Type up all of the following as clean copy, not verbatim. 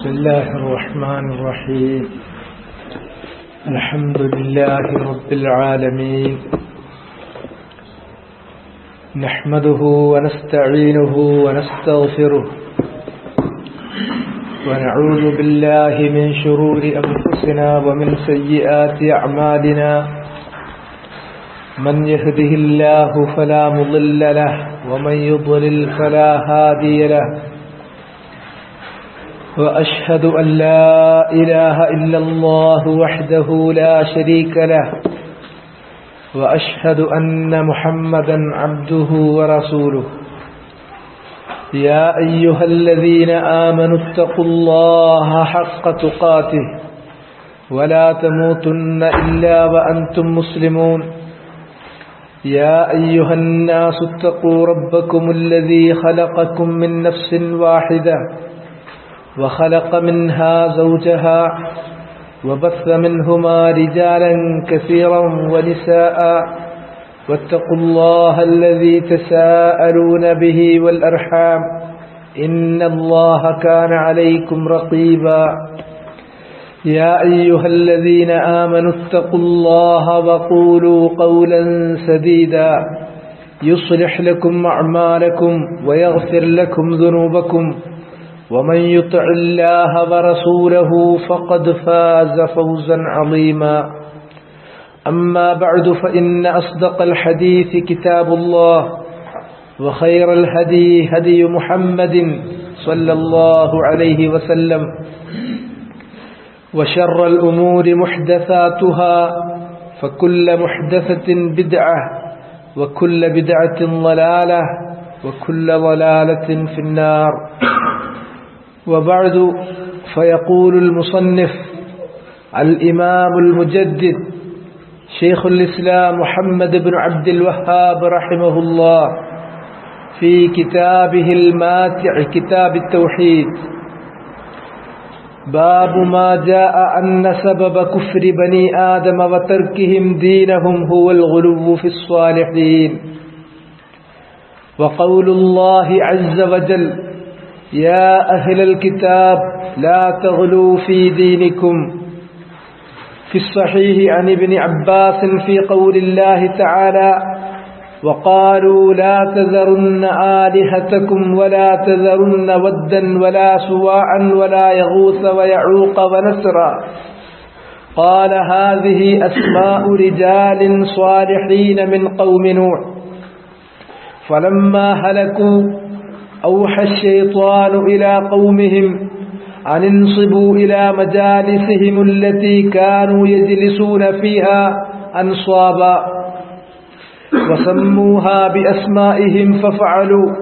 بسم الله الرحمن الرحيم. الحمد لله رب العالمين، نحمده ونستعينه ونستغفره ونعوذ بالله من شرور أنفسنا ومن سيئات أعمالنا. من يهده الله فلا مضل له ومن يضلل فلا هادي له. وأشهد أن لا إله إلا الله وحده لا شريك له، وأشهد أن محمدا عبده ورسوله. يا أيها الذين آمنوا اتقوا الله حق تقاته ولا تموتن إلا وأنتم مسلمون. يا أيها الناس اتقوا ربكم الذي خلقكم من نفس واحدة وخلق منها زوجها وبث منهما رجالا كثيرا ونساء. واتقوا الله الذي تساءلون به والأرحام إن الله كان عليكم رقيبا. يا أيها الذين آمنوا اتقوا الله وقولوا قولا سديدا يصلح لكم أعمالكم ويغفر لكم ذنوبكم، ومن يطع الله ورسوله فقد فاز فوزا عظيما. أما بعد، فإن أصدق الحديث كتاب الله، وخير الهدي هدي محمد صلى الله عليه وسلم، وشر الأمور محدثاتها، فكل محدثة بدعة، وكل بدعة ضلالة، وكل ضلالة في النار. وبعد، فيقول المصنف الإمام المجدد شيخ الإسلام محمد بن عبد الوهاب رحمه الله في كتابه الماتع كتاب التوحيد: باب ما جاء أن سبب كفر بني آدم وتركهم دينهم هو الغلو في الصالحين. وقول الله عز وجل: يا أهل الكتاب لا تغلوا في دينكم. في الصحيح عن ابن عباس في قول الله تعالى: وقالوا لا تذرن آلهتكم ولا تذرن ودا ولا سواعا ولا يغوث ويعوق ونسرا. قال: هذه أسماء رجال صالحين من قوم نوح، فلما هلكوا أوحى الشيطان إلى قومهم أن انصبوا إلى مجالسهم التي كانوا يجلسون فيها أنصابا، وسموها بأسمائهم ففعلوا،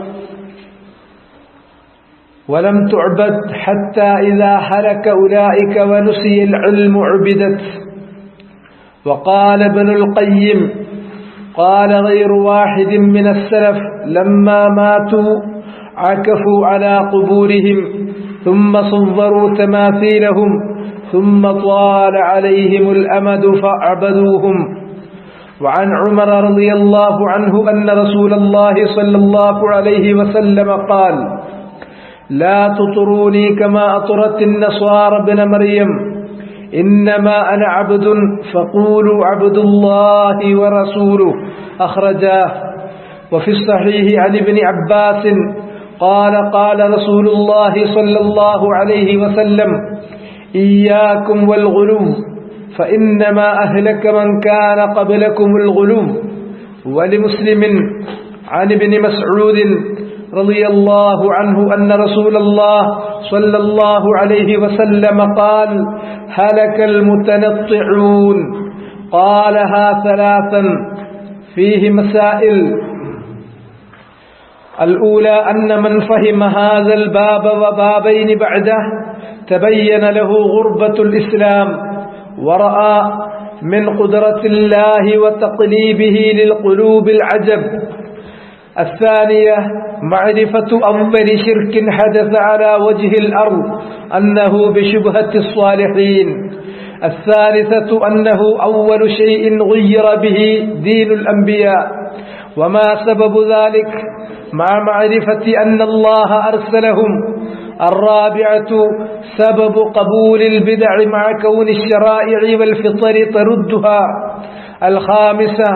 ولم تعبد حتى إذا هلك أولئك ونسي العلم عبدت. وقال ابن القيم: قال غير واحد من السلف لما ماتوا عكفوا على قبورهم ثم صوروا تماثيلهم ثم طال عليهم الأمد فعبدوهم. وعن عمر رضي الله عنه أن رسول الله صلى الله عليه وسلم قال: لا تطروني كما أطرت النصارى ابن مريم، إنما أنا عبد فقولوا عبد الله ورسوله. أخرجاه. وفي الصحيح عن ابن عباس قال: قال رسول الله صلى الله عليه وسلم: إياكم والغلو، فإنما أهلك من كان قبلكم الغلو. ولمسلم عن ابن مسعود رضي الله عنه أن رسول الله صلى الله عليه وسلم قال: هلك المتنطعون. قالها ثلاثا. فيه مسائل: الأولى أن من فهم هذا الباب وبابين بعده تبين له غربة الإسلام، ورأى من قدرة الله وتقليبه للقلوب العجب. الثانية معرفة أول شرك حدث على وجه الأرض أنه بشبهة الصالحين. الثالثة أنه أول شيء غير به دين الأنبياء، وما سبب ذلك مع معرفة أن الله أرسلهم الرابعة سبب قبول البدع مع كون الشرائع والفطر تردها. الخامسة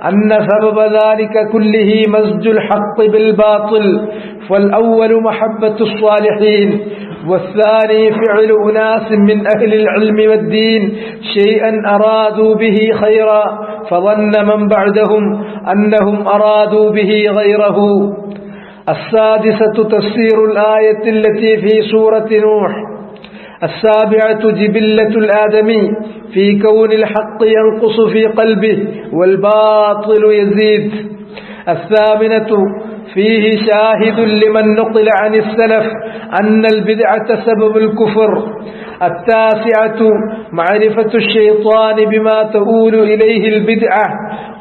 أن سبب ذلك كله مزج الحق بالباطل، فالأول محبة الصالحين، والثاني فعل أناس من أهل العلم والدين شيئا أرادوا به خيرا فظن من بعدهم أنهم أرادوا به غيره. السادسة تفسير الآية التي في سورة نوح. السابعة جبلة الآدمي في كون الحق ينقص في قلبه والباطل يزيد. الثامنة فيه شاهد لمن نقل عن السلف أن البدعة سبب الكفر. التاسعة معرفة الشيطان بما تؤول إليه البدعة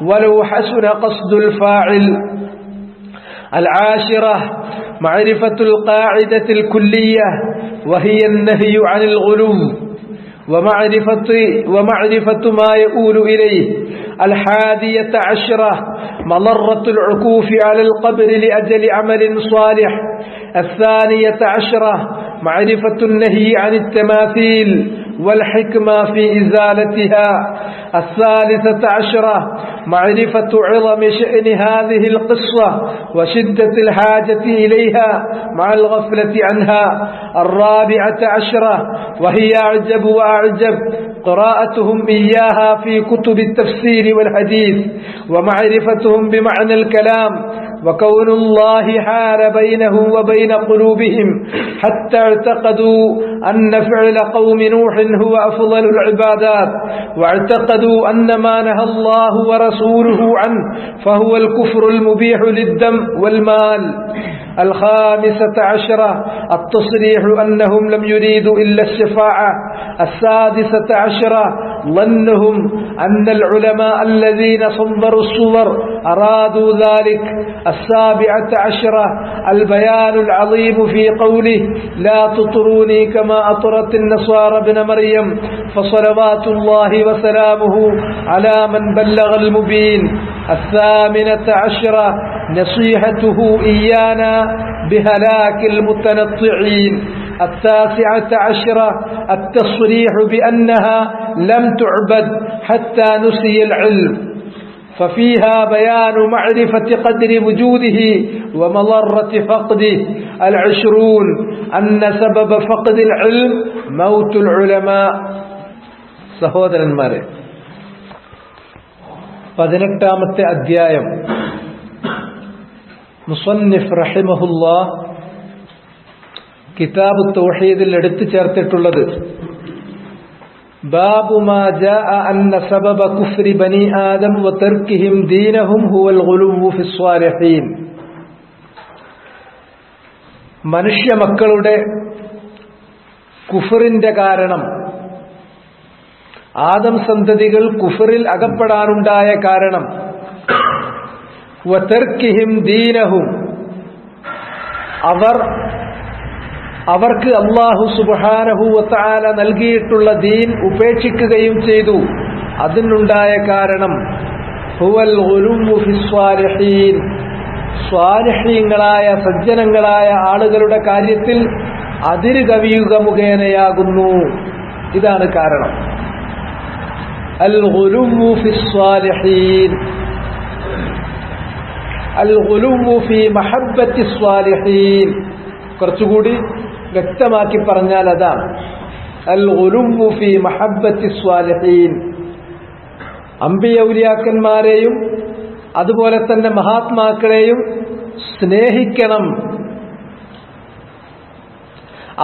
ولو حسن قصد الفاعل. العاشرة معرفة القاعدة الكلية وهي النهي عن الغلو ومعرفة ما يؤول إليه. الحادية عشرة مضرة العكوف على القبر لأجل عمل صالح. الثانية عشرة معرفة النهي عن التماثيل والحكمة في إزالتها. الثالثة عشرة معرفة عظم شأن هذه القصة وشدة الحاجة إليها مع الغفلة عنها. الرابعة عشرة وهي أعجب وأعجب قراءتهم إياها في كتب التفسير والحديث ومعرفتهم بمعنى الكلام وكون الله حال بينهم وبين قلوبهم حتى اعتقدوا أن فعل قوم نوح هو أفضل العبادات واعتقدوا أن ما نهى الله ورسوله عنه فهو الكفر المبيح للدم والمال. الخامسة عشرة التصريح أنهم لم يريدوا إلا الشفاعة. السادسة عشرة ظنهم أن العلماء الذين صوروا الصور أرادوا ذلك. السابعة عشرة البيان العظيم في قوله لا تطروني كما أطرت النصارى ابن مريم فصلوات الله وسلامه على من بلغ المبين. الثامنة عشرة نصيحته إيانا بهلاك المتنطعين. التاسعة عشرة التصريح بأنها لم تعبد حتى نسي العلم، ففيها بيان معرفة قدر وجوده ومضرة فقده. العشرون أن سبب فقد العلم موت العلماء. സഹോദരന്മാരെ, 18ാമത്തെ അധ്യായം മുസന്നിഫ് റഹിമഹുല്ലാഹ് കിതാബ് തൗഹീദിൽ എടുത്തു ചേർത്തിട്ടുള്ളത് ബാബു മാ ജാഅ അന്ന സബബ കുഫ്രി ബനി ആദം വ തർക്കിഹിം ദീനഹും ഹുവൽ ഗുലുവു ഫിസ് സ്വാലിഹീൻ. മനുഷ്യ മക്കളുടെ കുഫറിന്റെ കാരണം, ആദം സന്തതികൾ കുഫറിൽ അകപ്പെടാനുണ്ടായ കാരണം, വ തർക്കിഹിം ദീനഹും അവർക്ക് അല്ലാഹു സുബ്ഹാനഹു വ തആല നൽകിയിട്ടുള്ള ദീൻ ഉപേക്ഷിക്കുകയും ചെയ്തു, അതിനുണ്ടായ കാരണം ഹുവൽ ഗുലുവു ഫിസ് സ്വാലിഹീൻ, സ്വാലിഹീങ്ങളായ സജ്ജനങ്ങളായ ആളുകളുടെ കാര്യത്തിൽ അതിര് കവിയുക മുഖേനയാകുന്നു. ഇതാണ് കാരണം. അൽ ഗുലുവു ഫിസ് സ്വാലിഹീൻ, അൽ ഗുലുവു ഫീ മഹബ്ബത്തി സ്വാലിഹീൻ. കുറച്ചുകൂടി വ്യക്തമാക്കി പറഞ്ഞാൽ അതാണ് അൽ ഗുലുവു ഫീ മഹബ്ബത്തി സ്വാലിഹീൻ. അംബിയ ഔലിയാക്കന്മാരെയും അതുപോലെ തന്നെ മഹാത്മാക്കളെയും സ്നേഹിക്കണം.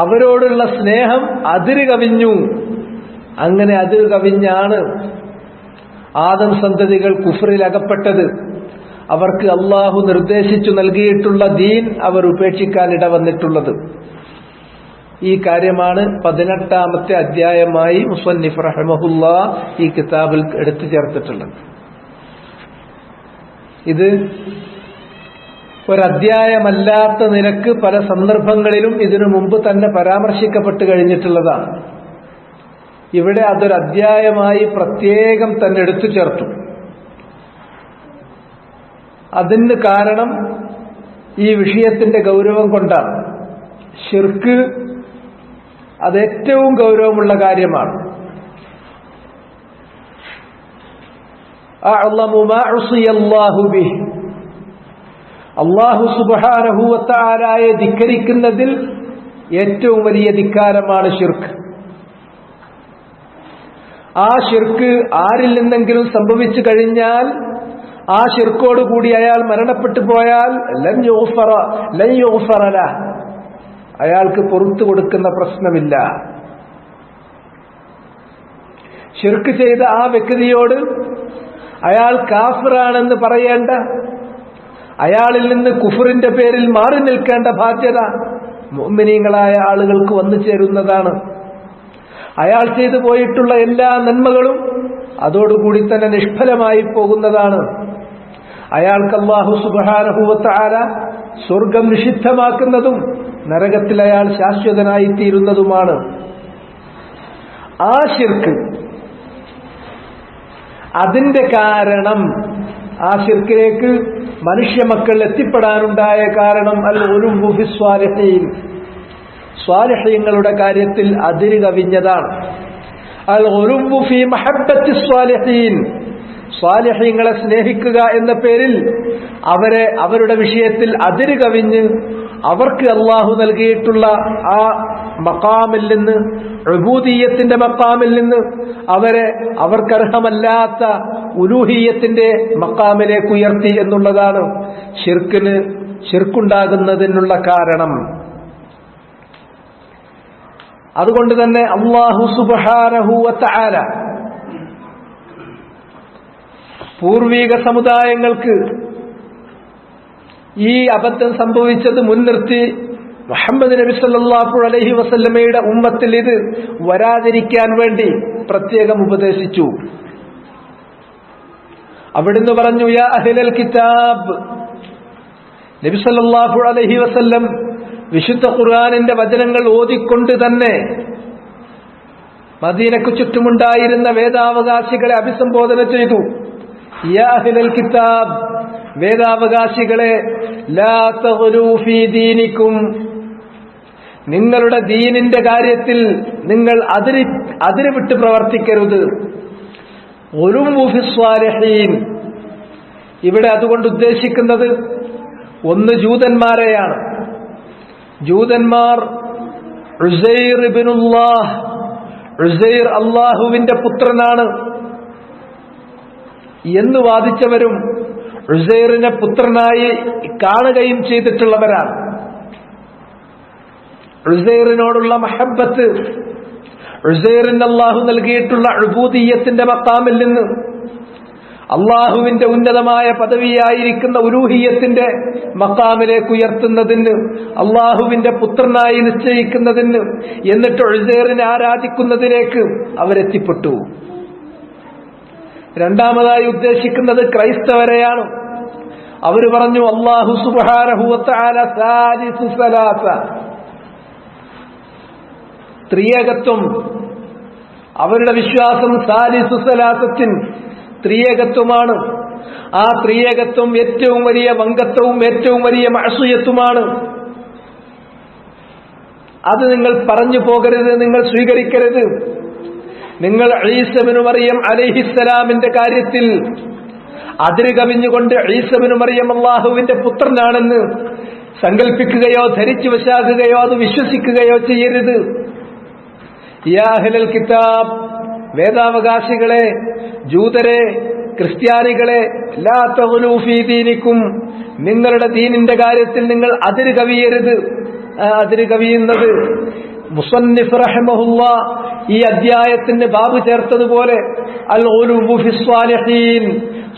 അവരോടുള്ള സ്നേഹം അതിര് കവിഞ്ഞു. അങ്ങനെ അതിര് കവിഞ്ഞാണ് ആദം സന്തതികൾ കുഫറിൽ അകപ്പെട്ടത്. അവർക്ക് അള്ളാഹു നിർദ്ദേശിച്ചു നൽകിയിട്ടുള്ള ദീൻ അവർ ഉപേക്ഷിക്കാൻ ഇടവന്നിട്ടുള്ളത്. ഈ കാര്യമാണ് 18ാമത്തെ അധ്യായമായി മുസന്നിഫ് റഹിമഹുല്ലാഹ് ഈ കിതാബിൽ എടുത്തു ചേർത്തിട്ടുള്ളത്. ഇത് ഒരധ്യായമല്ലാത്ത നിലക്ക് പല സന്ദർഭങ്ങളിലും ഇതിനു മുമ്പ് തന്നെ പരാമർശിക്കപ്പെട്ട് കഴിഞ്ഞിട്ടുള്ളതാണ്. ഇവിടെ അതൊരധ്യായമായി പ്രത്യേകം തന്നെ എടുത്തു ചേർത്തു. അതിന് കാരണം ഈ വിഷയത്തിന്റെ ഗൗരവം കൊണ്ടാണ്. ശിർക്ക് അത് ഏറ്റവും ഗൗരവമുള്ള കാര്യമാണ്. അഅ്ളമു മാ ഉസിയല്ലാഹു ബിഹി, അല്ലാഹു സുബ്ഹാനഹു വ തആലയെ ധിക്കരിക്കുന്നതിൽ ഏറ്റവും വലിയ ധിക്കാരമാണ് ശിർക്ക്. ആ ശിർക്ക് ആരിൽ നിന്നെങ്കിലും സംഭവിച്ചു കഴിഞ്ഞാൽ, ആ ശിർക്കോടുകൂടി അയാൾ മരണപ്പെട്ടു പോയാൽ ലൻ യുഗ്ഫറ ലഹ്, അയാൾക്ക് പുറത്തു കൊടുക്കുന്ന പ്രശ്നമില്ല. ശിർക്ക് ചെയ്ത ആ വ്യക്തിയോട് അയാൾ കാഫിറാണെന്ന് പറയേണ്ട, അയാളിൽ നിന്ന് കുഫറിന്റെ പേരിൽ മാറി നിൽക്കേണ്ട ബാധ്യത മുഅ്മിനീങ്ങളായ ആളുകൾക്ക് വന്നു ചേരുന്നതാണ്. അയാൾ ചെയ്തു പോയിട്ടുള്ള എല്ലാ നന്മകളും അതോടുകൂടി തന്നെ നിഷ്ഫലമായി പോകുന്നതാണ്. അയാൾക്ക് അല്ലാഹു സുബ്ഹാനഹു വ തആല സ്വർഗം നിഷിദ്ധമാക്കുന്നതും നരകത്തിൽ അയാൾ ശാശ്വതനായി തീരുന്നതുമാണ്. ആ ശിർക്ക്, അതിന്റെ കാരണം, ആ ശിർക്കിലേക്ക് മനുഷ്യ മക്കൾ എത്തിപ്പെടാനുണ്ടായ കാരണം അൽ ഉലുവ്വു ഫിസ് സ്വാലിഹീൻ, സ്വാലിഹീങ്ങളുടെ കാര്യത്തിൽ അതിര് കവിഞ്ഞതാണ്. അൽ ഉലുവ്വു ഫീ മഹബ്ബത്തി സ്വാലിഹീൻ, സ്വാലിഹീങ്ങളെ സ്നേഹിക്കുക എന്ന പേരിൽ അവരുടെ വിഷയത്തിൽ അതിര് കവിഞ്ഞ് അവർക്ക് അല്ലാഹു നൽകിയിട്ടുള്ള ആ മഖാമിൽ നിന്ന്, ഉബൂദിയ്യത്തിന്റെ മഖാമിൽ നിന്ന് അവർക്കർഹമല്ലാത്ത ഉലൂഹിയ്യത്തിന്റെ മഖാമിലേക്ക് ഉയർത്തി എന്നുള്ളതാണ് ശിർക്കുണ്ടാകുന്നതിനുള്ള കാരണം. അതുകൊണ്ട് തന്നെ അല്ലാഹു സുബ്ഹാനഹു വ തആല പൂർവിക സമുദായങ്ങൾക്ക് ഈ അബദ്ധം സംഭവിച്ചത് മുൻനിർത്തി മുഹമ്മദ് നബി സല്ലല്ലാഹു അലൈഹി വസല്ലമയുടെ ഉമ്മത്തിൽ ഇത് വരാതിരിക്കാൻ വേണ്ടി പ്രത്യേകം ഉപദേശിച്ചു. അവിടുന്ന് പറഞ്ഞു, യാ അഹ്ലൽ കിതാബ്, നബി സല്ലല്ലാഹു അലൈഹി വസല്ലം വിശുദ്ധ ഖുർആനിന്റെ വചനങ്ങൾ ഓതിക്കൊണ്ട് തന്നെ മദീനയ്ക്ക് ചുറ്റുമുണ്ടായിരുന്ന വേദാവകാശികളെ അഭിസംബോധന ചെയ്തു. യാ അഹ്ലൽ കിതാബ്, വേദാവകാശികളെ, ലാ തഗ്ലൂ ഫീ ദീനിക്കും, നിങ്ങളുടെ ദീനിന്റെ കാര്യത്തിൽ നിങ്ങൾ അതിര് വിട്ട് പ്രവർത്തിക്കരുത്. ഉലുവ്വു ഫിസ് സ്വാലിഹീൻ, ഇവിടെ അതുകൊണ്ട് ഉദ്ദേശിക്കുന്നത് ഒന്ന് ജൂതന്മാരെയാണ്. ജൂതന്മാർ ഉസൈർ ഇബ്നുല്ലാഹ്, ഉസൈർ അല്ലാഹുവിന്റെ പുത്രനാണ് എന്ന് വാദിച്ചവരും ഉസൈറിനെ പുത്രനായി കാണുകയും ചെയ്തിട്ടുള്ളവരാണ്. ഉസൈറിനോടുള്ള മഹബ്ബത്ത്, ഉസൈറിന് അല്ലാഹു നൽകിയിട്ടുള്ള ഉബൂദിയ്യത്തിന്റെ മഖാമിൽ നിന്ന് അല്ലാഹുവിന്റെ ഉന്നതമായ പദവിയായിരിക്കുന്ന ഉലൂഹിയ്യത്തിന്റെ മഖാമിലേക്ക് ഉയർത്തുന്നതിന്, അല്ലാഹുവിന്റെ പുത്രനായി നിശ്ചയിക്കുന്നതിന്, എന്നിട്ട് ഉസൈറിനെ ആരാധിക്കുന്നതിലേക്ക് അവരെത്തിപ്പെട്ടു. രണ്ടാമതായി ഉദ്ദേശിക്കുന്നത് ക്രൈസ്തവരെയാണ്. അവർ പറഞ്ഞു, അല്ലാഹു സുബ്ഹാനഹു വ തആല സാലിസു സലാസ, ത്രിയേകത്വം, അവരുടെ വിശ്വാസം സാലിസു സലാസത്തിൻ, ത്രിയേകത്വമാണ്. ആ ത്രിയേകത്വം ഏറ്റവും വലിയ വങ്കത്വവും ഏറ്റവും വലിയ മഅസിയത്തുമാണ്. അത് നിങ്ങൾ പറഞ്ഞു പോകരുത്, നിങ്ങൾ സ്വീകരിക്കരുത്. നിങ്ങൾ ഈസ ഇബ്നു മറിയം അലൈഹിസ്സലാമിന്റെ കാര്യത്തിൽ അതിര് കവിഞ്ഞുകൊണ്ട് ഈസ ഇബ്നു മറിയം അല്ലാഹുവിന്റെ പുത്രനാണെന്ന് സങ്കല്പിക്കുകയോ ധരിച്ചു വശാകുകയോ അത് വിശ്വസിക്കുകയോ ചെയ്യരുത്. യാ അഹ്ലൽ കിതാബ്, വേദാവകാശികളെ, ജൂതരെ, ക്രിസ്ത്യാനികളെ, ലാ തഗ്ലൂ ഫീ ദീനിക്കും, നിങ്ങളുടെ ദീനിന്റെ കാര്യത്തിൽ നിങ്ങൾ അതിര് കവിയരുത്. അതിര് കവിയുന്നത് മുസന്നിഫ് റഹിമഹുല്ലാഹ് ഈ അധ്യായത്തിന് ബാബ് ചേർത്തതുപോലെ അൽ ഉലുവ്വു ഫിസ് സ്വാലിഹീൻ,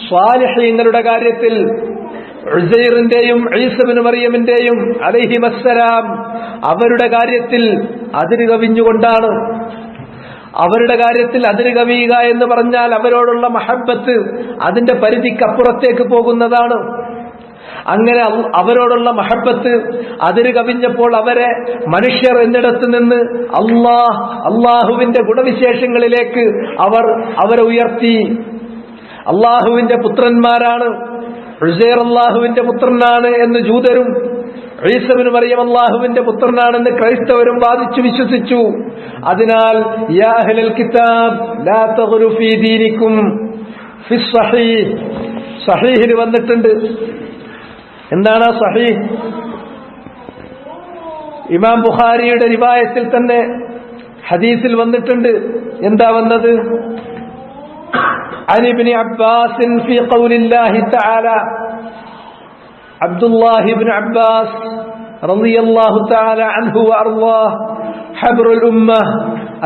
സ്വാലിഹീങ്ങളുടെ കാര്യത്തിൽ ഉസൈറിന്റെയും ഈസ ഇബ്നു മറിയമിന്റെയും അലൈഹിമസ്സലാം അവരുടെ കാര്യത്തിൽ അതിര് കവിഞ്ഞുകൊണ്ടാണ്. അവരുടെ കാര്യത്തിൽ അതിര് കവിയുക എന്ന് പറഞ്ഞാൽ അവരോടുള്ള മഹബ്ബത്ത് അതിന്റെ പരിധിക്കപ്പുറത്തേക്ക് പോകുന്നതാണ്. അങ്ങനെ അവരോടുള്ള മഹബ്ബത്ത് അതിര് കവിഞ്ഞപ്പോൾ അവരെ മനുഷ്യർ എന്നിടത്ത് നിന്ന് അള്ളാഹുവിന്റെ ഗുണവിശേഷങ്ങളിലേക്ക് അവരെ ഉയർത്തി. അള്ളാഹുവിന്റെ പുത്രന്മാരാണ്, ഉസൈർ അള്ളാഹുവിന്റെ പുത്രനാണ് എന്ന് ജൂതരും ഈസ ഇബ്നു മറിയം അല്ലാഹുവിന്റെ പുത്രനാണെന്ന് ക്രൈസ്തവരും വാദിച്ചു വിശ്വസിച്ചു. അതിനാൽ യാ അഹ്ലൽ കിതാബ് ലാ തഗ്ലു ഫീ ദീനിക്കും ഫി സ്വഹീഹ്, സ്വഹീഹിൽ വന്നിട്ടുണ്ട്. എന്താണ് സ്വഹീഹ്? ഇമാം ബുഖാരിയുടെ റിവായത്തിൽ തന്നെ ഹദീസിൽ വന്നിട്ടുണ്ട്. എന്താ വന്നത്? അൻ ഇബ്നു അബ്ബാസ് ഫീ ഖൗലില്ലാഹി തആല, അബ്ദുല്ലാഹി ഇബ്നു അബ്ബാസ് റളിയല്ലാഹു തആല അൻഹു വഅർളാഹ് ഹബ്റുൽ ഉമ്മ,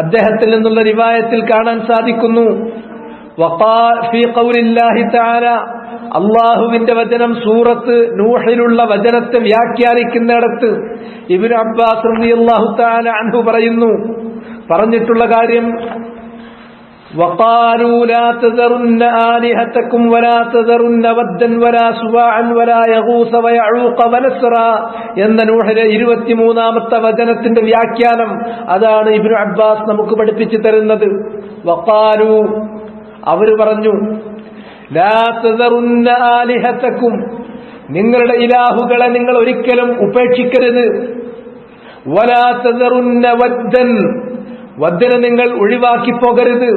അദ്ദേഹത്തിൽ നിന്നുള്ള റിവായത്തിൽ കാണാൻ സാധിക്കുന്നു. ഫീ ഖൗലില്ലാഹി തആല, അല്ലാഹുവിന്റെ വചനം സൂറത്ത് നൂഹിലുള്ള വചനത്തെ വ്യാഖ്യാനിക്കുന്നിടത്ത് ഇബ്നു അബ്ബാസ് റളിയല്ലാഹു തആല അൻഹു പറയുന്നു, പറഞ്ഞിട്ടുള്ള കാര്യം, وقالوا لا تذرن آلهتكم ولا تذرن ودا ولا سواعا ولا يغوث ويعوق ونسرا എന്ന നൂഹിലെ 23ാമത്തെ വചനത്തിന്റെ വ്യാഖ്യാനം അതാണ് ഇബ്നു അബ്ബാസ് നമുക്ക് പഠിപ്പിച്ചു തരുന്നത്. വഖാലു, അവര് പറഞ്ഞു, ലാ തദറുന്ന ആലിഹതക്കും, നിങ്ങളുടെ ഇലാഹുകളെ നിങ്ങൾ ഒരിക്കലും ഉപേക്ഷിക്കരുത്. വലാ തദറുന്ന വദ്ദൻ, വദ്ദനെ നിങ്ങൾ ഒഴിവാക്കി പോകരുത്.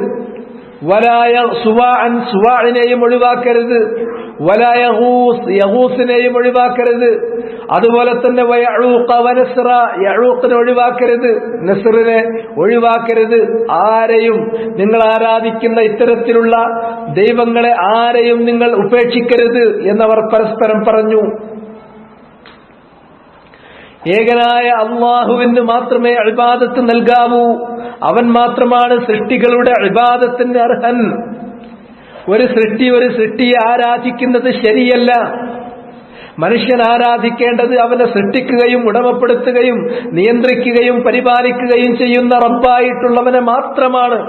വലായ സുവാഅൻ, സുവാഇനെയും ഒഴിവാക്കരുത്. വലായ യഗൂസ്, യഗൂസിനെയും ഒഴിവാക്കരുത്. അതുപോലെ തന്നെ വയഊഖ വനസ്റ, യഊഖിനെ ഒഴിവാക്കരുത്, നസ്റിനെ ഒഴിവാക്കരുത്. ആരെയും നിങ്ങൾ ആരാധിക്കുന്ന ഇത്തരത്തിലുള്ള ദൈവങ്ങളെ ആരെയും നിങ്ങൾ ഉപേക്ഷിക്കരുത് എന്നവർ പരസ്പരം പറഞ്ഞു. ഏകനായ അല്ലാഹുവിന് മാത്രമേ ഇബാദത്ത് നൽകാവൂ. അവൻ മാത്രമാണ് സൃഷ്ടികളുടെ ഇബാദത്തിന് അർഹൻ. ഒരു സൃഷ്ടിയെ ആരാധിക്കുന്നത് ശരിയല്ല. മനുഷ്യൻ ആരാധിക്കേണ്ടത് അവനെ സൃഷ്ടിക്കുകയും ഉടമപ്പെടുത്തുകയും നിയന്ത്രിക്കുകയും പരിപാലിക്കുകയും ചെയ്യുന്ന റബ്ബായിട്ടുള്ളവനെ മാത്രമാണ്.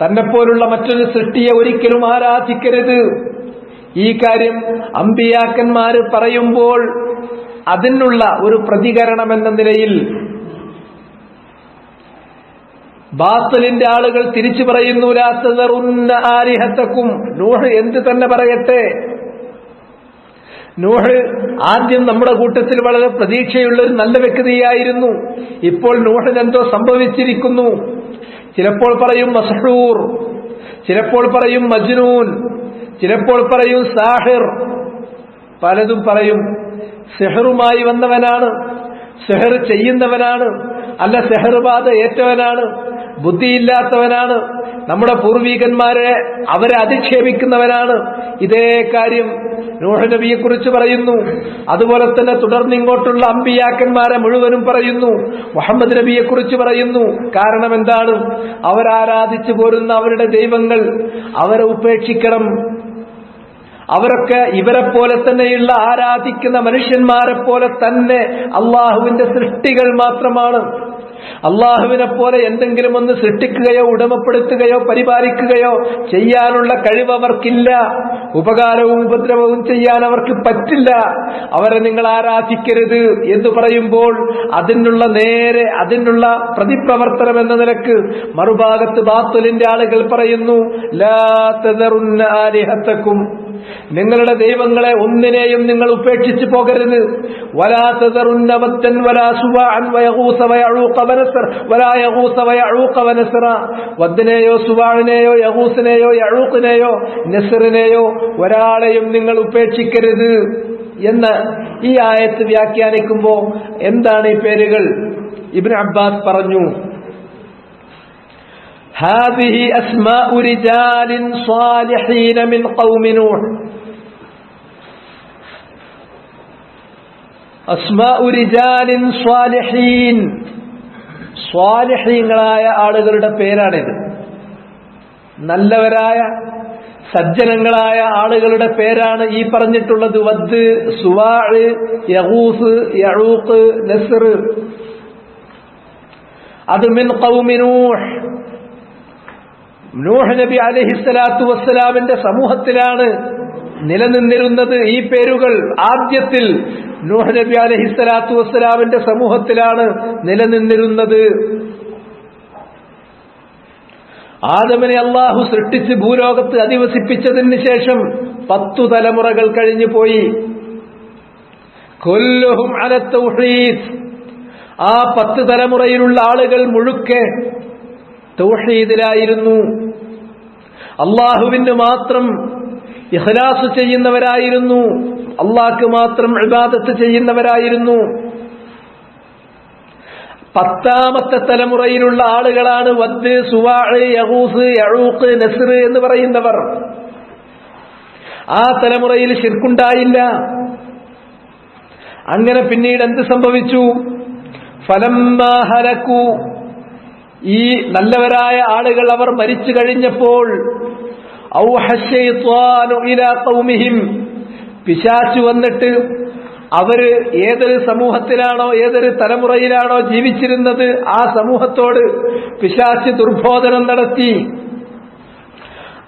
തന്നെപ്പോലുള്ള മറ്റൊരു സൃഷ്ടിയെ ഒരിക്കലും ആരാധിക്കരുത്. ഈ കാര്യം അമ്പിയാക്കന്മാര് പറയുമ്പോൾ അതിനുള്ള ഒരു പ്രതികരണം എന്ന നിലയിൽ ബാത്തിലിന്റെ ആളുകൾ തിരിച്ചു പറയുന്നു, ലാ തദറുന്ന ആലിഹതക്കും. നൂഹ് എന്ത് തന്നെ പറയട്ടെ, നൂഹ് ആദ്യം നമ്മുടെ കൂട്ടത്തിൽ വളരെ പ്രതീക്ഷയുള്ള ഒരു നല്ല വ്യക്തിയായിരുന്നു. ഇപ്പോൾ നൂഹിന് എന്തോ സംഭവിച്ചിരിക്കുന്നു. ചിലപ്പോൾ പറയും മസ്ഹൂർ, ചിലപ്പോൾ പറയും മജ്നൂൻ, ചിലപ്പോൾ പറയും സാഹിർ, പലതും പറയും. സെഹറുമായി വന്നവനാണ്, സെഹർ ചെയ്യുന്നവനാണ്, അല്ല സെഹർ ബാധ ഏറ്റവനാണ്, ബുദ്ധിയില്ലാത്തവനാണ്, നമ്മുടെ പൂർവികന്മാരെ അവരെ അധിക്ഷേപിക്കുന്നവനാണ്. ഇതേ കാര്യം നൂഹ് നബിയെ കുറിച്ച് പറയുന്നു. അതുപോലെ തന്നെ തുടർന്നിങ്ങോട്ടുള്ള അമ്പിയാക്കന്മാരെ മുഴുവനും പറയുന്നു. മുഹമ്മദ് നബിയെ കുറിച്ച് പറയുന്നു. കാരണം എന്താണ്? അവരാരാധിച്ചു പോരുന്ന അവരുടെ ദൈവങ്ങൾ അവരെ ഉപേക്ഷിക്കണം. അവരൊക്കെ ഇവരെ പോലെ തന്നെയുള്ള ആരാധിക്കുന്ന മനുഷ്യന്മാരെ പോലെ തന്നെ അള്ളാഹുവിന്റെ സൃഷ്ടികൾ മാത്രമാണ്. അള്ളാഹുവിനെ പോലെ എന്തെങ്കിലും ഒന്ന് സൃഷ്ടിക്കുകയോ ഉടമപ്പെടുത്തുകയോ പരിപാലിക്കുകയോ ചെയ്യാനുള്ള കഴിവ് അവർക്കില്ല. ഉപകാരവും ഉപദ്രവവും ചെയ്യാൻ അവർക്ക് പറ്റില്ല. അവരെ നിങ്ങൾ ആരാധിക്കരുത് എന്ന് പറയുമ്പോൾ അതിനുള്ള പ്രതിപ്രവർത്തനം എന്ന നിലക്ക് മറുഭാഗത്ത് ബാത്തുലിന്റെ ആളുകൾ പറയുന്നു, ലാ തദറുന്ന ആലിഹതക്കും, നിങ്ങളുടെ ദൈവങ്ങളെ ഒന്നിനെയും നിങ്ങൾ ഉപേക്ഷിച്ചു പോകരുത്. വലാ തദറുന്ന വദ്ദൻ വലാ സുവാഅൻ വയഗൂസ വയഊഖ വനസ്ർ വലാ യഗൂസ വയഊഖ വനസ്റ, വദ്ദിനെയോ സുവാഇനെയോ യഗൂസിനെയോ യഊഖിനെയോ നസ്റിനെയോ ഒരാളെയും നിങ്ങൾ ഉപേക്ഷിക്കരുത് എന്ന് ഈ ആയത്ത് വ്യാഖ്യാനിക്കുമ്പോൾ എന്താണ് ഈ പേരുകൾ? ഇബ്നു അബ്ബാസ് പറഞ്ഞു, هذه أسماء رجال صالحين من قوم نوح. أسماء رجال صالحين, സ്വാലിഹീങ്ങളായ ആളുകളുടെ പേരാണിത്. നല്ലവരായ സജ്ജനങ്ങളായ ആളുകളുടെ പേരാണ് ഈ പറഞ്ഞിട്ടുള്ളത്. വദ്, സുവാഅ്, യഗൂസ്, യഊഖ്, നസ്ർ. അത് മിൻ ഖൗമി നൂഹ്, നൂഹ് നബി അലൈഹിസ്സലാത്തു വസ്സലാമിന്റെ സമൂഹത്തിലാണ് നിലനിന്നിരുന്നത്. ഈ പേരുകൾ ആദ്യത്തിൽ നൂഹ് നബി അലൈഹിസ്സലാത്തു വസ്സലാമിന്റെ സമൂഹത്തിലാണ് നിലനിന്നിരുന്നത്. ആദമിനെ അള്ളാഹു സൃഷ്ടിച്ച് ഭൂലോകത്ത് അധിവസിപ്പിച്ചതിന് ശേഷം 10 തലമുറകൾ കഴിഞ്ഞു പോയി. കുല്ലുഹും അല തൗഹീദ്. ആ 10 തലമുറയിലുള്ള ആളുകൾ മുഴുക്കെ തൗഹീദിലായിരുന്നു. അള്ളാഹുവിന് മാത്രം ഇഖ്ലാസ് ചെയ്യുന്നവരായിരുന്നു. അള്ളാഹ്ക്ക് മാത്രം ഇബാദത്ത് ചെയ്യുന്നവരായിരുന്നു. 10ാമത്തെ തലമുറയിലുള്ള ആളുകളാണ് വദ്, സുവാഅ്, യഗൂസ്, യഊഖ്, നസ്ർ എന്ന് പറയുന്നവർ. ആ തലമുറയിൽ ശിർക്കുണ്ടായില്ല. അങ്ങനെ പിന്നീട് എന്ത് സംഭവിച്ചു? ഫലമ്മാ ഹലകു, ഈ നല്ലവരായ ആളുകൾ അവർ മരിച്ചു കഴിഞ്ഞപ്പോൾ, ഔഹശൈത്വാനു ഇലാ ഖൗമിഹിം, പിശാച് വന്നിട്ട് അവര് ഏതൊരു സമൂഹത്തിലാണോ ഏതൊരു തലമുറയിലാണോ ജീവിച്ചിരുന്നത് ആ സമൂഹത്തോട് പിശാച് ദുർബോധനം നടത്തി.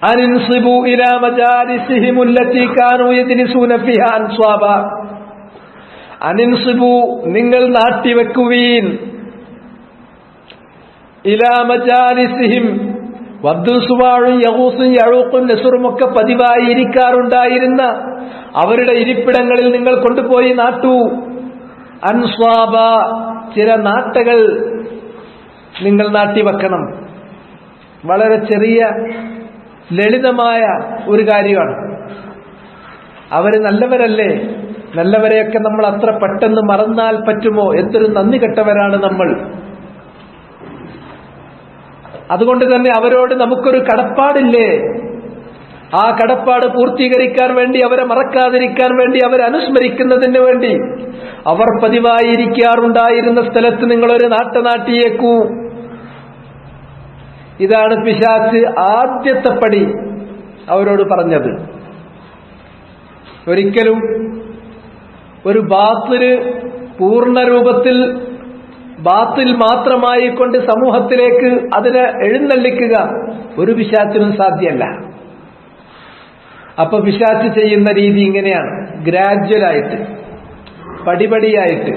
അൻസിബു ഇലാ മജാലിസിഹിം അല്ലതി കാനൂ യജ്ലിസൂന ഫിഹാ അൻസ്വാബ. അൻസിബു, നിങ്ങൾ നാട്ടിവെക്കുവീൻ, ഇലാ മജാലിസിഹിം, വദ്ദും സുവാഉം യഗൂസും യഊഖും നസ്റും ഒക്കെ പതിവായി ഇരിക്കാറുണ്ടായിരുന്ന അവരുടെ ഇരിപ്പിടങ്ങളിൽ നിങ്ങൾ കൊണ്ടുപോയി നാട്ടു. അൻസ്വാബ, ചില നാട്ടകൾ നിങ്ങൾ നാട്ടിവെക്കണം. വളരെ ചെറിയ ലളിതമായ ഒരു കാര്യമാണ്. അവര് നല്ലവരല്ലേ? നല്ലവരെയൊക്കെ നമ്മൾ അത്ര പെട്ടെന്ന് മറന്നാൽ പറ്റുമോ? എന്തൊരു നന്ദി കെട്ടവരാണ് നമ്മൾ. അതുകൊണ്ട് തന്നെ അവരോട് നമുക്കൊരു കടപ്പാടില്ലേ? ആ കടപ്പാട് പൂർത്തീകരിക്കാൻ വേണ്ടി, അവരെ മറക്കാതിരിക്കാൻ വേണ്ടി, അവരെ അനുസ്മരിക്കുന്നതിന് വേണ്ടി അവർ പതിവായി ഇരിക്കാറുണ്ടായിരുന്ന സ്ഥലത്ത് നിങ്ങളൊരു നാട്ടിയേക്കൂ. ഇതാണ് പിശാച് ആദ്യത്തെ പടി അവരോട് പറഞ്ഞത്. ഒരിക്കലും ഒരു ബാത്തില് പൂർണ്ണ രൂപത്തിൽ ബാത്തിൽ മാത്രമായി കൊണ്ട് സമൂഹത്തിലേക്ക് അതിനെ എഴുന്നള്ളിക്കുക ഒരു പിശാചിനും സാധ്യമല്ല. അപ്പൊ പിശാച് ചെയ്യുന്ന രീതി ഇങ്ങനെയാണ്, ഗ്രാജ്വലായിട്ട്, പടിപടിയായിട്ട്.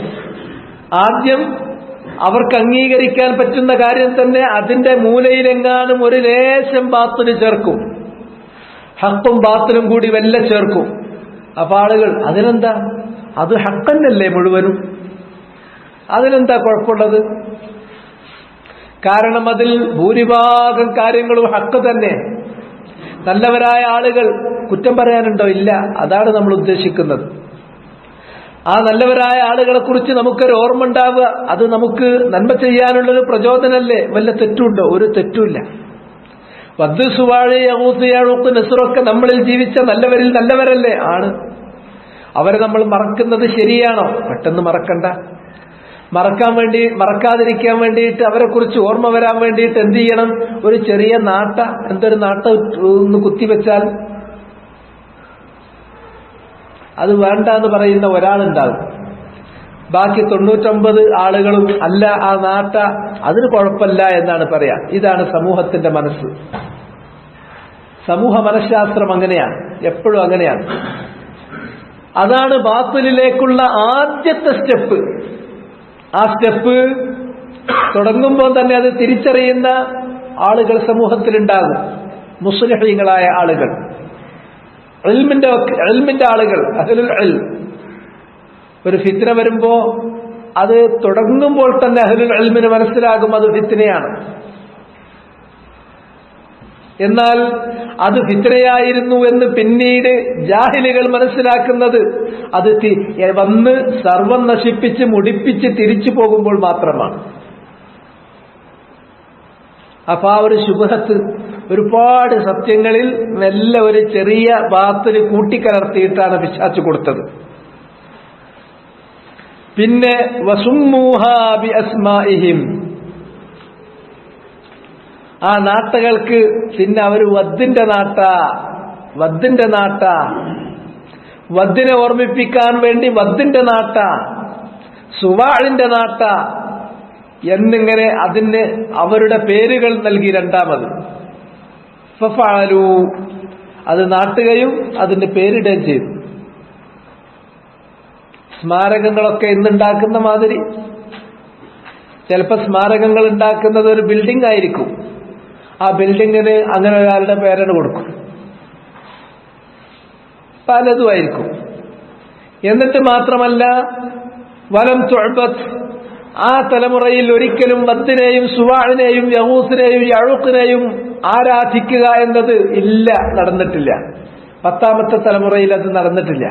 ആദ്യം അവർക്ക് അംഗീകരിക്കാൻ പറ്റുന്ന കാര്യം തന്നെ അതിന്റെ മൂലയിലെങ്ങാനും ഒരു ലേശം ബാത്തില് ചേർക്കും, ഹക്കും ബാത്തിലും കൂടി വല്ല ചേർക്കും. അപ്പൊ ആളുകൾ അതിനെന്താ, അത് ഹക്കന്നല്ലേ മുഴുവനും, അതിനെന്താ കുഴപ്പമുള്ളത്? കാരണം അതിൽ ഭൂരിഭാഗം കാര്യങ്ങളും ഹക്ക് തന്നെ. നല്ലവരായ ആളുകൾ കുറ്റം പറയാനുണ്ടോ? ഇല്ല. അതാണ് നമ്മൾ ഉദ്ദേശിക്കുന്നത്. ആ നല്ലവരായ ആളുകളെ കുറിച്ച് നമുക്കൊരു ഓർമ്മ ഉണ്ടാവുക, അത് നമുക്ക് നന്മ ചെയ്യാനുള്ളൊരു പ്രചോദനല്ലേ. വല്ല തെറ്റുണ്ടോ? ഒരു തെറ്റുമില്ല. വദ്, സുവാഅ്, യഗൂസ്, യഊഖ്, നസ്റൊക്കെ നമ്മളിൽ ജീവിച്ച നല്ലവരിൽ നല്ലവരല്ലേ? ആണ്. അവരെ നമ്മൾ മറക്കുന്നത് ശരിയാണോ? പെട്ടെന്ന് മറക്കണ്ട. മറക്കാതിരിക്കാൻ വേണ്ടിയിട്ട്, അവരെ കുറിച്ച് ഓർമ്മ വരാൻ വേണ്ടിയിട്ട് എന്ത് ചെയ്യണം? ഒരു ചെറിയ നാട്ട, എന്തൊരു നാട്ട ഒന്ന് കുത്തിവെച്ചാൽ അത് വേണ്ട എന്ന് പറയുന്ന ഒരാളുണ്ടാകും. ബാക്കി 99 ആളുകളും അല്ല, ആ നാട്ട അതിന് കുഴപ്പമില്ല എന്നാണ് പറയാ. ഇതാണ് സമൂഹത്തിന്റെ മനസ്സ്. സമൂഹ മനഃശാസ്ത്രം അങ്ങനെയാണ്, എപ്പോഴും അങ്ങനെയാണ്. അതാണ് ബാത്തിലിലേക്കുള്ള ആദ്യത്തെ സ്റ്റെപ്പ്. ആ സ്റ്റെപ്പ് തുടങ്ങുമ്പോൾ തന്നെ അത് തിരിച്ചറിയുന്ന ആളുകൾ സമൂഹത്തിലുണ്ടാകും. മുസ്ലിഹീങ്ങളായ ആളുകൾ, ഇൽമിന്റെ ആളുകൾ, അഹ്ലുൽ ഇൽം. ഒരു ഫിത്ന വരുമ്പോ അത് തുടങ്ങുമ്പോൾ തന്നെ അഹ്ലുൽ ഇൽമിന് മനസ്സിലാകും അത് ഫിത്നയാണ്. എന്നാൽ അത് ഫിത്നയായിരുന്നു എന്ന് പിന്നീട് ജാഹിലുകൾ മനസ്സിലാക്കുന്നത് അത് വന്ന് സർവം നശിപ്പിച്ച് മുടിപ്പിച്ച് തിരിച്ചു പോകുമ്പോൾ മാത്രമാണ്. അപ്പൊ ആ ഒരു ശുബ്ഹത്ത്, ഒരുപാട് സത്യങ്ങളിൽ നല്ല ഒരു ചെറിയ ബാത്തില് കൂട്ടിക്കലർത്തിയിട്ടാണ് പിശാച് കൊടുത്തത്. പിന്നെ വസുമ്മൂഹാ ബി അസ്മാഇഹിം, ആ നാട്ടകൾക്ക് പിന്നെ അവർ വദ്ദിന്റെ നാട്ട, വദ്ദിനെ ഓർമ്മിപ്പിക്കാൻ വേണ്ടി വദ്ദിന്റെ നാട്ട, സുവാഇന്റെ നാട്ട എന്നിങ്ങനെ അതിന് അവരുടെ പേരുകൾ നൽകി. രണ്ടാമത് ഫഫഅലു, അത് നാട്ടുകയും അതിന്റെ പേരിടുകയും ചെയ്തു. സ്മാരകങ്ങളൊക്കെ ഇന്നുണ്ടാക്കുന്ന മാതിരി ചിലപ്പോൾ സ്മാരകങ്ങൾ ഉണ്ടാക്കുന്നത് ഒരു ബിൽഡിംഗ് ആയിരിക്കും. ആ ബിൽഡിങ്ങിന് അങ്ങനെ ഒരാളുടെ പേരാണ് കൊടുക്കും. പലതുമായിരിക്കും. എന്നിട്ട് മാത്രമല്ല വലം തുഅബത്, ആ തലമുറയിൽ ഒരിക്കലും വദ്ദിനെയും സുവാഇനെയും യഗൂസിനെയും യഊഖിനെയും ആരാധിക്കുക എന്നത് ഇല്ല, നടന്നിട്ടില്ല. 10ാമത്തെ തലമുറയിൽ അത് നടന്നിട്ടില്ല.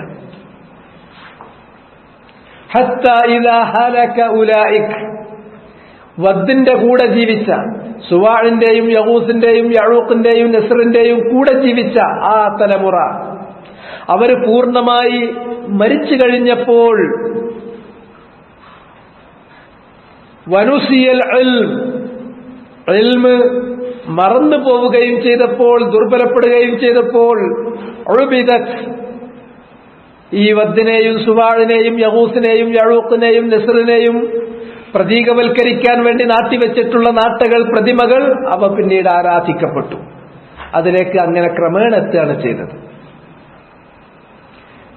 ഹത്താ ഇദാ ഹലക ഉലൈക്, വദ്ദിന്റെ കൂടെ ജീവിച്ച, സുവാഇന്റെയും യഗൂസിന്റെയും യഊഖിന്റെയും നസ്റിന്റെയും കൂടെ ജീവിച്ച ആ തലമുറ അവർ പൂർണ്ണമായി മരിച്ചു കഴിഞ്ഞപ്പോൾ വനുസിയൽ ഇൽമ് മറന്നു പോവുകയും ചെയ്തപ്പോൾ, ദുർബലപ്പെടുകയും ചെയ്തപ്പോൾ ഉബിദത്, ഈ വദ്ദിനെയും സുവാഇനെയും യഗൂസിനെയും യഊഖിനെയും നസ്റിനെയും പ്രതീകവൽക്കരിക്കാൻ വേണ്ടി നാട്ടിവെച്ചിട്ടുള്ള നാട്ടകൾ, പ്രതിമകൾ, അവ പിന്നീട് ആരാധിക്കപ്പെട്ടു. അതിലേക്ക് അങ്ങനെ ക്രമേണ എത്തുകയാണ് ചെയ്തത്.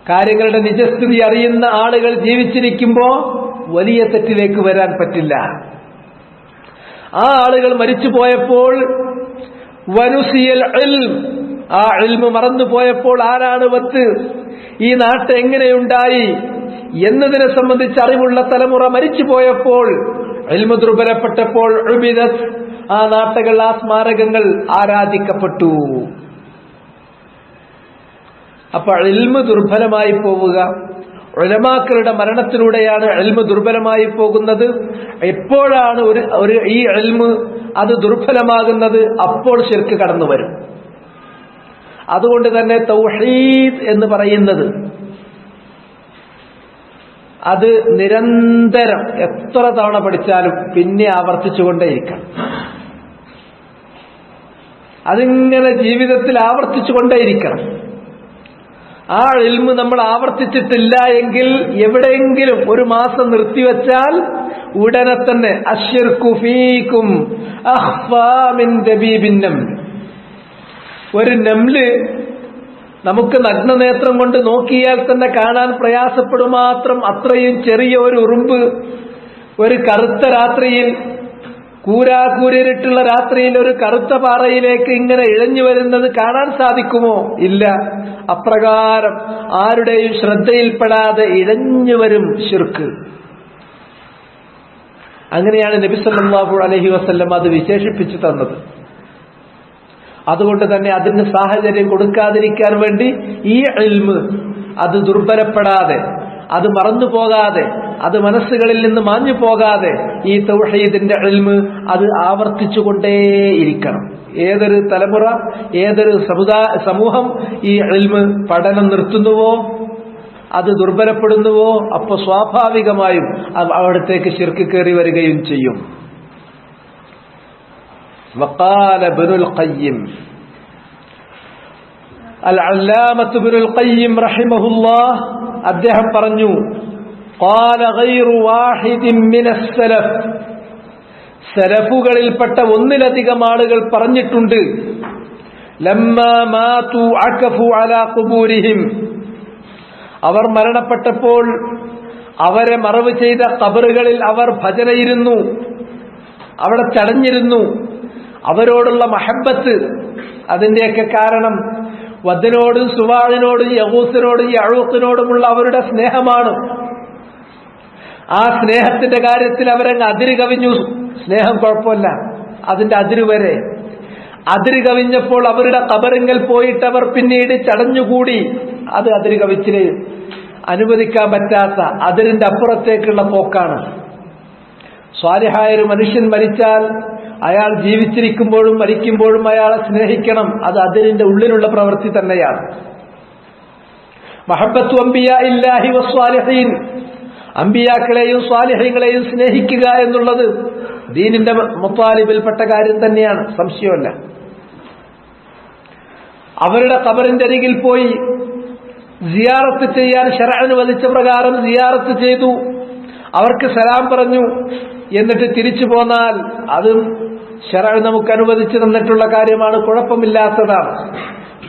കാര്യങ്ങളുടെ നിജസ്ഥിതി അറിയുന്ന ആളുകൾ ജീവിച്ചിരിക്കുമ്പോൾ വലിയ തെറ്റിലേക്ക് വരാൻ പറ്റില്ല. ആ ആളുകൾ മരിച്ചു പോയപ്പോൾ വനുസിയൽ ഇൽം, ആ ഇൽമ് മറന്നു പോയപ്പോൾ ആരാണ് വത്ത്, ഈ നാട്ട് എങ്ങനെയുണ്ടായി എന്നതിനെ സംബന്ധിച്ച് അറിവുള്ള തലമുറ മരിച്ചു പോയപ്പോൾ, ഇൽമ് ദുർബലപ്പെട്ടപ്പോൾ ഉബിദത്, ആ നാട്ടകൾ, ആ സ്മാരകങ്ങൾ ആരാധിക്കപ്പെട്ടു. അപ്പൊ ഇൽമ് ദുർബലമായി പോവുക, ഉലമാക്കളുടെ മരണത്തിലൂടെയാണ് ഇൽമ് ദുർബലമായി പോകുന്നത്. എപ്പോഴാണ് ഈ ഇൽമ് അത് ദുർബലമാകുന്നത്? അപ്പോൾ ശിർക്ക് കടന്നു വരും. അതുകൊണ്ട് തന്നെ തൗഹീദ് എന്ന് പറയുന്നത് അത് നിരന്തരം എത്ര തവണ പഠിച്ചാലും പിന്നെ ആവർത്തിച്ചുകൊണ്ടേയിരിക്കണം. അതിങ്ങനെ ജീവിതത്തിൽ ആവർത്തിച്ചുകൊണ്ടേയിരിക്കണം. ആ ഇൽമ് നമ്മൾ ആവർത്തിച്ചിട്ടില്ല എങ്കിൽ എവിടെയെങ്കിലും ഒരു മാസം നിർത്തിവെച്ചാൽ ഉടനെ തന്നെ അശ്ശിർകു ഫീകും അഖ്ഫാ മിൻ ദബീബിൻ നംൽ, ഒരു നംല് നമുക്ക് നഗ്നനേത്രം കൊണ്ട് നോക്കിയാൽ തന്നെ കാണാൻ പ്രയാസപ്പെടുമാത്രം അത്രയും ചെറിയ ഒരു ഉറുമ്പ് ഒരു കറുത്ത രാത്രിയിൽ, കൂരാകൂരിട്ടുള്ള രാത്രിയിൽ ഒരു കറുത്ത പാറയിലേക്ക് ഇങ്ങനെ ഇഴഞ്ഞു വരുന്നത് കാണാൻ സാധിക്കുമോ? ഇല്ല. അപ്രകാരം ആരുടെയും ശ്രദ്ധയിൽപ്പെടാതെ ഇഴഞ്ഞു വരും ശിർക്ക്. അങ്ങനെയാണ് നബി സല്ലല്ലാഹു അലൈഹി വസല്ലം അത് വിശേഷിപ്പിച്ചു തന്നത്. അതുകൊണ്ട് തന്നെ അതിന് സാഹചര്യം കൊടുക്കാതിരിക്കാൻ വേണ്ടി ഈ ഇൽമ് അത് ദുർബലപ്പെടാതെ, അത് മറന്നു പോകാതെ, അത് മനസ്സുകളിൽ നിന്ന് മാഞ്ഞു പോകാതെ ഈ തൗഹീദിന്റെ ഇൽമ് അത് ആവർത്തിച്ചുകൊണ്ടേയിരിക്കണം. ഏതൊരു തലമുറ, ഏതൊരു സമൂഹം ഈ ഇൽമ് പഠനം നിർത്തുന്നുവോ, അത് ദുർബലപ്പെടുന്നുവോ, അപ്പോൾ സ്വാഭാവികമായും അവിടത്തേക്ക് ശിർക്ക് കയറി വരികയും ചെയ്യും. വഖാല ഇബ്നുൽ ഖയ്യിം, അൽ-അല്ലാമത്ത് ഇബ്നുൽ ഖയ്യിം റഹിമഹുല്ലാഹ് അദ്ദേഹം പറഞ്ഞു, ഖാല ഗൈറു വാഹിദിൻ മിനസ് സലഫ്, സലഫുകളിൽപ്പെട്ട ഒന്നിലധികം ആളുകൾ പറഞ്ഞിട്ടുണ്ട്, ലമ്മാ മാതു അകഫു അലാ ഖുബൂരിഹിം, അവർ മരണപ്പെട്ടപ്പോൾ അവരെ മറവ് ചെയ്ത ഖബറുകളിൽ അവർ ഭജനയിരുന്നു, അവിടെ ചടഞ്ഞിരുന്നു. അവരോടുള്ള മഹബ്ബത്ത്, അതിന്റെയൊക്കെ കാരണം വദ്ദിനോടും സുവാഇനോടും യഗൂസിനോടും യഊഖിനോടുമുള്ള അവരുടെ സ്നേഹമാണ്. ആ സ്നേഹത്തിന്റെ കാര്യത്തിൽ അവരങ്ങ് അതിര് കവിഞ്ഞു. സ്നേഹം കുഴപ്പമില്ല, അതിന്റെ അതിര് വരെ. അതിര് കവിഞ്ഞപ്പോൾ അവരുടെ ഖബറിങ്കൽ പോയിട്ട് അവർ പിന്നീട് ചടഞ്ഞുകൂടി. അത് അതിര് കവിച്ചിന് അനുവദിക്കാൻ പറ്റാത്ത, അതിരിന്റെ അപ്പുറത്തേക്കുള്ള പോക്കാണ്. സ്വാലിഹായൊരു മനുഷ്യൻ മരിച്ചാൽ അയാൾ ജീവിച്ചിരിക്കുമ്പോഴും മരിക്കുമ്പോഴും അയാളെ സ്നേഹിക്കണം. അത് അതിരിന്റെ ഉള്ളിലുള്ള പ്രവൃത്തി തന്നെയാണ്. മഹബ്ബത്തു അംബിയാഇല്ലാഹി വസ്വാലിഹീൻ, അംബിയാക്കളെയും സ്വാലിഹീങ്ങളെയും സ്നേഹിക്കുക എന്നുള്ളത് ദീനിന്റെ മുത്താലിബിൽപ്പെട്ട കാര്യം തന്നെയാണ്, സംശയമല്ല. അവരുടെ ഖബറിന്റെ അരികിൽ പോയി സിയാറത്ത് ചെയ്യാൻ ശർഅ് അനുവദിച്ച പ്രകാരം സിയാറത്ത് ചെയ്തു, അവർക്ക് സലാം പറഞ്ഞു, എന്നിട്ട് തിരിച്ചു പോന്നാൽ അതും ശർഅ് നമുക്ക് അനുവദിച്ചു തന്നിട്ടുള്ള കാര്യമാണ്, കുഴപ്പമില്ലാത്തതാണ്.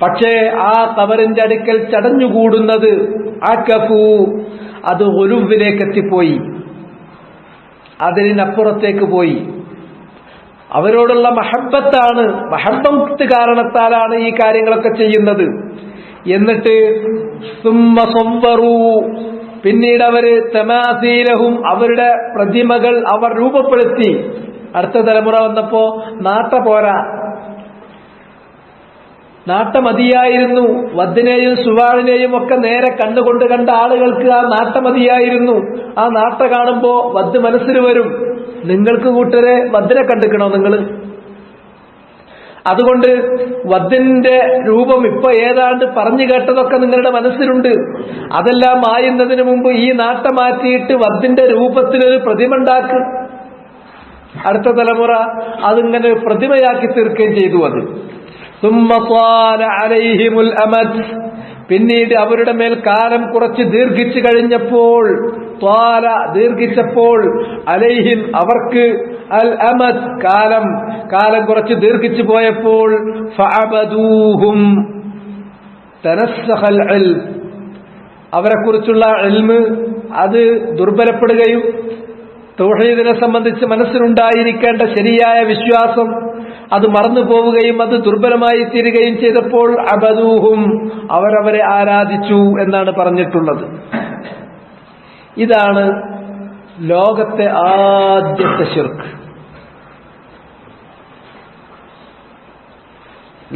പക്ഷേ ആ ഖബറിന്റെ അടുക്കൽ ചടഞ്ഞുകൂടുന്നത് അകഫു, അത് ഗുലുവിലേക്ക് എത്തിപ്പോയി, അതിനപ്പുറത്തേക്ക് പോയി. അവരോടുള്ള മഹബ്ബത്താണ്, മഹബ്ബത്ത് കാരണത്താലാണ് ഈ കാര്യങ്ങളൊക്കെ ചെയ്യുന്നത്. എന്നിട്ട് സുമ്മ സവ്വറൂ, പിന്നീട് അവര് തമാസീലഹും, അവരുടെ പ്രതിമകൾ അവർ രൂപപ്പെടുത്തി. അടുത്ത തലമുറ വന്നപ്പോ നാട്ട പോരാ, നാട്ട മതിയായിരുന്നു. വദ്ദിനെയും സുവാളിനെയും ഒക്കെ നേരെ കണ്ടുകൊണ്ട് കണ്ട ആളുകൾക്ക് ആ നാട്ട മതിയായിരുന്നു. ആ നാട്ട കാണുമ്പോ വദ് മനസ്സിൽ വരും. നിങ്ങൾക്ക് കൂട്ടരെ വദ്ദിനെ കണ്ടിക്കണോ നിങ്ങൾ? അതുകൊണ്ട് വദ്ദിന്റെ രൂപം ഇപ്പൊ ഏതാണ്ട് പറഞ്ഞു കേട്ടതൊക്കെ നിങ്ങളുടെ മനസ്സിലുണ്ട്. അതെല്ലാം മായുന്നതിന് മുമ്പ് ഈ നാട്ട മാറ്റിയിട്ട് വദ്ദിന്റെ രൂപത്തിലൊരു പ്രതിമ ഉണ്ടാക്ക്. അടുത്ത തലമുറ അതിങ്ങനെ പ്രതിമയാക്കി തീർക്കുകയും ചെയ്തു. അത് പിന്നീട് അവരുടെ മേൽ കാലം കുറച്ച് ദീർഘിച്ചു കഴിഞ്ഞപ്പോൾ, ദീർഘിച്ചപ്പോൾ, അലൈഹിം അവർക്ക്, അൽ അമദ് കാലം കുറച്ച് ദീർഘിച്ചു പോയപ്പോൾ, ഫഅബദൂഹും തനസ്സഖൽ ഇൽം, അവരെ കുറിച്ചുള്ള ഇൽമ് അത് ദുർബലപ്പെടുകയും തൗഹീദിനെ സംബന്ധിച്ച് മനസ്സിലുണ്ടായിരിക്കേണ്ട ശരിയായ വിശ്വാസം അത് മറന്നു പോവുകയും അത് ദുർബലമായി തീരുകയും ചെയ്തപ്പോൾ അബദൂഹും അവരവരെ ആരാധിച്ചു എന്നാണ് പറഞ്ഞിട്ടുള്ളത്. ഇതാണ് ലോകത്തെ ആദ്യത്തെ ശിർക്ക്.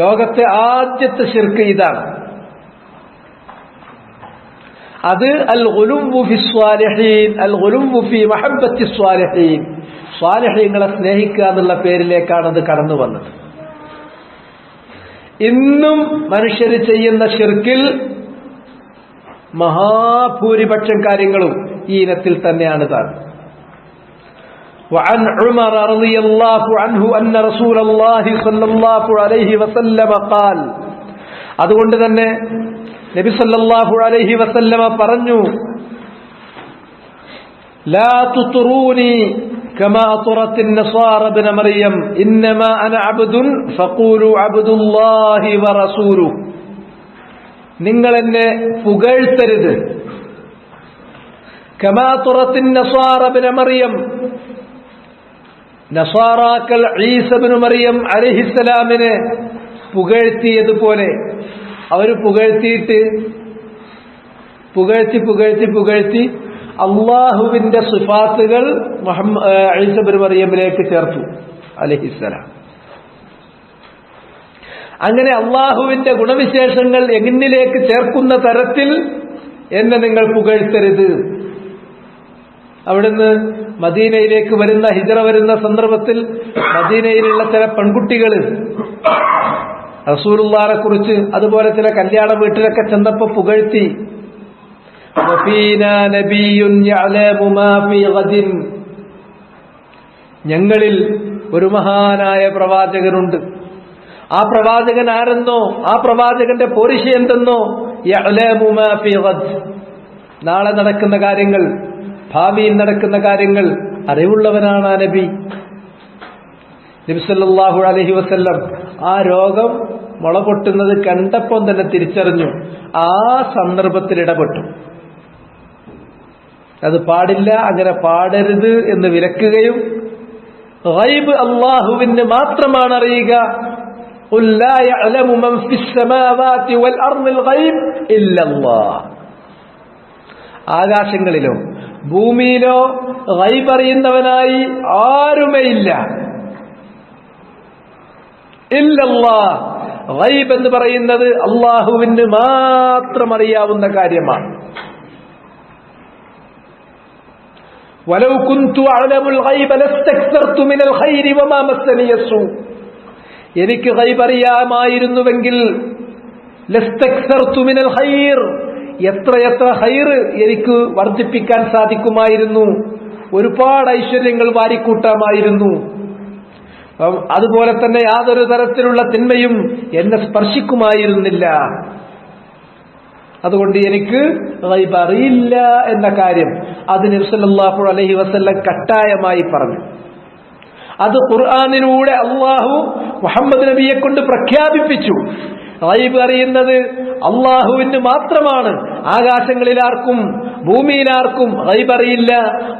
ലോകത്തെ ആദ്യത്തെ ശിർക്ക് ഇതാണ്. അത് അൽ ഗുലുവു ഫി സ്വാലിഹീൻ, അൽ ഗുലുവു ഫി മഹബ്ബത്തി സ്വാലിഹീൻ, സ്വാലിഹീങ്ങളെ സ്നേഹിക്കുക എന്നുള്ള പേരിലേക്കാണ് അത് കടന്നു വന്നത്. ഇന്നും മനുഷ്യർ ചെയ്യുന്ന ശിർക്കിൽ മഹാഭൂരിപക്ഷം കാര്യങ്ങളും ഈ ഇനത്തിൽ തന്നെയാണ് താൻ. وعن عمر رضي الله عنه أن رسول الله صلى الله عليه وسلم قال, അതുകൊണ്ട് തന്നെ നബി സല്ലല്ലാഹു അലൈഹി വസല്ലമ പറഞ്ഞു, ലാ തുത്റൂനി കമാ അത്റത് النصارى ابن مريم انما انا عبد فقولوا عبد الله ورسوله, നിങ്ങൾ എന്നെ പുകഴ്ത്തരുത്. കമാ അത്റത് النصارى ابن مريم, നസാറാക്കൾ ഈസ ഇബ്നു മറിയം അലൈഹിസ്സലാമിനെ പുകഴ്ത്തിയതുപോലെ അവർ പുകഴ്ത്തി അള്ളാഹുവിന്റെ സിഫാത്തുകൾ ഈസ ഇബ്നു മറിയമിലേക്ക് ചേർത്തു അലൈഹിസ്സലാം. അങ്ങനെ അള്ളാഹുവിന്റെ ഗുണവിശേഷങ്ങൾ എന്നിലേക്ക് ചേർക്കുന്ന തരത്തിൽ എന്നെ നിങ്ങൾ പുകഴ്ത്തരുത്. അവിടുന്ന് മദീനയിലേക്ക് വരുന്ന, ഹിജറ വരുന്ന സന്ദർഭത്തിൽ മദീനയിലുള്ള ചില പെൺകുട്ടികൾ റസൂലുള്ളാഹിനെ കുറിച്ച് അതുപോലെ ചില കല്യാണ വീട്ടിലൊക്കെ ചെന്നപ്പോ പുകഴ്ത്തി, വഫീനാ നബിയ്യുൻ യഅലമു മാ ഫീ ഗദിൻ, ഞങ്ങളിൽ ഒരു മഹാനായ പ്രവാചകനുണ്ട്. ആ പ്രവാചകൻ ആരെന്നോ, ആ പ്രവാചകന്റെ പോരിശ എന്തെന്നോ, യഅലമു മാ ഫീ ഗദ്, നാളെ നടക്കുന്ന കാര്യങ്ങൾ, ഭാവിയിൽ നടക്കുന്ന കാര്യങ്ങൾ അറിവുള്ളവനാണ് ആ നബി. നബി സല്ലല്ലാഹു അലൈഹി വസല്ലം ആ രോഗം മുളപൊട്ടുന്നത് കണ്ടപ്പോൾ തന്നെ തിരിച്ചറിഞ്ഞു. ആ സന്ദർഭത്തിൽ ഇടപെട്ടു. അത് പാടില്ല, അങ്ങനെ പാടരുത് എന്ന് വിലക്കുകയും ഗൈബ് അല്ലാഹുവിന് മാത്രമാണ് അറിയുക. ഖുൽ ലാ യഅലമു മൻ ഫിസ് സമാവാതി വൽ അർദിൽ ഗൈബ് ഇല്ലല്ലാഹ്, ആകാശങ്ങളിലോ ഭൂമിയിലോ ഗൈബ് അറിയുന്നവനായി ആരുമേയില്ല. ഇല്ലല്ലാഹ്, ഗൈബ് എന്ന് പറയുന്നത് അല്ലാഹുവിന് മാത്രം അറിയാവുന്ന കാര്യമാണ്. വലൗ കുന്തു അഅലമുൽ ഗൈബ ലസ്തക്സർതു മിനൽ ഖൈരി വമാ മസ്സനിയ സൂ, എനിക്ക് ഗൈബ് അറിയാമായിരുന്നുവെങ്കിൽ ലസ്തക്സർതു മിനൽ ഖൈർ, എത്രയെത്ര ഖൈർ എനിക്ക് വർദ്ധിപ്പിക്കാൻ സാധിക്കുമായിരുന്നു, ഒരുപാട് ഐശ്വര്യങ്ങൾ വാരിക്കൂട്ടാമായിരുന്നു. അതുപോലെ തന്നെ യാതൊരു തരത്തിലുള്ള തിന്മയും എന്നെ സ്പർശിക്കുമായിരുന്നില്ല. അതുകൊണ്ട് എനിക്ക് ഗൈബ് അറിയില്ല എന്ന കാര്യം അത് നബി സല്ലല്ലാഹു അലൈഹി വസല്ലം കട്ടായമായി പറഞ്ഞു. അത് ഖുർആനിലൂടെ അല്ലാഹു മുഹമ്മദ് നബിയെ കൊണ്ട് പ്രഖ്യാപിപ്പിച്ചു. ഗൈബ് അറിയുന്നത് അല്ലാഹുവിന് മാത്രമാണ്. ആകാശങ്ങളിലാർക്കും ഭൂമിയിലാർക്കും ഗൈബ് അറിയില്ല.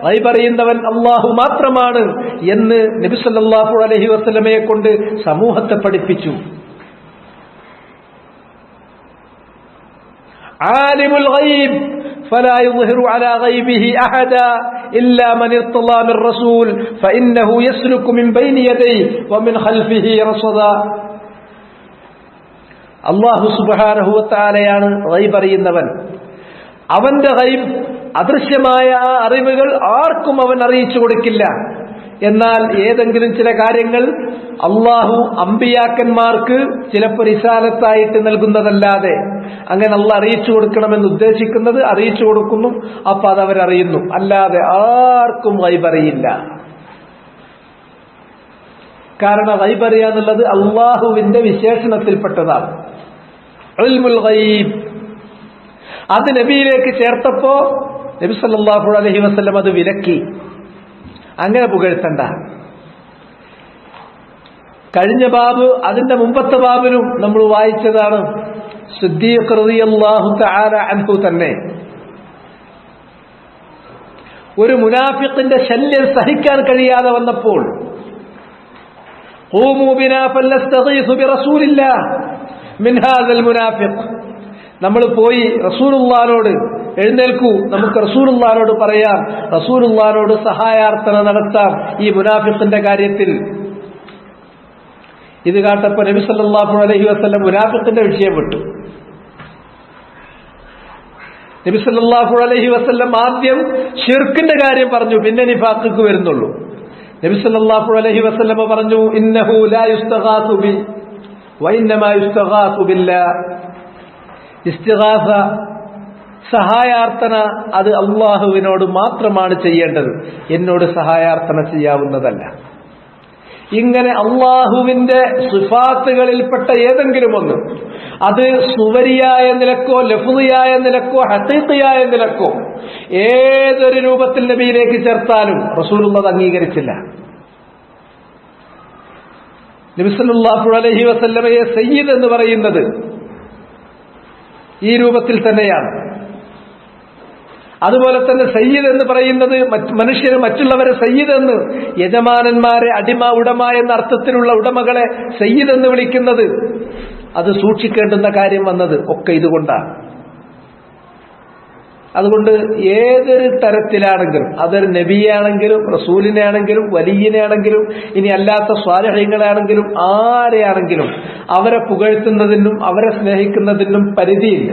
ഗൈബ് അറിയുന്നവൻ അല്ലാഹു മാത്രമാണ് എന്ന് നബി സല്ലല്ലാഹു അലൈഹി വസല്ലമയെ കൊണ്ട് സമൂഹത്തെ പഠിപ്പിച്ചു. ആലിമുൽ ഗൈബ് ഫലാ യുദ്ഹിറു അലാ ഗൈബിഹി അഹദാ ഇല്ലാ മൻ ഇർതളാ മിർ റസൂൽ ഫഇന്നഹു യസ്ലുകു മിൻ ബൈനി യദൈഹി വമിൻ ഖൽഫിഹി റസദാ. അല്ലാഹു സുബ്ഹാനഹു വ തആലയാണ് ഗൈബ് അറിയുന്നവൻ. അവന്റെ ഗൈബ്, അദൃശ്യമായ ആ അറിവുകൾ ആർക്കും അവൻ അറിയിച്ചു കൊടുക്കില്ല. എന്നാൽ ഏതെങ്കിലും ചില കാര്യങ്ങൾ അള്ളാഹു അമ്പിയാക്കന്മാർക്ക് ചിലപ്പോൾ റിസാലത്തായിട്ട് നൽകുന്നതല്ലാതെ അങ്ങനെ അള്ളാഹ് അറിയിച്ചു കൊടുക്കണമെന്ന് ഉദ്ദേശിക്കുന്നത് അറിയിച്ചു കൊടുക്കുന്നു. അപ്പൊ അതവരറിയുന്നു. അല്ലാതെ ആർക്കും ഗൈബ് അറിയില്ല. കാരണം ഗൈബ് അറിയാന്നുള്ളത് അള്ളാഹുവിന്റെ വിശേഷണത്തിൽപ്പെട്ടതാണ്. ഇൽമുൽ ഗൈബ് അത് നബിയിലേക്ക് ചേർത്തപ്പോ നബി സല്ലല്ലാഹു അലൈഹി വസല്ലം അത് വിലക്കി. അങ്ങനെ പുകഴ്ത്തണ്ട. കഴിഞ്ഞ ബാബ്, അതിന്റെ മുമ്പത്തെ ബാബിലും നമ്മൾ വായിച്ചതാണ്. സിദ്ദീഖ് റളിയല്ലാഹു തആല അൻഹു തന്നെ ഒരു മുനാഫിഖിന്റെ ശല്യം സഹിക്കാൻ കഴിയാതെ വന്നപ്പോൾ ഖൂമൂ ബിനാ ഫലസ്തഗീസു ബിറസൂലില്ലാഹ് മിൻ ഹാദൽ മുനാഫിഖ്, നമ്മൾ പോയി റസൂലുള്ളാഹിനോട് എഴുന്നേൽക്കൂ, നമുക്ക് റസൂലുള്ളാഹിനോട് പറയാം, റസൂലുള്ളാഹിനോട് സഹായാർത്ഥന നടത്താം ഈ മുനാഫിഖിന്റെ കാര്യത്തിൽ. ഇത് കേട്ടപ്പോൾ നബി സല്ലല്ലാഹു അലൈഹി വസല്ലം മുനാഫിഖിന്റെ വിഷയം വിട്ടു. നബി സല്ലല്ലാഹു അലൈഹി വസല്ലം ആദ്യം ശിർക്കിന്റെ കാര്യം പറഞ്ഞു, പിന്നെ നിഫാഖിക്ക് വരുന്നുള്ളൂ. നബി സല്ലല്ലാഹു അലൈഹി വസല്ലം പറഞ്ഞു, ഇന്നഹു ലാ യുസ്തഗാസു ബി വഇന്നമാ യുസ്തഗാസു ബില്ലാഹ്. ഇസ്തിഗാസ, സഹായാർത്ഥന, അത് അള്ളാഹുവിനോട് മാത്രമാണ് ചെയ്യേണ്ടത്, എന്നോട് സഹായാർത്ഥന ചെയ്യാവുന്നതല്ല. ഇങ്ങനെ അള്ളാഹുവിന്റെ സിഫാത്തുകളിൽപ്പെട്ട ഏതെങ്കിലും ഒന്ന്, അത് സുവരിയായ നിലക്കോ ലഫ്ളിയായ നിലക്കോ ഹഖീഖിയായ നിലക്കോ ഏതൊരു രൂപത്തിൽ നബിയിലേക്ക് ചേർത്താലും റസൂലുള്ളാഹി അംഗീകരിച്ചില്ല. നബി സല്ലല്ലാഹു അലൈഹി വസല്ലമയെ സയ്യിദ് എന്ന് പറയുന്നത് ഈ രൂപത്തിൽ തന്നെയാണ്. അതുപോലെ തന്നെ സയ്യിദ് എന്ന് പറയുന്നത് മനുഷ്യര് മറ്റുള്ളവരെ സയ്യിദ് എന്ന്, യജമാനന്മാരെ അടിമ ഉടമ എന്ന അർത്ഥത്തിലുള്ള ഉടമകളെ സയ്യിദ് എന്ന് വിളിക്കുന്നത്, അത് സൂക്ഷിക്കേണ്ടുന്ന കാര്യം വന്നത് ഒക്കെ ഇതുകൊണ്ടാണ്. അതുകൊണ്ട് ഏതൊരു തരത്തിലാണെങ്കിലും, അതൊരു നബിയാണെങ്കിലും റസൂലിനെ ആണെങ്കിലും വലിയനെ ആണെങ്കിലും ഇനി അല്ലാത്ത സ്വാലിഹീങ്ങളാണെങ്കിലും ആരെയാണെങ്കിലും അവരെ പുകഴ്ത്തുന്നതിനും അവരെ സ്നേഹിക്കുന്നതിനും പരിധിയില്ല.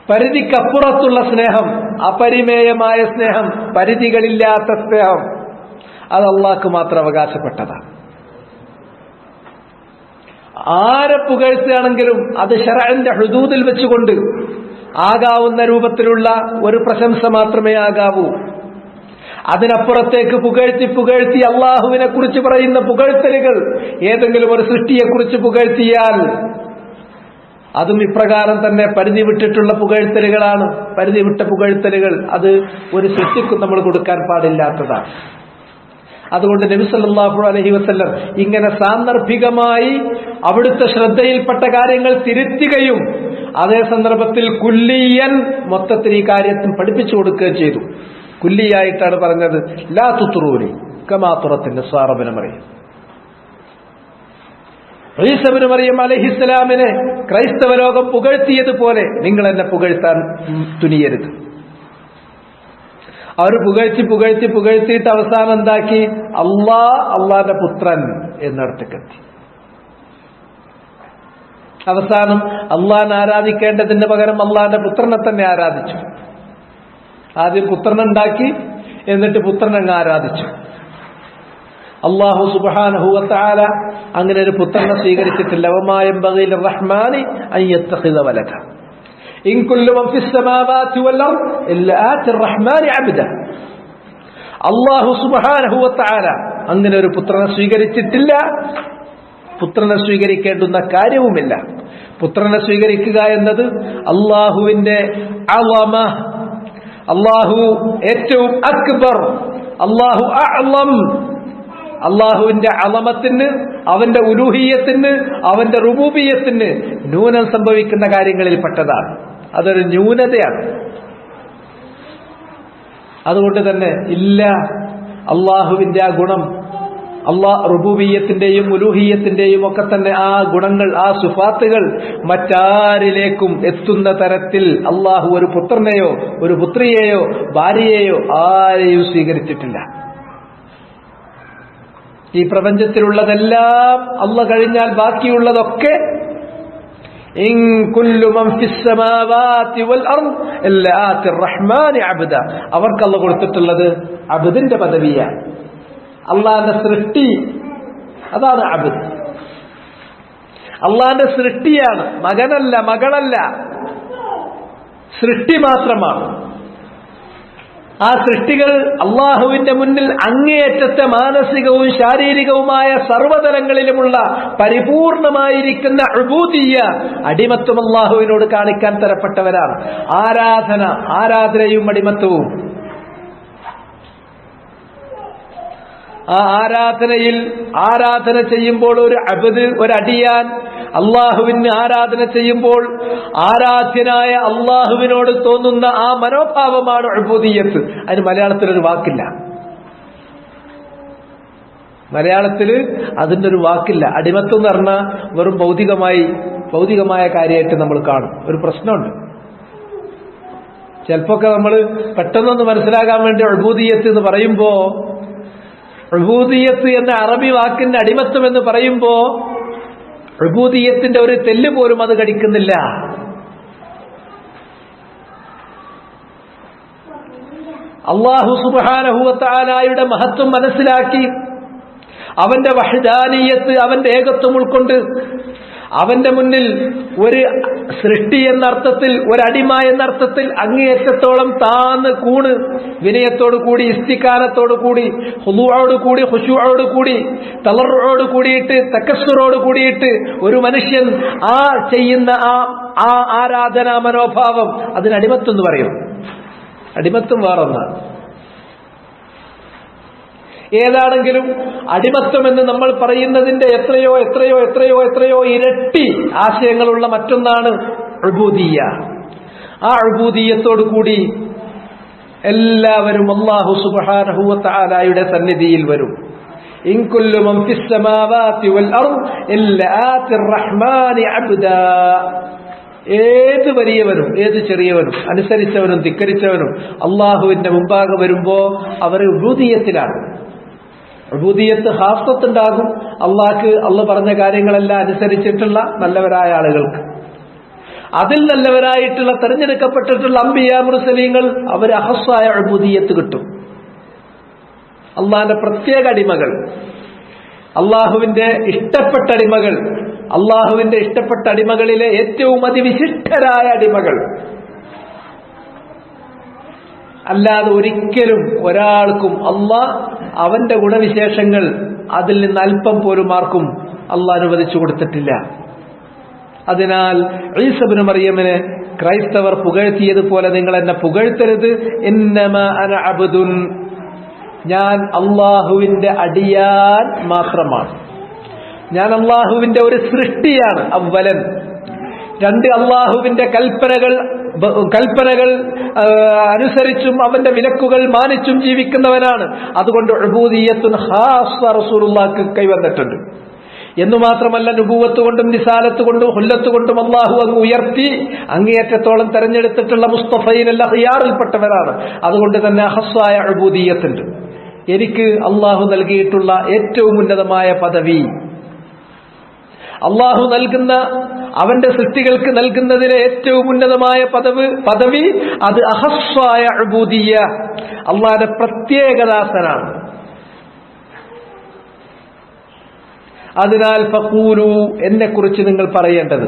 പരിധിക്കപ്പുറത്തുള്ള സ്നേഹം, അപരിമേയമായ സ്നേഹം, പരിധികളില്ലാത്ത സ്നേഹം, അത് അള്ളാഹ്ക്ക് മാത്രം അവകാശപ്പെട്ടതാണ്. ആരെ പുകഴ്ത്തുകയാണെങ്കിലും അത് ശറഅന്റെ ഹുദൂദിൽ വെച്ചുകൊണ്ട് ആകാവുന്ന രൂപത്തിലുള്ള ഒരു പ്രശംസ മാത്രമേ ആകാവൂ. അതിനപ്പുറത്തേക്ക് പുകഴ്ത്തി അള്ളാഹുവിനെ കുറിച്ച് പറയുന്ന പുകഴ്ത്തലുകൾ, ഏതെങ്കിലും ഒരു സൃഷ്ടിയെക്കുറിച്ച് പുകഴ്ത്തിയാൽ അതും ഇപ്രകാരം തന്നെ പരിധി വിട്ടിട്ടുള്ള പുകഴ്ത്തലുകളാണ്. പരിധി വിട്ട പുകഴ്ത്തലുകൾ അത് ഒരു സൃഷ്ടിക്കും നമ്മൾ കൊടുക്കാൻ പാടില്ലാത്തതാണ്. അതുകൊണ്ട് നബി സല്ലല്ലാഹു അലൈഹി വസല്ലം ഇങ്ങനെ സാന്ദർഭികമായി അവിടുത്തെ ശ്രദ്ധയിൽപ്പെട്ട കാര്യങ്ങൾ തിരുത്തുകയും അതേ സന്ദർഭത്തിൽ കുല്ലിയൻ മൊത്തത്തിൽ ഈ കാര്യത്തിൽ പഠിപ്പിച്ചു കൊടുക്കുകയും ചെയ്തു. കുല്ലിയായിട്ടാണ് പറഞ്ഞത്, ലാ തുത്റൂനി കമാ തുറത്തിൻ നസ്വാറ ഇബ്നു മറിയം. ഈസ ഇബ്നു മറിയം അലൈഹിസ്സലാമിനെ ക്രൈസ്തവ ലോകം പുകഴ്ത്തിയതുപോലെ നിങ്ങൾ എന്നെ പുകഴ്ത്താൻ തുനിയരുത്. അവർ പുകഴ്ത്തിയിട്ട് അവസാനം എന്താക്കി? അള്ളാന്റെ പുത്രൻ എന്നിടത്തേക്കെത്തി. അവസാനം അള്ളാഹിനെ ആരാധിക്കേണ്ടതിന് പകരം അള്ളാന്റെ പുത്രനെ തന്നെ ആരാധിച്ചു. ആദ്യം പുത്രനുണ്ടാക്കി, എന്നിട്ട് പുത്രനങ്ങ് ആരാധിച്ചു. അല്ലാഹു സുബ്ഹാനഹു വ തആല അങ്ങനെ ഒരു പുത്രനെ സ്വീകരിച്ചിട്ടില്ല. വമാ യൻബഗി ലിർറഹ്മാനി അൻ യത്തഖിദ വലദ ഇൻ കുല്ലു മൻ ഫിസ് സമാവാതി വൽ അർദ് ഇല്ലാ ആതി റഹ്മാനി അബ്ദ. അല്ലാഹു സുബ്ഹാനഹു വ തആല അങ്ങനെ ഒരു പുത്രനെ സ്വീകരിച്ചിട്ടില്ല, പുത്രനെ സ്വീകരിക്കേണ്ടുന്ന കാര്യവുമില്ല. പുത്രനെ സ്വീകരിക്കുക എന്നത് അല്ലാഹുവിന്റെ അളമ, അല്ലാഹു ഏറ്റവും അക്ബർ, അല്ലാഹു അഅ്ലം, അള്ളാഹുവിന്റെ അളമത്തിന്, അവന്റെ ഉലൂഹിയത്തിന്, അവന്റെ റുബൂബിയത്തിന് ന്യൂനം സംഭവിക്കുന്ന കാര്യങ്ങളിൽ പെട്ടതാണ്. അതൊരു ന്യൂനതയാണ്. അതുകൊണ്ട് തന്നെ ഇല്ല, അള്ളാഹുവിന്റെ ആ ഗുണം റുബൂബിയ്യത്തിന്റെയും ഉലൂഹിയ്യത്തിന്റെയും ഒക്കെ തന്നെ ആ ഗുണങ്ങൾ, ആ സിഫാത്തുകൾ മറ്റാരിലേക്കും എത്തുന്ന തരത്തിൽ അള്ളാഹു ഒരു പുത്രനെയോ ഒരു പുത്രിയെയോ ഭാര്യയെയോ ആരെയും സ്വീകരിച്ചിട്ടില്ല. ഈ പ്രപഞ്ചത്തിലുള്ളതെല്ലാം അല്ലാഹ് കഴിഞ്ഞാൽ ബാക്കിയുള്ളതൊക്കെ ഇൻ കുല്ലു മൻ ഫിസ് സമാവാതി വൽ അർദ് ഇല്ലാ ആതിർ റഹ്മാനി അബ്ദ. അവർക്ക് അല്ലാഹ് കൊടുത്തിട്ടുള്ളത് അബ്ദിന്റെ പദവിയാണ്. അള്ളാന്റെ സൃഷ്ടി അതാണ് അബ്ദ്. അള്ളാന്റെ സൃഷ്ടിയാണ്, മകനല്ല മകളല്ല, സൃഷ്ടി മാത്രമാണ്. ആ സൃഷ്ടികൾ അള്ളാഹുവിന്റെ മുന്നിൽ അങ്ങേയറ്റത്തെ മാനസികവും ശാരീരികവുമായ സർവ്വതലങ്ങളിലുമുള്ള പരിപൂർണമായിരിക്കുന്ന ഉബൂദിയ്യ, അടിമത്വം അള്ളാഹുവിനോട് കാണിക്കാൻ തരപ്പെട്ടവരാണ്. ആരാധനയും അടിമത്വവും. ആ ആരാധന ചെയ്യുമ്പോൾ ഒരു അബ്ദ്, ഒരു അടിയാൻ അള്ളാഹുവിന് ആരാധന ചെയ്യുമ്പോൾ ആരാധ്യനായ അള്ളാഹുവിനോട് തോന്നുന്ന ആ മനോഭാവമാണ് ഉബൂദിയ്യത്ത്. അതിന് മലയാളത്തിലൊരു വാക്കില്ല. മലയാളത്തിൽ അതിൻ്റെ ഒരു വാക്കില്ല. അടിമത്വം എന്ന് പറഞ്ഞാൽ വെറും ഭൗതികമായ കാര്യമായിട്ട് നമ്മൾ കാണും. ഒരു പ്രശ്നമുണ്ട്. ചിലപ്പോഴൊക്കെ നമ്മൾ പെട്ടെന്നൊന്ന് മനസ്സിലാകാൻ വേണ്ടി ഉബൂദിയ്യത്ത് എന്ന് പറയുമ്പോ, ഉബൂദിയ്യത്ത് എന്ന അറബി വാക്കിന്റെ അടിമത്വം എന്ന് പറയുമ്പോ ഉബൂദിയ്യത്തിന്റെ ഒരു തെല്ല് പോലും അത് കടിക്കുന്നില്ല. അല്ലാഹു സുബ്ഹാനഹു വ തആലയുടെ മഹത്വം മനസ്സിലാക്കി അവന്റെ വഹ്ദാനിയത്ത്, അവന്റെ ഏകത്വം ഉൾക്കൊണ്ട് അവന്റെ മുന്നിൽ ഒരു സൃഷ്ടി എന്നർത്ഥത്തിൽ, ഒരടിമ എന്നർത്ഥത്തിൽ അങ്ങേയറ്റത്തോളം താന്ന് കൂണ് വിനയത്തോടുകൂടി, ഇസ്തികാനത്തോടുകൂടി, ഹുദൂഅോടുകൂടി, ഖുശൂഅോടുകൂടി, തളർറുഅോട് കൂടിയിട്ട്, തകസ്സുറോട് കൂടിയിട്ട് ഒരു മനുഷ്യൻ ആ ചെയ്യുന്ന ആ ആരാധനാ മനോഭാവം അതിന് അടിമത്വം എന്ന് പറയും. അടിമത്വം വേറൊന്നാണ്. ഏതാണെങ്കിലും അടിമത്വം എന്ന് നമ്മൾ പറയുന്നതിന്റെ എത്രയോ ഇരട്ടി ആശയങ്ങളുള്ള മറ്റൊന്നാണ് ഉബൂദിയ്യ. ആ ഉബൂദിയ്യത്തോടു കൂടി എല്ലാവരും അല്ലാഹു സുബ്ഹാനഹു വ തആലയുടെ സന്നിധിയിൽ വരും. ഇൻ കുല്ലു മൻ ഫിസ് സമാവാതി വൽ അർദ് ഇല്ലാ ആതിർ റഹ്മാനി അബ്ദാ. ഏത് വലിയവനും ഏത് ചെറിയവനും അനുസരിച്ചവനും ധിക്കരിച്ചവനും അള്ളാഹുവിന്റെ മുമ്പാകെ വരുമ്പോ അവർ ഉബൂദിയ്യത്തിലാണ്. ഉബൂദിയ്യത്ത് ഖാസത്തുണ്ടാകും. അള്ളാഹ് പറഞ്ഞ കാര്യങ്ങളെല്ലാം അനുസരിച്ചിട്ടുള്ള നല്ലവരായ ആളുകൾക്ക്. അതിൽ നല്ലവരായിട്ടുള്ള തെരഞ്ഞെടുക്കപ്പെട്ടിട്ടുള്ള അംബിയാ മുർസലീങ്ങൾ അവർ അഖസ്സായ ഉബൂദിയ്യത്ത് കിട്ടും. അള്ളാഹിന്റെ പ്രത്യേക അടിമകൾ, അള്ളാഹുവിന്റെ ഇഷ്ടപ്പെട്ട അടിമകൾ, അള്ളാഹുവിന്റെ ഇഷ്ടപ്പെട്ട അടിമകളിലെ ഏറ്റവും അതിവിശിഷ്ടരായ അടിമകൾ. അല്ലാതെ ഒരിക്കലും ഒരാൾക്കും അള്ളാഹ് അവന്റെ ഗുണവിശേഷങ്ങൾ അതിൽ നിന്ന് അല്പം പോലും ആർക്കും അള്ളാഹ് അനുവദിച്ചു കൊടുത്തിട്ടില്ല. അതിനാൽ ഈസ ഇബ്നു മറിയമിനെ ക്രൈസ്തവർ പുകഴ്ത്തിയതുപോലെ നിങ്ങൾ എന്നെ പുകഴ്ത്തരുത്. ഇന്നമാ അന അബ്ദുൻ, ഞാൻ അള്ളാഹുവിന്റെ അടിയാൻ മാത്രമാണ്. ഞാൻ അള്ളാഹുവിന്റെ ഒരു സൃഷ്ടിയാണ്. അവ്വലൻ. രണ്ട്, അള്ളാഹുവിന്റെ കൽപ്പനകൾ അനുസരിച്ചും അവന്റെ വിലക്കുകൾ മാനിച്ചും ജീവിക്കുന്നവനാണ്. അതുകൊണ്ട് ഉബൂദിയ്യത്തുൻ ഖാസ്സ റസൂലുള്ളാഹിക്ക് കൈവന്നിട്ടുണ്ട്. എന്നു മാത്രമല്ല, നുബുവത്ത് കൊണ്ടും റിസാലത്ത് കൊണ്ടും ഹുല്ലത്ത് കൊണ്ടും അള്ളാഹു അങ്ങ് ഉയർത്തി അങ്ങേയറ്റത്തോളം തെരഞ്ഞെടുത്തിട്ടുള്ള മുസ്തഫയിലുള്ള ഖിയാറിൽപ്പെട്ടവരാണ്. അതുകൊണ്ട് തന്നെ ഖസ്സായ ഉബൂദിയ്യത്തുണ്ട്. എനിക്ക് അള്ളാഹു നൽകിയിട്ടുള്ള ഏറ്റവും ഉന്നതമായ പദവി, അള്ളാഹു നൽകുന്ന അവന്റെ സൃഷ്ടികൾക്ക് നൽകുന്നതിലെ ഏറ്റവും ഉന്നതമായ പദവി അത് അഖസ്സായ ഉബൂദിയ്യ, അള്ളാഹുവിന്റെ പ്രത്യേകദാസനാണ്. അതിനാൽ ഫഖൂലു, എന്നെ കുറിച്ച് നിങ്ങൾ പറയേണ്ടത്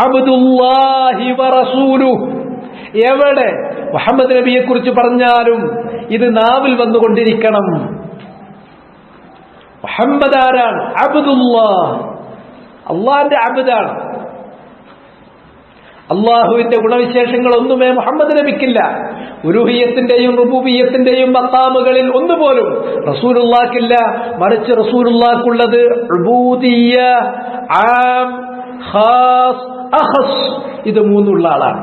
അബ്ദുല്ലാഹി വറസൂലുഹു. എവിടെ മുഹമ്മദ് നബിയെ കുറിച്ച് പറഞ്ഞാലും ഇത് നാവിൽ വന്നുകൊണ്ടിരിക്കണം. മുഹമ്മദ് ആരാണ്? അബ്ദുല്ലാഹ്, അള്ളാഹിന്റെ അബ്ദാണ്. അള്ളാഹുവിന്റെ ഗുണവിശേഷങ്ങൾ ഒന്നുമേ മുഹമ്മദ് നബിക്കില്ല. ഉലൂഹിയ്യത്തിന്റെയും റുബൂബിയ്യത്തിന്റെയും മഖാമുകളിൽ ഒന്നുപോലും റസൂലുള്ളാഹിക്കില്ല. മറിച്ച് റസൂലുള്ളാഹിക്കുള്ളത് ഉബൂദിയ്യ, ആം, ഖാസ്, അഖസ്, ഇത് മൂന്നുള്ള ആളാണ്.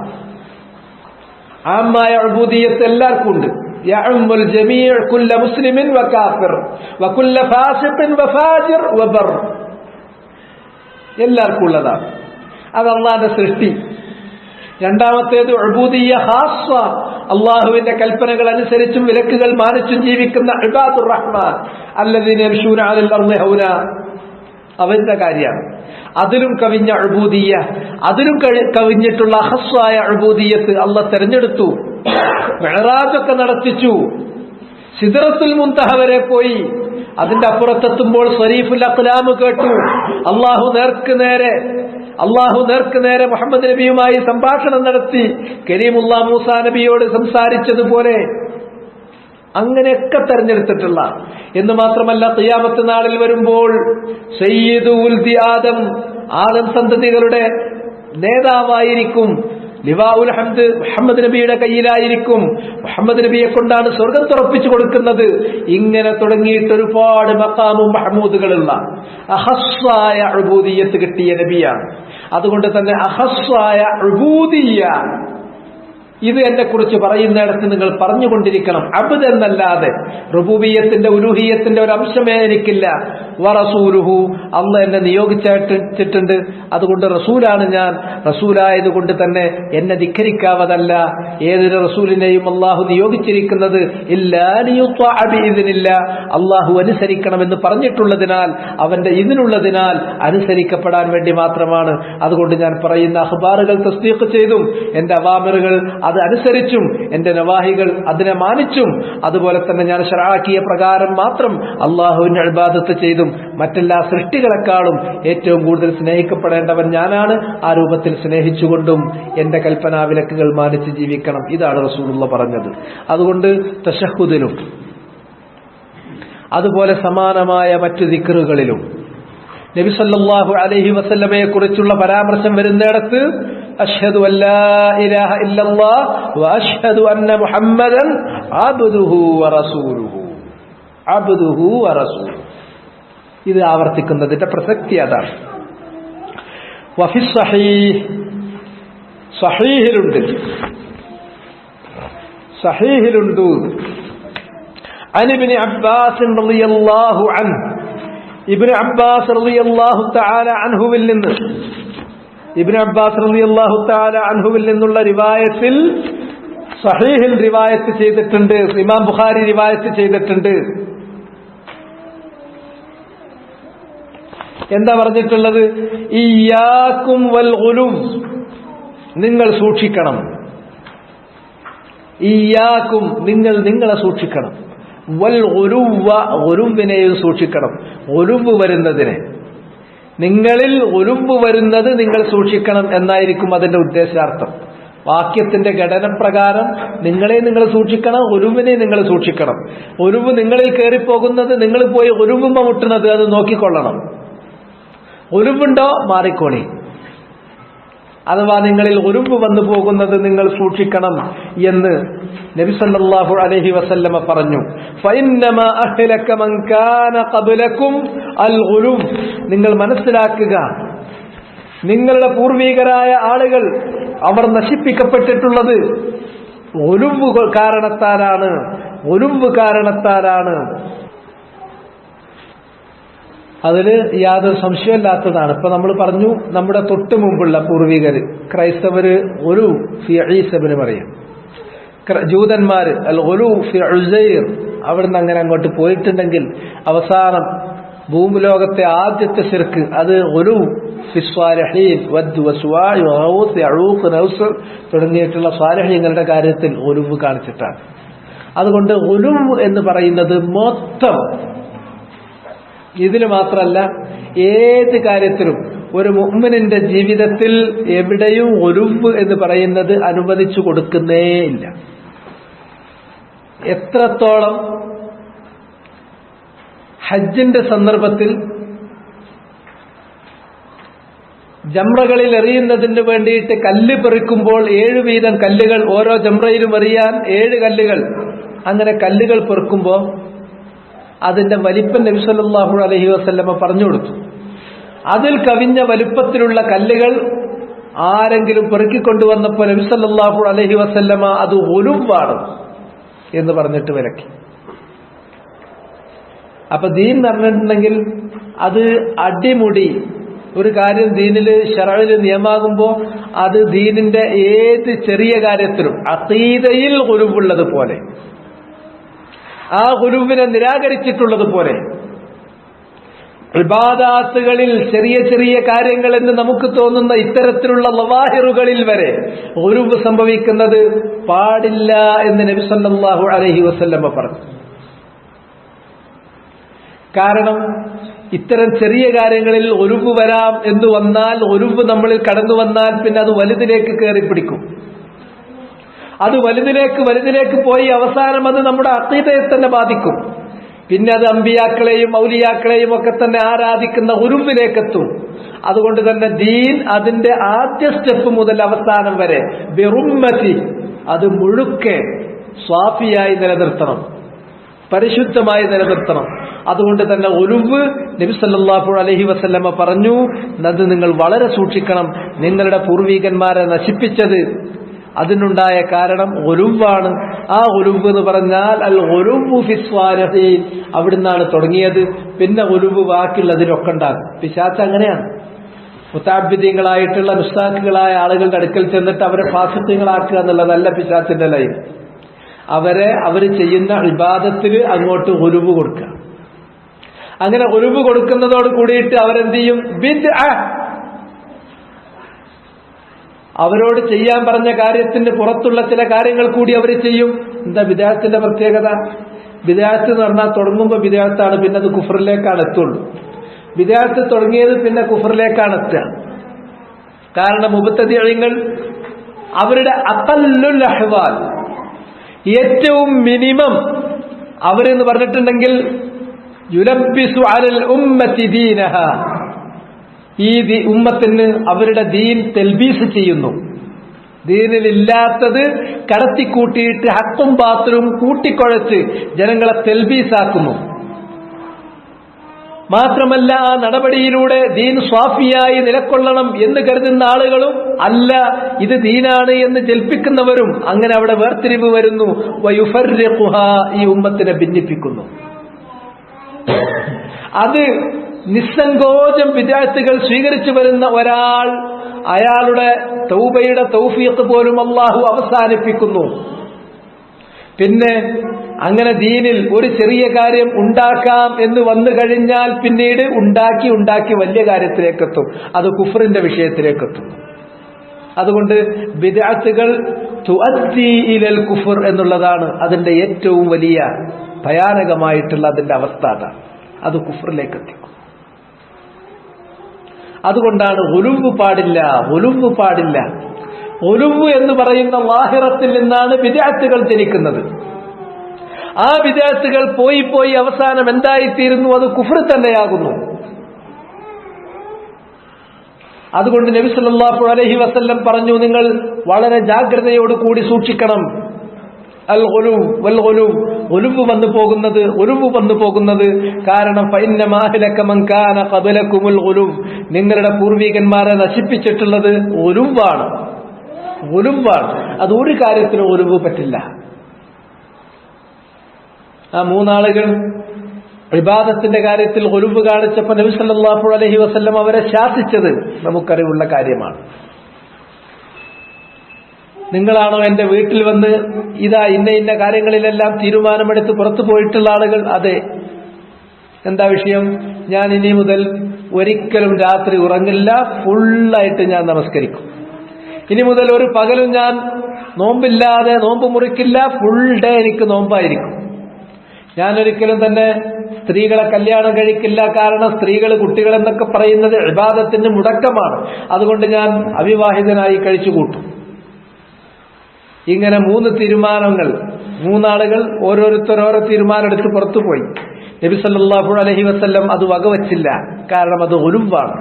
ആമായ ഉബൂദിയ്യത്ത് എല്ലാവർക്കും ഉണ്ട്. യഅമ്മുൽ ജമീഅ കുല്ല മുസ്ലിമിൻ വകാഫിർ വകുല്ല ഫാസിഖിൻ വഫാജിർ വബർ. എല്ലാവർക്കും ഉള്ളതാണ്. അത് അള്ളാന്റെ സൃഷ്ടി. രണ്ടാമത്തേത് ഉബൂദിയ്യ ഖാസ്സ, അള്ളാഹുവിന്റെ കൽപ്പനകൾ അനുസരിച്ചും വിലക്കുകൾ മാനിച്ചും ജീവിക്കുന്ന ഇബാദുർ റഹ്മാൻ അല്ലദീന യംശൂന അലൽ അർളി ഹൗനാ, അവന്റെ കാര്യമാണ്. അതിലും കവിഞ്ഞ ഉബൂദിയ്യ, അതിലും കവിഞ്ഞിട്ടുള്ള ഖസ്സായ ഉബൂദിയ്യത്ത് അള്ളാഹ് തെരഞ്ഞെടുത്തു. മിഅ്റാജൊക്കെ നടത്തിച്ചു, സിദ്റത്തുൽ മുൻതഹ വരെ പോയി. അതിന്റെ അപ്പുറത്തെത്തുമ്പോൾ സ്വരീഫുൽ അഖ്ലാം കേട്ടു. അള്ളാഹു നേർക്ക് നേരെ മുഹമ്മദ് നബിയുമായി സംഭാഷണം നടത്തി, കരീമുല്ലാ മൂസാ നബിയോട് സംസാരിച്ചതുപോലെ അങ്ങനെയൊക്കെ തെരഞ്ഞെടുത്തിട്ടുള്ള. എന്ന് മാത്രമല്ല, ഖിയാമത്ത് നാളിൽ വരുമ്പോൾ സയ്യിദു ഉൽദി ആദം, ആദം സന്തതികളുടെ നേതാവായിരിക്കും. ലിവാഉൽ ഹംദ് മുഹമ്മദ് നബിയുടെ കയ്യിലായിരിക്കും. മുഹമ്മദ് നബിയെ കൊണ്ടാണ് സ്വർഗം തുറപ്പിച്ചു കൊടുക്കുന്നത്. ഇങ്ങനെ തുടങ്ങിയിട്ട് ഒരുപാട് മഖാമും മഹ്മൂദുകളുള്ള അഖസ്സായ ഉബൂദിയ്യത്ത് കിട്ടിയ നബിയാണ്. അതുകൊണ്ട് തന്നെ അഖസ്സായ ഉബൂദിയ്യ ഇത് എന്നെ കുറിച്ച് പറയുന്നിടത്ത് നിങ്ങൾ പറഞ്ഞുകൊണ്ടിരിക്കണം. അബ്ദ് എന്നല്ലാതെ റുബൂബിയ്യത്തിന്റെ ഉലൂഹിയ്യത്തിന്റെ ഒരു അംശമേ എനിക്കില്ല. വറസൂലുഹു, അള്ളാഹ് എന്നെ നിയോഗിച്ചിട്ടുണ്ട്, അതുകൊണ്ട് റസൂലാണ് ഞാൻ. റസൂലായതുകൊണ്ട് തന്നെ എന്നെ ധിക്കരിക്കാവതല്ല. ഏതൊരു റസൂലിനെയും അള്ളാഹു നിയോഗിച്ചിരിക്കുന്നത് ഇല്ലാ ലിയുത്വഅ ബിഇذനില്ല, അള്ളാഹു അനുസരിക്കണമെന്ന് പറഞ്ഞിട്ടുള്ളതിനാൽ, അവന്റെ ഇതിനുള്ളതിനാൽ അനുസരിക്കപ്പെടാൻ വേണ്ടി മാത്രമാണ്. അതുകൊണ്ട് ഞാൻ പറയുന്ന അഖ്ബാറുകൾ തസ്ദീഖ് ചെയ്തും എന്റെ അവാമിറുകൾ അത് അനുസരിച്ചും എന്റെ നവാഹികൾ അതിനെ മാനിച്ചും, അതുപോലെ തന്നെ ഞാൻ ശർആക്കിയ പ്രകാരം മാത്രം അള്ളാഹുവിന്റെ ഇബാദത്ത് ചെയ്തും മറ്റെല്ലാ സൃഷ്ടികളെക്കാളും ഏറ്റവും കൂടുതൽ സ്നേഹിക്കപ്പെടേണ്ടവൻ ഞാനാണ്. ആ രൂപത്തിൽ സ്നേഹിച്ചുകൊണ്ടും എന്റെ കൽപ്പനാ വിലക്കുകൾ മാനിച്ച് ജീവിക്കണം. ഇതാണ് റസൂലുള്ളാഹി പറഞ്ഞത്. അതുകൊണ്ട് തശഹുദിലും അതുപോലെ സമാനമായ മറ്റു ദിക്റുകളിലും നബി സല്ലല്ലാഹു അലൈഹി വസല്ലമയെ കുറിച്ചുള്ള പരാമർശം വരുന്നിടത്ത് അഷ്ഹദു അല്ലാ ഇലാഹ ഇല്ലല്ലാഹ് വഅഷ്ഹദു അന്ന മുഹമ്മദൻ അബ്ദുഹു വറസൂലുഹു, അബ്ദുഹു വറസൂലുഹു, ഇത് ആവർത്തിക്കുന്നതിന്റെ പ്രസക്തി അതാണ്. വഫി സ്വഹീഹ്, സഹീഹിലുണ്ട് അൻ ഇബ്നു അബ്ബാസ് റളിയല്ലാഹു അൻഹു, ഇബ്നു അബ്ബാസ് റളിയല്ലാഹു തആല അൻഹുവിൽ നിന്ന്, ഇബ്നു അബ്ബാസ് റളിയല്ലാഹു തആല അൻഹുവിൽ നിന്നുള്ള റിവായത്തിൽ സഹീഹിൽ റിവായത്ത് ചെയ്തിട്ടുണ്ട്. ഇമാം ബുഖാരി റിവായത്ത് ചെയ്തിട്ടുണ്ട്. എന്താ പറഞ്ഞിട്ടുള്ളത്? ഇയ്യാകും വൽ ഗുലൂം, നിങ്ങൾ സൂക്ഷിക്കണം. ഇയ്യാകും, നിങ്ങളെ സൂക്ഷിക്കണം. വൽ ഗുലൂവ, ഗുലൂവിനെയും സൂക്ഷിക്കണം. ഗുലൂവ് വരുന്നതിനെ, നിങ്ങളിൽ ഗുലൂവ് വരുന്നത് നിങ്ങൾ സൂക്ഷിക്കണം എന്നായിരിക്കും അതിന്റെ ഉദ്ദേശാർത്ഥം. വാക്യത്തിന്റെ ഘടനപ്രകാരം നിങ്ങൾ സൂക്ഷിക്കണം, ഗുലൂവിനെ നിങ്ങൾ സൂക്ഷിക്കണം. ഗുലൂവ് നിങ്ങളിൽ കയറിപ്പോകുന്നത്, നിങ്ങൾ പോയി ഗുലൂവുമ്മ മുട്ടുന്നത് അത് നോക്കിക്കൊള്ളണം. ഗുലൂവുണ്ടോ മാറിക്കോളി. അഥവാ നിങ്ങളിൽ ഗുലൂവ് വന്നു പോകുന്നത് നിങ്ങൾ സൂക്ഷിക്കണം എന്ന് നബി സല്ലല്ലാഹു അലൈഹി വസല്ലമ പറഞ്ഞു. ഫഇന്നമാ അഹ്ലക മൻ കാന ഖബ്ലകും അൽ ഗുലൂവ്, നിങ്ങൾ മനസ്സിലാക്കുക, നിങ്ങളുടെ പൂർവികരായ ആളുകൾ അവർ നശിപ്പിക്കപ്പെട്ടിട്ടുള്ളത് ഗുലൂവ് കാരണത്താലാണ്. അതിൽ യാതൊരു സംശയമില്ലാത്തതാണ്. ഇപ്പൊ നമ്മൾ പറഞ്ഞു, നമ്മുടെ തൊട്ട് മുമ്പുള്ള പൂർവികര് ക്രൈസ്തവര് ഒരു ഫി ഈസ ഇബ്നു മറിയം, ജൂതന്മാര് അൽ ഗുലൂ ഫി ഉസൈർ, അവിടുന്ന് അങ്ങനെ അങ്ങോട്ട് പോയിട്ടുണ്ടെങ്കിൽ അവസാനം ഭൂമിലോകത്തെ ആദ്യത്തെ ശിർക്ക് അത് ഗുലൂ ഫി സ്വാലിഹീൻ വദ് വസ്വാ യഊസ് യഊഖ് നൗസർ തുടങ്ങിയിട്ടുള്ള സ്വാലിഹീങ്ങളുടെ കാര്യത്തിൽ ഗുലൂ കാണിച്ചിട്ടാണ്. അതുകൊണ്ട് ഗുലൂ എന്ന് പറയുന്നത് മൊത്തം ഇതിൽ മാത്രമല്ല, ഏത് കാര്യത്തിലും ഒരു മുഅ്മിനിന്റെ ജീവിതത്തിൽ എവിടെയും ഗുലൂവ് എന്ന് പറയുന്നത് അനുവദിച്ചു കൊടുക്കുന്നേയില്ല. എത്രത്തോളം ഹജ്ജിന്റെ സന്ദർഭത്തിൽ ജംറകളിൽ എറിയുന്നതിന് വേണ്ടിയിട്ട് കല്ല് പെറുക്കുമ്പോൾ 7 വീതം കല്ലുകൾ ഓരോ ജംറയിലും എറിയാൻ 7 കല്ലുകൾ, അങ്ങനെ കല്ലുകൾ പെറുക്കുമ്പോൾ അതിന്റെ വലിപ്പം നബി സല്ലല്ലാഹു അലൈഹി വസല്ലമ പറഞ്ഞു കൊടുത്തു. അതിൽ കവിഞ്ഞ വലിപ്പത്തിലുള്ള കല്ലുകൾ ആരെങ്കിലും പെറുക്കിക്കൊണ്ടുവന്നപ്പോൾ നബി സല്ലല്ലാഹു അലൈഹി വസല്ലമ അത് ഗുലൂവാണ്, എന്ന് പറഞ്ഞിട്ട് വിലക്കി. അപ്പൊ ദീൻ എന്ന് പറഞ്ഞിട്ടുണ്ടെങ്കിൽ അത് അടിമുടി ഒരു കാര്യം ദീനില് ശറഇല് നിയമാകുമ്പോ അത് ദീനിന്റെ ഏത് ചെറിയ കാര്യത്തിലും അഖീദയിൽ ഗുലുവുള്ളത് പോലെ, ആ ഗുലുവിനെ നിരാകരിച്ചിട്ടുള്ളത് പോലെ, ഇബാദാത്തുകളിൽ ചെറിയ ചെറിയ കാര്യങ്ങൾ എന്ന് നമുക്ക് തോന്നുന്ന ഇത്തരത്തിലുള്ള ലവാഹിറുകളിൽ വരെ ഗുലുവ് സംഭവിക്കുന്നത് പാടില്ല എന്ന് നബി സല്ലല്ലാഹു അലൈഹി വസല്ലമ പറഞ്ഞു. കാരണം ഇത്തരം ചെറിയ കാര്യങ്ങളിൽ ഒലുവ് വരാം എന്ന് വന്നാൽ, ഒലുവ് നമ്മളിൽ കടന്നു വന്നാൽ പിന്നെ അത് വലുതിലേക്ക് കയറി പിടിക്കും. അത് വലുതിലേക്ക് പോയി അവസാനം അത് നമ്മുടെ അഖീദയെ തന്നെ ബാധിക്കും. പിന്നെ അത് അമ്പിയാക്കളെയും ഔലിയാക്കളെയും ഒക്കെ തന്നെ ആരാധിക്കുന്ന ഉരുവിലേക്കെത്തും. അതുകൊണ്ട് തന്നെ ദീൻ അതിന്റെ ആദ്യ സ്റ്റെപ്പ് മുതൽ അവസാനം വരെ ബിറുമ്മതി അത് മുഴുക്കെ സ്വാഫിയായി നിലനിർത്തണം, പരിശുദ്ധമായി നിലനിർത്തണം. അതുകൊണ്ട് തന്നെ ഉലുവ് നബി സല്ലല്ലാഹു അലൈഹി വസല്ലമ പറഞ്ഞു, അത് നിങ്ങൾ വളരെ സൂക്ഷിക്കണം. നിങ്ങളുടെ പൂർവികന്മാരെ നശിപ്പിച്ചത് അതിനുണ്ടായ കാരണം ഉലുവാണ്. ആ ഉലുവ് എന്ന് പറഞ്ഞാൽ അൽ ഉലുവു ഫിസ്വാലിഹീൻ, അവിടുന്നാണ് തുടങ്ങിയത്. പിന്നെ ഉലുവ് ബാക്കിയുള്ളതിനൊക്കെ ഉണ്ടാകും. പിശാച് അങ്ങനെയാണ്. മുത്താബിദ്യങ്ങളായിട്ടുള്ള നുസ്താക്കുകളായ ആളുകളുടെ അടുക്കൽ ചെന്നിട്ട് അവരെ ഫാസിഖ്യങ്ങളാക്കുക എന്നുള്ളതല്ല പിശാചിന്റെ ലൈൻ. അവർ ചെയ്യുന്ന ഇബാദത്തിൽ അങ്ങോട്ട് ഉലുവ് കൊടുക്കുക. അങ്ങനെ ഉലുവ് കൊടുക്കുന്നതോട് കൂടിയിട്ട് അവരെന്ത് ചെയ്യും? ബിദ്അ, അവരോട് ചെയ്യാൻ പറഞ്ഞ കാര്യത്തിന്റെ പുറത്തുള്ള ചില കാര്യങ്ങൾ കൂടി അവർ ചെയ്യും. എന്താ ബിദ്അത്തിന്റെ പ്രത്യേകത? ബിദ്അത്ത് എന്ന് പറഞ്ഞാൽ തുടങ്ങുമ്പോൾ ബിദ്അത്താണ്, പിന്നെ അത് കുഫറിലേക്കാണ് എത്തുള്ളൂ. ബിദ്അത്ത് തുടങ്ങിയത് പിന്നെ കുഫറിലേക്കാണ് എത്തുക. കാരണം മുബ്തദിഈങ്ങൾ അവരുടെ അഖല്ലുൽ അഹ്വാൽ, ഏറ്റവും മിനിമം അവരെന്ന് പറഞ്ഞിട്ടുണ്ടെങ്കിൽ യുലബ്ബിസു അലൽ ഉമ്മത്തി ദീനഹ, ഈ ഉമ്മത്തിന് അവരുടെ ദീൻ തെൽബീസ് ചെയ്യുന്നു. ദീനിലില്ലാത്തത് കടത്തിക്കൂട്ടിയിട്ട് ഹക്കും ബാത്തിലും കൂട്ടിക്കുഴച്ച് ജനങ്ങളെ തെൽബീസാക്കുന്നു. മാത്രമല്ല ആ നടപടിയിലൂടെ ദീൻ സ്വാഫിയായി നിലക്കൊള്ളണം എന്ന് കരുതുന്ന ആളുകളും അല്ല, ഇത് ദീനാണ് എന്ന് ജൽപ്പിക്കുന്നവരും അങ്ങനെ അവിടെ വേർതിരിവ് വരുന്നു. വയുഫർരിഖുഹാ, ഈ ഉമ്മത്തിനെ ഭിന്നിപ്പിക്കുന്നു. അത് നിസ്സങ്കോചം വിദ്യാർത്ഥികൾ സ്വീകരിച്ചു വരുന്ന ഒരാൾ, അയാളുടെ തൗബയുടെ തൗഫീഖ് പോലും അല്ലാഹു അവസാനിപ്പിക്കുന്നു. പിന്നെ അങ്ങനെ ദീനിൽ ഒരു ചെറിയ കാര്യം ഉണ്ടാക്കാം എന്ന് വന്നു കഴിഞ്ഞാൽ പിന്നീട് ഉണ്ടാക്കി വലിയ കാര്യത്തിലേക്കെത്തും, അത് കുഫറിന്റെ വിഷയത്തിലേക്കെത്തും. അതുകൊണ്ട് ബിദ്അത്തുകൾ തുഅദ്ദി ഇലൽ കുഫർ എന്നുള്ളതാണ് അതിന്റെ ഏറ്റവും വലിയ ഭയാനകമായിട്ടുള്ള അതിന്റെ അവസ്ഥ. അത് കുഫറിലേക്ക് എത്തിക്കും. അതുകൊണ്ടാണ് ഉലുവ് പാടില്ല. ഉലുവ് എന്ന് പറയുന്ന ലാഹിറത്തിൽ നിന്നാണ് ബിദ്അത്തുകൾ ജനിക്കുന്നത്. ആ ബിദ്അത്തുകൾ പോയി അവസാനം എന്തായിത്തീരുന്നു? അത് കുഫർ തന്നെയാകുന്നു. അതുകൊണ്ട് നബി സല്ലല്ലാഹു അലൈഹി വസല്ലം പറഞ്ഞു, നിങ്ങൾ വളരെ ജാഗ്രതയോട് കൂടി സൂക്ഷിക്കണം. അൽ ഉലുവ് വന്നു പോകുന്നത് കാരണം ഫഇന്നമാ അഹ്ലക മൻ കാന ഖബലകുമുൽ ഉലുവ്, നിങ്ങളുടെ പൂർവികന്മാരെ നശിപ്പിച്ചിട്ടുള്ളത് ഉലുവാണ്. അത് ഒരു കാര്യത്തിലും ഉലുവ് പറ്റില്ല. ആ മൂന്നാളുകൾ ഇബാദത്തിന്റെ കാര്യത്തിൽ ഉലുവ് കാണിച്ചപ്പോൾ നബി സല്ലല്ലാഹു അലൈഹി വസല്ലം അവരെ ശാസിച്ചത് നമുക്കറിവുള്ള കാര്യമാണ്. നിങ്ങളാണോ എന്റെ വീട്ടിൽ വന്ന് ഇതാ ഇന്ന കാര്യങ്ങളിലെല്ലാം തീരുമാനമെടുത്ത് പുറത്തു പോയിട്ടുള്ള ആളുകൾ? അതെ. എന്താ വിഷയം? ഞാൻ ഇനി മുതൽ ഒരിക്കലും രാത്രി ഉറങ്ങില്ല, ഫുള്ളായിട്ട് ഞാൻ നമസ്കരിക്കും. ഇനി മുതൽ ഒരു പകലും ഞാൻ നോമ്പില്ലാതെ നോമ്പ് മുറിക്കില്ല, ഫുൾ ഡേ എനിക്ക് നോമ്പായിരിക്കും. ഞാനൊരിക്കലും തന്നെ സ്ത്രീകളെ കല്യാണം കഴിക്കില്ല, കാരണം സ്ത്രീകൾ കുട്ടികളെന്നൊക്കെ പറയുന്നത് ഇബാദത്തിന് മുടക്കമാണ്. അതുകൊണ്ട് ഞാൻ അവിവാഹിതനായി കഴിച്ചു കൂട്ടും. ഇങ്ങനെ മൂന്നാളുകൾ ഓരോ തീരുമാനമെടുത്ത് പുറത്തുപോയി. നബി സല്ലല്ലാഹു അലൈഹി വസല്ലം അത് വകവച്ചില്ല. കാരണം അത് ഉലുവാണ്.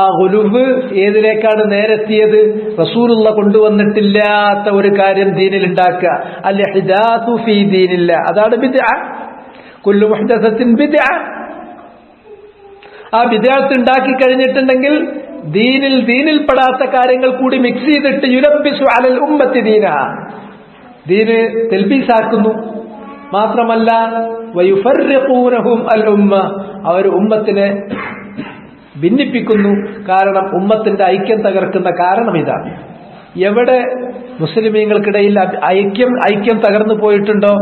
ആ ഉലുവ് ഏതിലേക്കാണ് നേരെത്തിയത്? റസൂലുള്ള കൊണ്ടുവന്നിട്ടില്ലാത്ത ഒരു കാര്യം ദീനിൽ ഉണ്ടാക്കുക. അൽ ഇഹ്ദാസു ഫീ ദീനില്ല, അതാണ് ബിദ്അ. കുല്ലു മുഹ്ദസത്തിൻ ബിദ്അ. ആ ബിദ്അത്ത് ഉണ്ടാക്കി കഴിഞ്ഞിട്ടുണ്ടെങ്കിൽ ദീനിൽപ്പെടാത്ത കാര്യങ്ങൾ കൂടി മിക്സ് ചെയ്തിട്ട് യുലബ്ബിസു അലൽ ഉമ്മത്തി ദീനഹ, ദീന് തെൽബീസാക്കുന്നു. മാത്രമല്ല വയുഫർരിഖൂനഹും അൽ ഉമ്മ, അവർ ഉമ്മത്തിനെ ഭിന്നിപ്പിക്കുന്നു. കാരണം ഉമ്മത്തിന്റെ ഐക്യം തകർക്കുന്ന കാരണം ഇതാണ്. എവിടെ മുസ്ലിമീങ്ങൾക്കിടയിൽ ഐക്യം തകർന്നു പോയിട്ടുണ്ടോ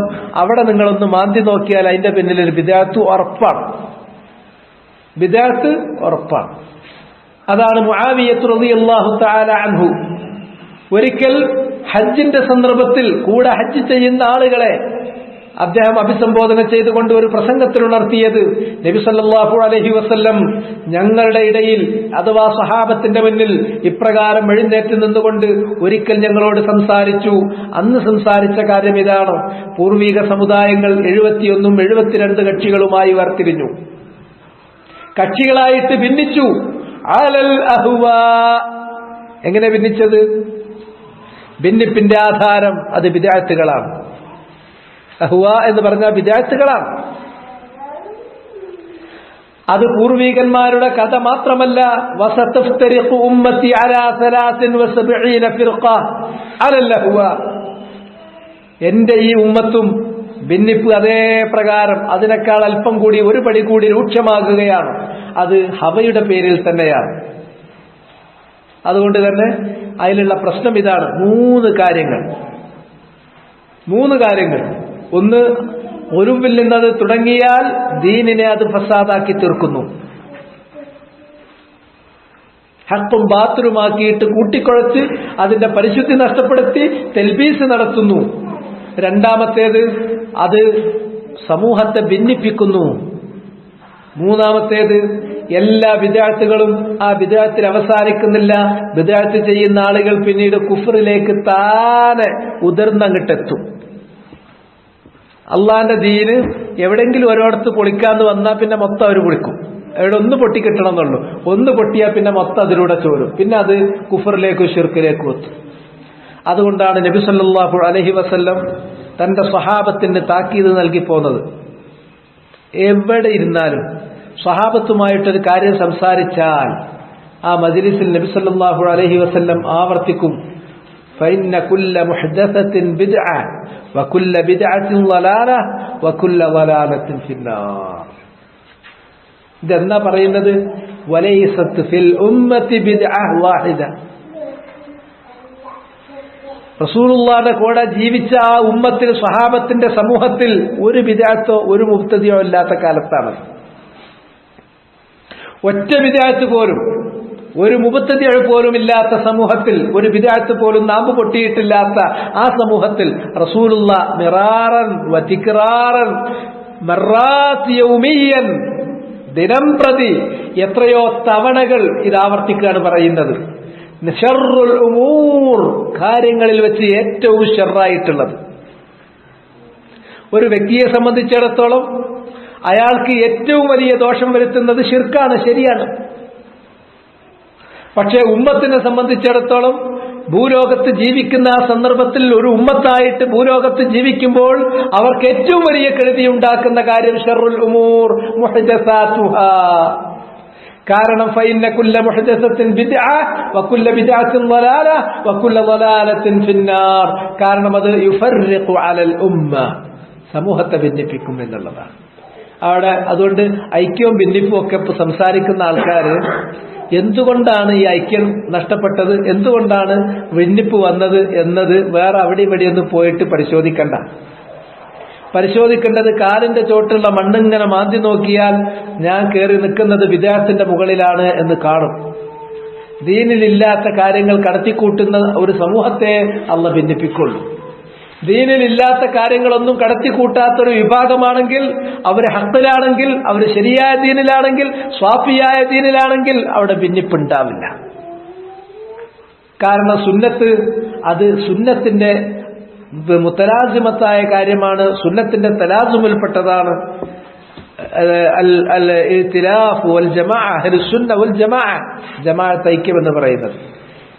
അവിടെ നിങ്ങളൊന്ന് മാന്തി നോക്കിയാൽ അതിന്റെ പിന്നിൽ ഒരു ബിദ്അത്ത് ഉറപ്പാണ്. ബിദ്അത്ത് ഉറപ്പാണ്. അതാണ് മുആവിയത്ത് റളിയല്ലാഹു തആല അൻഹു ഒരിക്കൽ ഹജ്ജിന്റെ സന്ദർഭത്തിൽ കൂടെ ഹജ്ജ് ചെയ്യുന്ന ആളുകളെ അദ്ദേഹം അഭിസംബോധന ചെയ്തുകൊണ്ട് ഒരു പ്രസംഗത്തിൽ ഉണർത്തിയത്, നബി സല്ലല്ലാഹു അലൈഹി വസല്ലം ഞങ്ങളുടെ ഇടയിൽ അഥവാ സഹാബത്തിന്റെ മുന്നിൽ ഇപ്രകാരം എഴുന്നേറ്റ് നിന്നുകൊണ്ട് ഒരിക്കൽ ഞങ്ങളോട് സംസാരിച്ചു. അന്ന് സംസാരിച്ച കാര്യം ഇതാണ്: പൂർവിക സമുദായങ്ങൾ 71 72 കക്ഷികളുമായി വേർതിരിഞ്ഞു, കക്ഷികളായിട്ട് ഭിന്നിച്ചു. അലൽ അഹ്വാ, എങ്ങനെ ഭിന്നിച്ചത്? ഭിന്നിപ്പിന്റെ ആധാരം അത് ബിദ്അത്തുകളാണ്. അഹ്വ എന്ന് പറഞ്ഞാൽ ബിദ്അത്തുകളാണ്. അത് പൂർവികന്മാരുടെ കഥ മാത്രമല്ല. വസതഫ്തരിഖു ഉമ്മത്തി അലാ 73 ഫിർഖ അലൽ അഹ്വ, എന്റെ ഈ ഉമ്മത്തും ഭിന്നിപ്പ് അതേ പ്രകാരം അതിനേക്കാൾ അല്പം കൂടി ഒരു പടി കൂടി രൂക്ഷമാകുകയാണ്. അത് ഹവയുടെ പേരിൽ തന്നെയാണ്. അതുകൊണ്ട് തന്നെ അതിലുള്ള പ്രശ്നം ഇതാണ്: 3 കാര്യങ്ങൾ. ഒന്ന്, ഒരുവിൽ നിന്നത് തുടങ്ങിയാൽ ദീനിനെ അത് ഫസാദാക്കി തീർക്കുന്നു, ഹഖും ബാത്തിലുമാക്കിയിട്ട് കൂട്ടിക്കുഴച്ച് അതിന്റെ പരിശുദ്ധി നഷ്ടപ്പെടുത്തി തെൽബീസ് നടത്തുന്നു. രണ്ടാമത്തേത്, അത് സമൂഹത്തെ ഭിന്നിപ്പിക്കുന്നു. മൂന്നാമത്തേത്, എല്ലാ ബിദ്അത്തുകളും ആ ബിദ്അത്തിൽ അവസാനിക്കുന്നില്ല. ബിദ്അത്ത് ചെയ്യുന്ന ആളുകൾ പിന്നീട് കുഫറിലേക്ക് താനെ ഉതിർന്നങ്ങിട്ടെത്തും. അള്ളാന്റെ ദീന് എവിടെങ്കിലും ഒരിടത്ത് പൊളിക്കാന്ന് വന്നാൽ പിന്നെ മൊത്തം അവർ പൊളിക്കും. അവിടെ ഒന്ന് പൊട്ടിക്കിട്ടണം എന്നുള്ളൂ. ഒന്ന് പൊട്ടിയാൽ പിന്നെ മൊത്തം അതിലൂടെ ചോരും. പിന്നെ അത് കുഫറിലേക്കും ശിർക്കിലേക്കും എത്തും. അതുകൊണ്ടാണ് നബി സല്ലല്ലാഹു അലൈഹി വസല്ലം തന്റെ സ്വഹാബത്തിന് താക്കീത് നൽകി പോന്നത്. എവിടെ ഇരുന്നാലും സ്വഹാബത്തുമായിട്ടൊരു കാര്യം സംസാരിച്ചാൽ ആ മജ്ലിസിൽ നബി സല്ലല്ലാഹു അലൈഹി വസല്ലം ആവർത്തിക്കും: ഫഇന്ന കുല്ല മുഹ്ദസത്തിൻ ബിദ്അ വകുല്ല ബിദ്അത്തിൻ ളലാല വകുല്ല ളലാലത്തിൻ ഫിന്നാർ. ഇതെന്നാ പറയുന്നത്? വലൈസത്ത് ഫിൽ ഉമ്മത്തി ബിദ്അ വാഹിദ. റസൂലുള്ളാഹിന്റെ കൂടെ ജീവിച്ച ആ ഉമ്മത്തിൽ, സ്വഹാബത്തിന്റെ സമൂഹത്തിൽ ഒരു ബിദ്അത്തോ ഒരു മുബ്തദിയോ ഇല്ലാത്ത കാലത്താണ്. ഒറ്റ ബിദ്അത്ത് പോലും, ഒരു മുബ്തദി പോലും ഇല്ലാത്ത സമൂഹത്തിൽ, ഒരു ബിദ്അത്ത് പോലും നാമ്പ് പൊട്ടിയിട്ടില്ലാത്ത ആ സമൂഹത്തിൽ റസൂലുള്ളാഹ് മിറാറൻ വതിക്റാറൻ മറാത്ത് യൗമിയൻ, ദിനം പ്രതി എത്രയോ തവണകൾ ഇത് ആവർത്തിക്കുകയാണ് പറയുന്നത്. ശർറുൽ ഉമൂർ, കാര്യങ്ങളിൽ വെച്ച് ഏറ്റവും ഷർറായിട്ടുള്ളത്. ഒരു വ്യക്തിയെ സംബന്ധിച്ചിടത്തോളം അയാൾക്ക് ഏറ്റവും വലിയ ദോഷം വരുത്തുന്നത് ശിർക്കാണ്, ശരിയാണ്. പക്ഷേ ഉമ്മത്തിനെ സംബന്ധിച്ചിടത്തോളം ഭൂലോകത്ത് ജീവിക്കുന്ന ആ സന്ദർഭത്തിൽ, ഒരു ഉമ്മത്തായിട്ട് ഭൂലോകത്ത് ജീവിക്കുമ്പോൾ അവർക്ക് ഏറ്റവും വലിയ കെടുതി ഉണ്ടാക്കുന്ന കാര്യം ശർറുൽ ഉമൂർ മുഹ്ദസാതുഹാ. കാരണം ഫഇന്ന കുല്ല മുഹ്ദസത്തിൻ ബിദ്അ വകുല്ല ബിദ്അത്തിൻ ളലാല വകുല്ല ളലാലത്തിൻ ഫിന്നാർ. കാരണം അത് യുഫർരിഖു അലൽ ഉമ്മ, സമൂഹത്തെ ഭിന്നിപ്പിക്കും എന്നുള്ളതാണ്. അവിടെ അതുകൊണ്ട് ഐക്യവും ഭിന്നിപ്പും ഒക്കെ സംസാരിക്കുന്ന ആൾക്കാർ എന്തുകൊണ്ടാണ് ഈ ഐക്യം നഷ്ടപ്പെട്ടത്, എന്തുകൊണ്ടാണ് ഭിന്നിപ്പ് വന്നത് എന്നത് വേറെ അവിടെ ഇവിടെയൊന്നും പോയിട്ട് പരിശോധിക്കേണ്ടത് കാലിന്റെ ചോട്ടുള്ള മണ്ണിങ്ങനെ മാന്തി നോക്കിയാൽ ഞാൻ കയറി നിൽക്കുന്നത് ബിദ്അത്തിന്റെ മുകളിലാണ് എന്ന് കാണും. ദീനിലില്ലാത്ത കാര്യങ്ങൾ കടത്തിക്കൂട്ടുന്ന ഒരു സമൂഹത്തെ അള്ളാഹ് ഭിന്നിപ്പിക്കുള്ളൂ. ദീനിലില്ലാത്ത കാര്യങ്ങളൊന്നും കടത്തിക്കൂട്ടാത്തൊരു വിഭാഗമാണെങ്കിൽ, അവർ ഹഖിലാണെങ്കിൽ, അവർ ശരിയായ ദീനിലാണെങ്കിൽ, സ്വാഫിയായ ദീനിലാണെങ്കിൽ അവിടെ ഭിന്നിപ്പുണ്ടാവില്ല. കാരണം സുന്നത്ത് അത് സുന്നത്തിന്റെ മുത്തലാസിമത്തായ കാര്യമാണ്, സുന്നത്തിന്റെ തലാസുമിൽപ്പെട്ടതാണ്. ജമാഅത്ത് ഐക്യം എന്ന് പറയുന്നത്.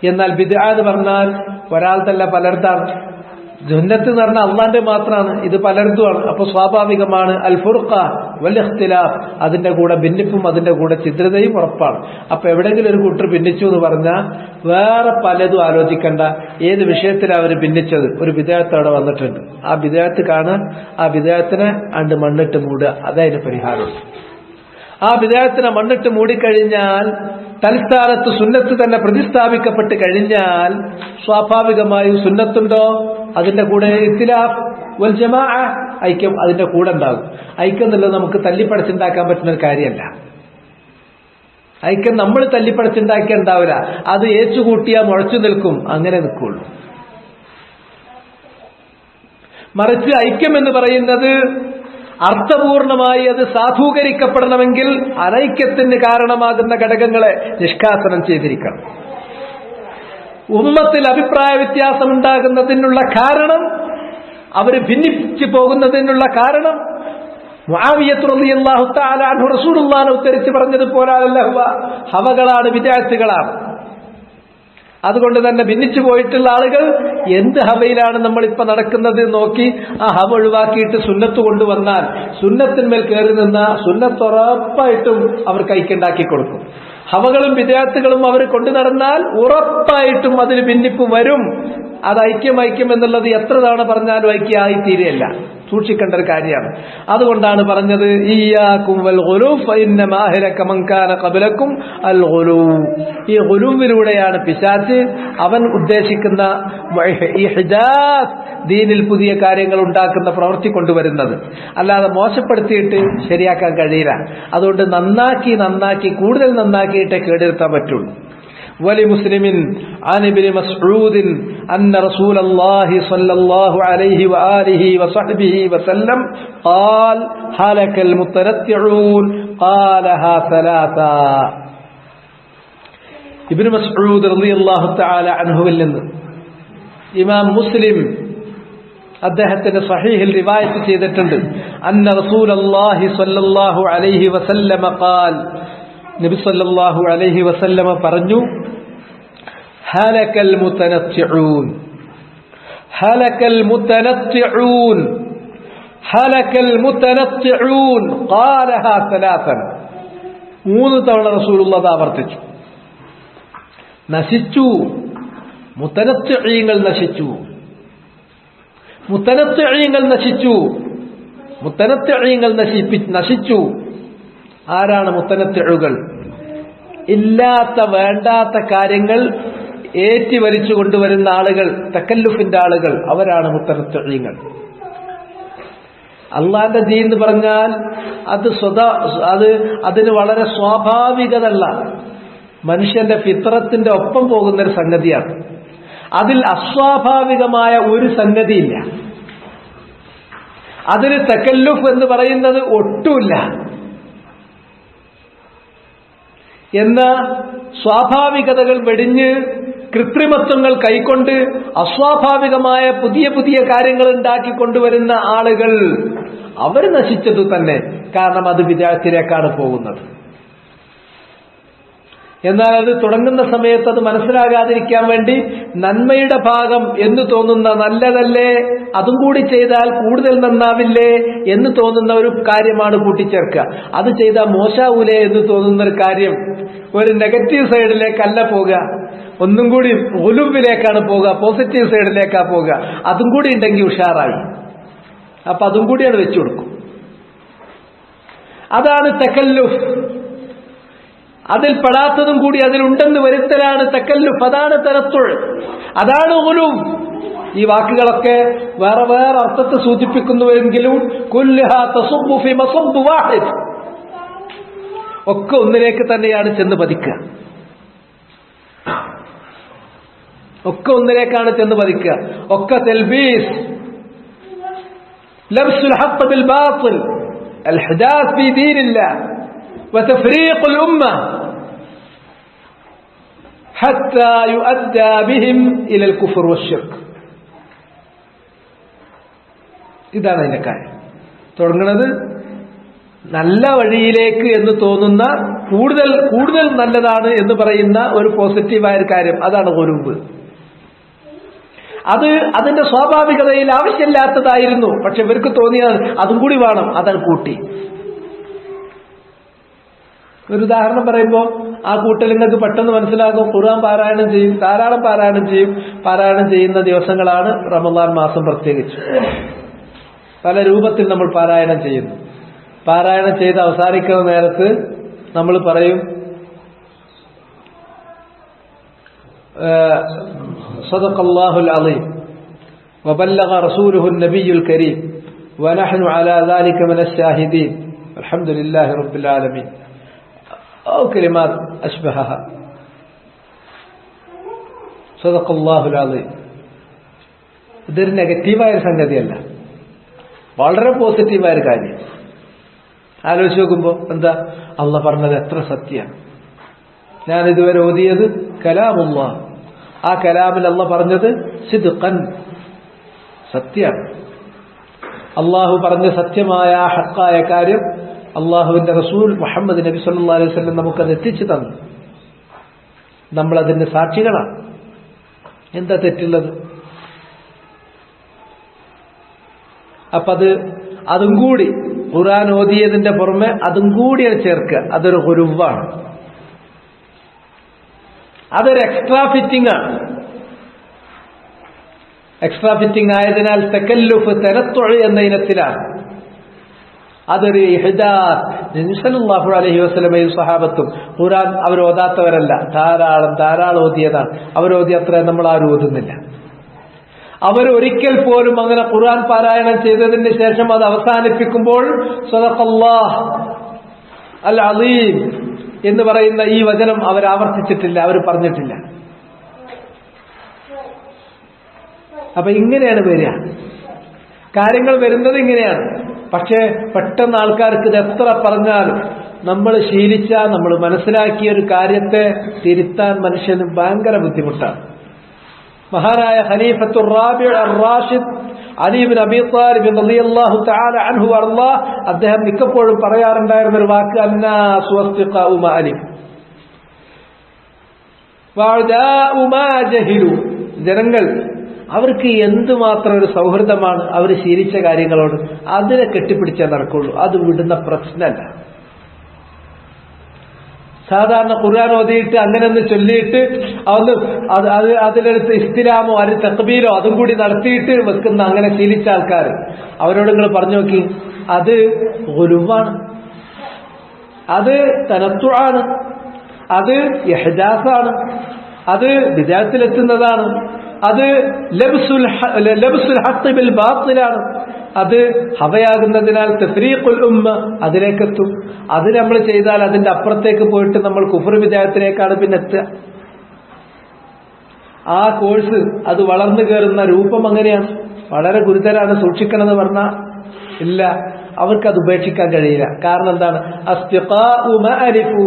എന്നാൽ ബിദ്അ എന്ന് പറഞ്ഞാൽ ഒരാൾക്കല്ല പലർതാണ്. സുന്നത്ത് എന്ന് പറഞ്ഞാൽ അള്ളാന്റെ മാത്രമാണ്, ഇത് പലർക്കുമാണ്. അപ്പൊ സ്വാഭാവികമാണ് അൽ ഫുർഖ വൽ ഇഖ്തിലാഫ്, അതിന്റെ കൂടെ ഭിന്നിപ്പും അതിന്റെ കൂടെ ഛിദ്രതയും ഉറപ്പാണ്. അപ്പൊ എവിടെയെങ്കിലും ഒരു കൂട്ടർ ഭിന്നിച്ചു എന്ന് പറഞ്ഞാൽ വേറെ പലതും ആലോചിക്കണ്ട, ഏത് വിഷയത്തിലാണ് അവർ ഭിന്നിച്ചത്. ഒരു വിദേഹത്ത് അവിടെ വന്നിട്ടുണ്ട്, ആ വിദേഹത്ത് കാണാൻ, ആ വിദേഹത്തിനെ അണ്ട് മണ്ണിട്ട് മൂടുക, അതായത് പരിഹാരം. ആ വിദേഹത്തിനെ മണ്ണിട്ട് മൂടിക്കഴിഞ്ഞാൽ തൽസ്ഥാനത്ത് സുന്നത്ത് തന്നെ പ്രതിസ്ഥാപിക്കപ്പെട്ട് കഴിഞ്ഞാൽ സ്വാഭാവികമായും സുന്നത്തുണ്ടോ അതിന്റെ കൂടെ ഇഖ്തിലാഫ് വൽ ജമാഅ ഐക്യം അതിന്റെ കൂടെ ഉണ്ടാകും. ഐക്യം എന്നുള്ളത് നമുക്ക് തല്ലിപ്പടച്ചുണ്ടാക്കാൻ പറ്റുന്ന ഒരു കാര്യമല്ല. ഐക്യം നമ്മൾ തല്ലിപ്പടച്ചുണ്ടാക്കിയാൽ ഉണ്ടാവില്ല, അത് ഏച്ചുകൂട്ടിയാൽ മുഴച്ചു നിൽക്കും, അങ്ങനെ നിൽക്കുള്ളൂ. മറിച്ച് ഐക്യം എന്ന് പറയുന്നത് അർത്ഥപൂർണമായി അത് സാധൂകരിക്കപ്പെടണമെങ്കിൽ അനൈക്യത്തിന് കാരണമാകുന്ന ഘടകങ്ങളെ നിഷ്കാസനം ചെയ്തിരിക്കണം. ഉമ്മത്തിൽ അഭിപ്രായ വ്യത്യാസം ഉണ്ടാകുന്നതിനുള്ള കാരണം, അവർ ഭിന്നിപ്പിച്ചു പോകുന്നതിനുള്ള കാരണം മുആവിയ്യ റളിയല്ലാഹു തആല അൻഹു റസൂലുള്ളാഹിനെ ഉദ്ധരിച്ച് പറഞ്ഞതുപോലെയല്ല, ഹവകളാണ്, വിദഅത്തുകളാണ്. അതുകൊണ്ട് തന്നെ ഭിന്നിച്ചു പോയിട്ടുള്ള ആളുകൾ എന്ത് ഹവയിലാണ് നമ്മളിപ്പോ നടക്കുന്നത് നോക്കി ആ ഹവ ഒഴിവാക്കിയിട്ട് സുന്നത്ത് കൊണ്ടുവന്നാൽ, സുന്നത്തിന്മേൽ കയറി നിന്ന സുന്നത്ത് ഉറപ്പായിട്ടും അവർക്ക് ഐക്യണ്ടാക്കി കൊടുക്കും. ഹവകളും വിദഅത്തുകളും അവർ കൊണ്ടു നടന്നാൽ ഉറപ്പായിട്ടും അതിൽ ഭിന്നിപ്പ് വരും. അത് ഐക്യം എന്നുള്ളത് എത്ര തവണ പറഞ്ഞാലും ഐക്യമായി തീരെയല്ല, സൂക്ഷിക്കേണ്ട ഒരു കാര്യമാണ്. അതുകൊണ്ടാണ് പറഞ്ഞത് ഇയ്യാകും വൽ ഗുലൂവ് ഫഇന്നമാ അഹ്ലക മൻ കാന ഖബലകും അൽ ഗുലൂവ്. ഈ ഗുലൂവിലൂടെയാണ് പിശാച് അവൻ ഉദ്ദേശിക്കുന്ന ഇഹ്ദാസ്, ദീനിൽ പുതിയ കാര്യങ്ങൾ ഉണ്ടാക്കുന്ന പ്രവൃത്തി കൊണ്ടുവരുന്നത്. അല്ലാതെ മോശപ്പെടുത്തിയിട്ട് ശരിയാക്കാൻ കഴിയില്ല. അതുകൊണ്ട് നന്നാക്കി കൂടുതൽ നന്നാക്കിയിട്ടേ കേടെടുത്താൻ പറ്റുള്ളൂ. ولمسلم عن ابن مسعود أن رسول الله صلى الله عليه وآله وصحبه وسلم قال هلك المتنطعون قالها ثلاثا. ابن مسعود رضي الله تعالى عنه നിന്ന് ഇമാം മുസ്ലിം അദ്ദേഹത്തിന്റെ സഹീഹിൽ റിവായത്ത് ചെയ്തിട്ടുണ്ട്, അന്ന റസൂലുള്ളാഹി സ്വല്ലല്ലാഹു അലൈഹി വസല്ലമ ഖാൽ, നബി സല്ലല്ലാഹു അലൈഹി വസല്ലമ പറഞ്ഞു, ഹലകൽ മുതനത്തിഊൻ, ഹലകൽ മുതനത്തിഊൻ, ഹലകൽ മുതനത്തിഊൻ ഖാലഹാ സലാസൻ. 3 തവണ റസൂലുള്ളാഹി ആവർത്തിച്ചു. നശിച്ചു, മുതനത്തിഈങ്ങൾ നശിച്ചു, മുതനത്തിഈങ്ങൾ നശിച്ചു, മുതനത്തിഈങ്ങൾ നശിച്ചു. ആരാണ് മുത്തനത്തിഴുകൾ? ഇല്ലാത്ത വേണ്ടാത്ത കാര്യങ്ങൾ ഏറ്റി വലിച്ചു കൊണ്ടുവരുന്ന ആളുകൾ, തക്കല്ലുഫിന്റെ ആളുകൾ, അവരാണ് മുത്തനത്തിഴുകൾ. അള്ളാന്റെ ദീൻ എന്ന് പറഞ്ഞാൽ അതിന് വളരെ സ്വാഭാവികതല്ല, മനുഷ്യന്റെ ഫിത്രത്തിന്റെ ഒപ്പം പോകുന്നൊരു സംഗതിയാണ്. അതിൽ അസ്വാഭാവികമായ ഒരു സംഗതിയില്ല. അതിന് തക്കല്ലുഫ് എന്ന് പറയുന്നത് ഒട്ടുമില്ല. എന്ന സ്വാഭാവികതകൾ വെടിഞ്ഞ് കൃത്രിമത്വങ്ങൾ കൈക്കൊണ്ട് അസ്വാഭാവികമായ പുതിയ പുതിയ കാര്യങ്ങൾ ഉണ്ടാക്കിക്കൊണ്ടുവരുന്ന ആളുകൾ അവർ നശിച്ചതു തന്നെ. കാരണം അത് വിദഅത്തിലേക്കാണ് പോകുന്നത്. എന്നാൽ അത് തുടങ്ങുന്ന സമയത്ത് അത് മനസ്സിലാകാതിരിക്കാൻ വേണ്ടി നന്മയുടെ ഭാഗം എന്ന് തോന്നുന്ന, നല്ലതല്ലേ അതും കൂടി ചെയ്താൽ കൂടുതൽ നന്നാവില്ലേ എന്ന് തോന്നുന്ന ഒരു കാര്യമാണ് കൂട്ടിച്ചേർക്കുക. അത് ചെയ്താൽ മോശാവൂലേ എന്ന് തോന്നുന്ന ഒരു കാര്യം ഒരു നെഗറ്റീവ് സൈഡിലേക്കല്ല പോകുക, ഒന്നും കൂടി ഉലുവിലേക്കാണ് പോകുക, പോസിറ്റീവ് സൈഡിലേക്കാണ് പോകുക. അതും കൂടി ഉണ്ടെങ്കിൽ ഉഷാറായി. അപ്പൊ അതും കൂടിയാണ് വെച്ചു കൊടുക്കും. അതാണ് തക്കല്ലുഫ്. അതിൽ പെടാത്തതും കൂടി അതിലുണ്ടെന്ന് വരുത്തലാണ് തക്കല്ലുഫ്. അതാണ് തനത്തുൾ, അതാണ് ഉലൂവ്. ഈ വാക്കുകളൊക്കെ വേറെ വേറെ അർത്ഥത്തെ സൂചിപ്പിക്കുന്നുവെങ്കിലും കുല്ലുഹാ തസുബ്ബു ഫി മസബ്ബ് വാഹിദ്, ഒക്കെ ഒന്നിലേക്ക് തന്നെയാണ് ചെന്ന് പതിക്കുക. ഒക്കെ ഒന്നിലേക്കാണ് ചെന്ന് പതിക്കുക. ഒക്കെ തൽബീസ്, ലബ്സുൽ ഹഖ് ബിൽ ബാത്തിൽ, അൽ ഹിദാസ് ഫീ ദീനില്ലാഹ് وتفريق الأمة حتى يؤدى بهم إلى الكفر والشرك. ഇതാണ് അതിന്റെ കാര്യം. തുടങ്ങുന്നത് നല്ല വഴിയിലേക്ക് എന്ന് തോന്നുന്ന, കൂടുതൽ കൂടുതൽ നല്ലതാണ് എന്ന് പറയുന്ന ഒരു പോസിറ്റീവായ ഒരു കാര്യം, അതാണ് ഗുരുവ്. അത് അതിന്റെ സ്വാഭാവികതയിൽ ആവശ്യമില്ലാത്തതായിരുന്നു. പക്ഷെ ഇവർക്ക് തോന്നിയത് അതും കൂടി വേണം, അതത് കൂട്ടി. ഒരു ഉദാഹരണം പറയുമ്പോൾ ആ കൂട്ടൽ നിങ്ങൾക്ക് പെട്ടെന്ന് മനസ്സിലാകും. ഖുർആൻ പാരായണം ചെയ്യും, ധാരാളം പാരായണം ചെയ്യും. പാരായണം ചെയ്യുന്ന ദിവസങ്ങളാണ് റമദാൻ മാസം പ്രത്യേകിച്ച്. പല രൂപത്തിൽ നമ്മൾ പാരായണം ചെയ്യുന്നു. പാരായണം ചെയ്ത് അവസാനിക്കുന്ന നേരത്ത് നമ്മൾ പറയും സദഖല്ലാഹുൽ അളീം വബല്ലഗ റസൂലുഹുൻ നബിയുൽ കരീം വനഹ്നു അലാ ദാലിക മിനശ് ശാഹിദീൻ അൽഹംദുലില്ലാഹി റബ്ബിൽ ആലമീൻ ഔ കലിമാത് അശ്ബഹഹ സദഖല്ലാഹുൽ അളീം. ഇതൊരു നെഗറ്റീവായ സംഗതിയല്ല, വളരെ പോസിറ്റീവായ ഒരു കാര്യം. ആലോചിച്ച് നോക്കുമ്പോൾ എന്താ അള്ളാഹ് പറഞ്ഞത് എത്ര സത്യമാണ്. ഞാൻ ഇതുവരെ ഓതിയത് കലാമുല്ലാഹ്, ആ കലാമിൽ അള്ളാഹ് പറഞ്ഞത് സിദ്ഖൻ, സത്യമാണ്. അള്ളാഹു പറഞ്ഞ സത്യമായ ഹക്കായ കാര്യം അള്ളാഹുവിന്റെ റസൂൽ മുഹമ്മദ് നബി സല്ലല്ലാഹു അലൈഹി വസല്ലം നമുക്കത് എത്തിച്ചു തന്നു. നമ്മളതിന്റെ സാക്ഷികളാണ്. എന്താ തെറ്റുള്ളത്? അപ്പൊ അതും കൂടി ഖുർആൻ ഓതിയതിന്റെ പുറമെ അതും കൂടി ചേർക്കുക, അതൊരു ഗുരുവാണ്, അതൊരു എക്സ്ട്രാ ഫിറ്റിംഗ് ആണ്. എക്സ്ട്രാ ഫിറ്റിംഗ് ആയതിനാൽ തകല്ലുഫ് തനത്തുഅ് എന്ന ഇനത്തിലാണ്. അതൊരു ഇഹ്ദാസ്. നബി സല്ലല്ലാഹു അലൈഹി വസല്ലമയും സഹാബത്തും ഖുർആൻ അവർ ഓതാത്തവരല്ല, ധാരാളം ഓതിയതാണ്. അവരോതി അത്ര നമ്മൾ ആരും ഓതുന്നില്ല. അവരൊരിക്കൽ പോലും അങ്ങനെ ഖുർആൻ പാരായണം ചെയ്തതിന് ശേഷം അത് അവസാനിപ്പിക്കുമ്പോൾ സദഖല്ലാഹ് അൽ അളീം എന്ന് പറയുന്ന ഈ വചനം അവർ ആവർത്തിച്ചിട്ടില്ല, അവർ പറഞ്ഞിട്ടില്ല. അപ്പൊ ഇങ്ങനെയാണ് വരിക, കാര്യങ്ങൾ വരുന്നത് ഇങ്ങനെയാണ്. പക്ഷേ പെട്ടെന്ന് ആൾക്കാർക്ക് ഇത് എത്ര പറഞ്ഞാലും നമ്മൾ ശീലിച്ച, നമ്മൾ മനസ്സിലാക്കിയ ഒരു കാര്യത്തെ തിരുത്താൻ മനുഷ്യന് ഭയങ്കര ബുദ്ധിമുട്ടാണ്. മഹാനായ ഖലീഫത്തുർ റാബിഉ അർ-റാഷിദ് അലി ഇബ്നു അബീ ത്വാലിബ് റളിയല്ലാഹു തആല അൻഹു അല്ലാഹ് അദ്ദേഹം മിക്കപ്പോഴും പറയാറുണ്ടായിരുന്ന ഒരു വാക്ക് അന്നാസു വസ്തിഖാഉ മാ അലിം വഅദാഉ മാ ജഹിലു. ജനങ്ങൾ അവർക്ക് എന്തുമാത്രം ഒരു സൗഹൃദമാണ് അവർ ശീലിച്ച കാര്യങ്ങളോട്, അതിനെ കെട്ടിപ്പിടിച്ചാൽ നടക്കുള്ളൂ, അത് വിടുന്ന പ്രശ്നമല്ല. സാധാരണ ഖുർആൻ ഓതിയിട്ട് അങ്ങനെ ഒന്ന് ചൊല്ലിയിട്ട് അതിലെടുത്ത് ഇസ്തിലാമോ അതിൽ തക്ബീരോ അതും കൂടി നടത്തിയിട്ട് വെക്കുന്ന അങ്ങനെ ശീലിച്ച ആൾക്കാർ, അവരോട് നിങ്ങൾ പറഞ്ഞു നോക്കി, അത് ഗുലുവാണ്, അത് തനത്തുആണ്, അത് ഇഹ്ദാസാണ്, അത് ബിദ്അത്തിലെത്തുന്നതാണ്, അത് ലബ്സുൽ ഹഖ് ബിൽ ബാത്തിലാണ്, അത് ഹവയാകുന്നതിനാൽ തഫ്രീഖുൽ ഉമ്മ അതിലേക്കെത്തും. അത് നമ്മൾ ചെയ്താൽ അതിന്റെ അപ്പുറത്തേക്ക് പോയിട്ട് നമ്മൾ കുഫ്ർ വിദഅത്തിലേക്കാണ് പിന്നെ എത്തുക. ആ കോഴ്സ് അത് വളർന്നു കയറുന്ന രൂപം അങ്ങനെയാണ്, വളരെ ഗുരുതരാണ്. സൂക്ഷിക്കണമെന്ന് പറഞ്ഞാൽ ഇല്ല, അവർക്കത് ഉപേക്ഷിക്കാൻ കഴിയില്ല. കാരണം എന്താണ്? അസ്തിഖാഉ മഅരിഫു,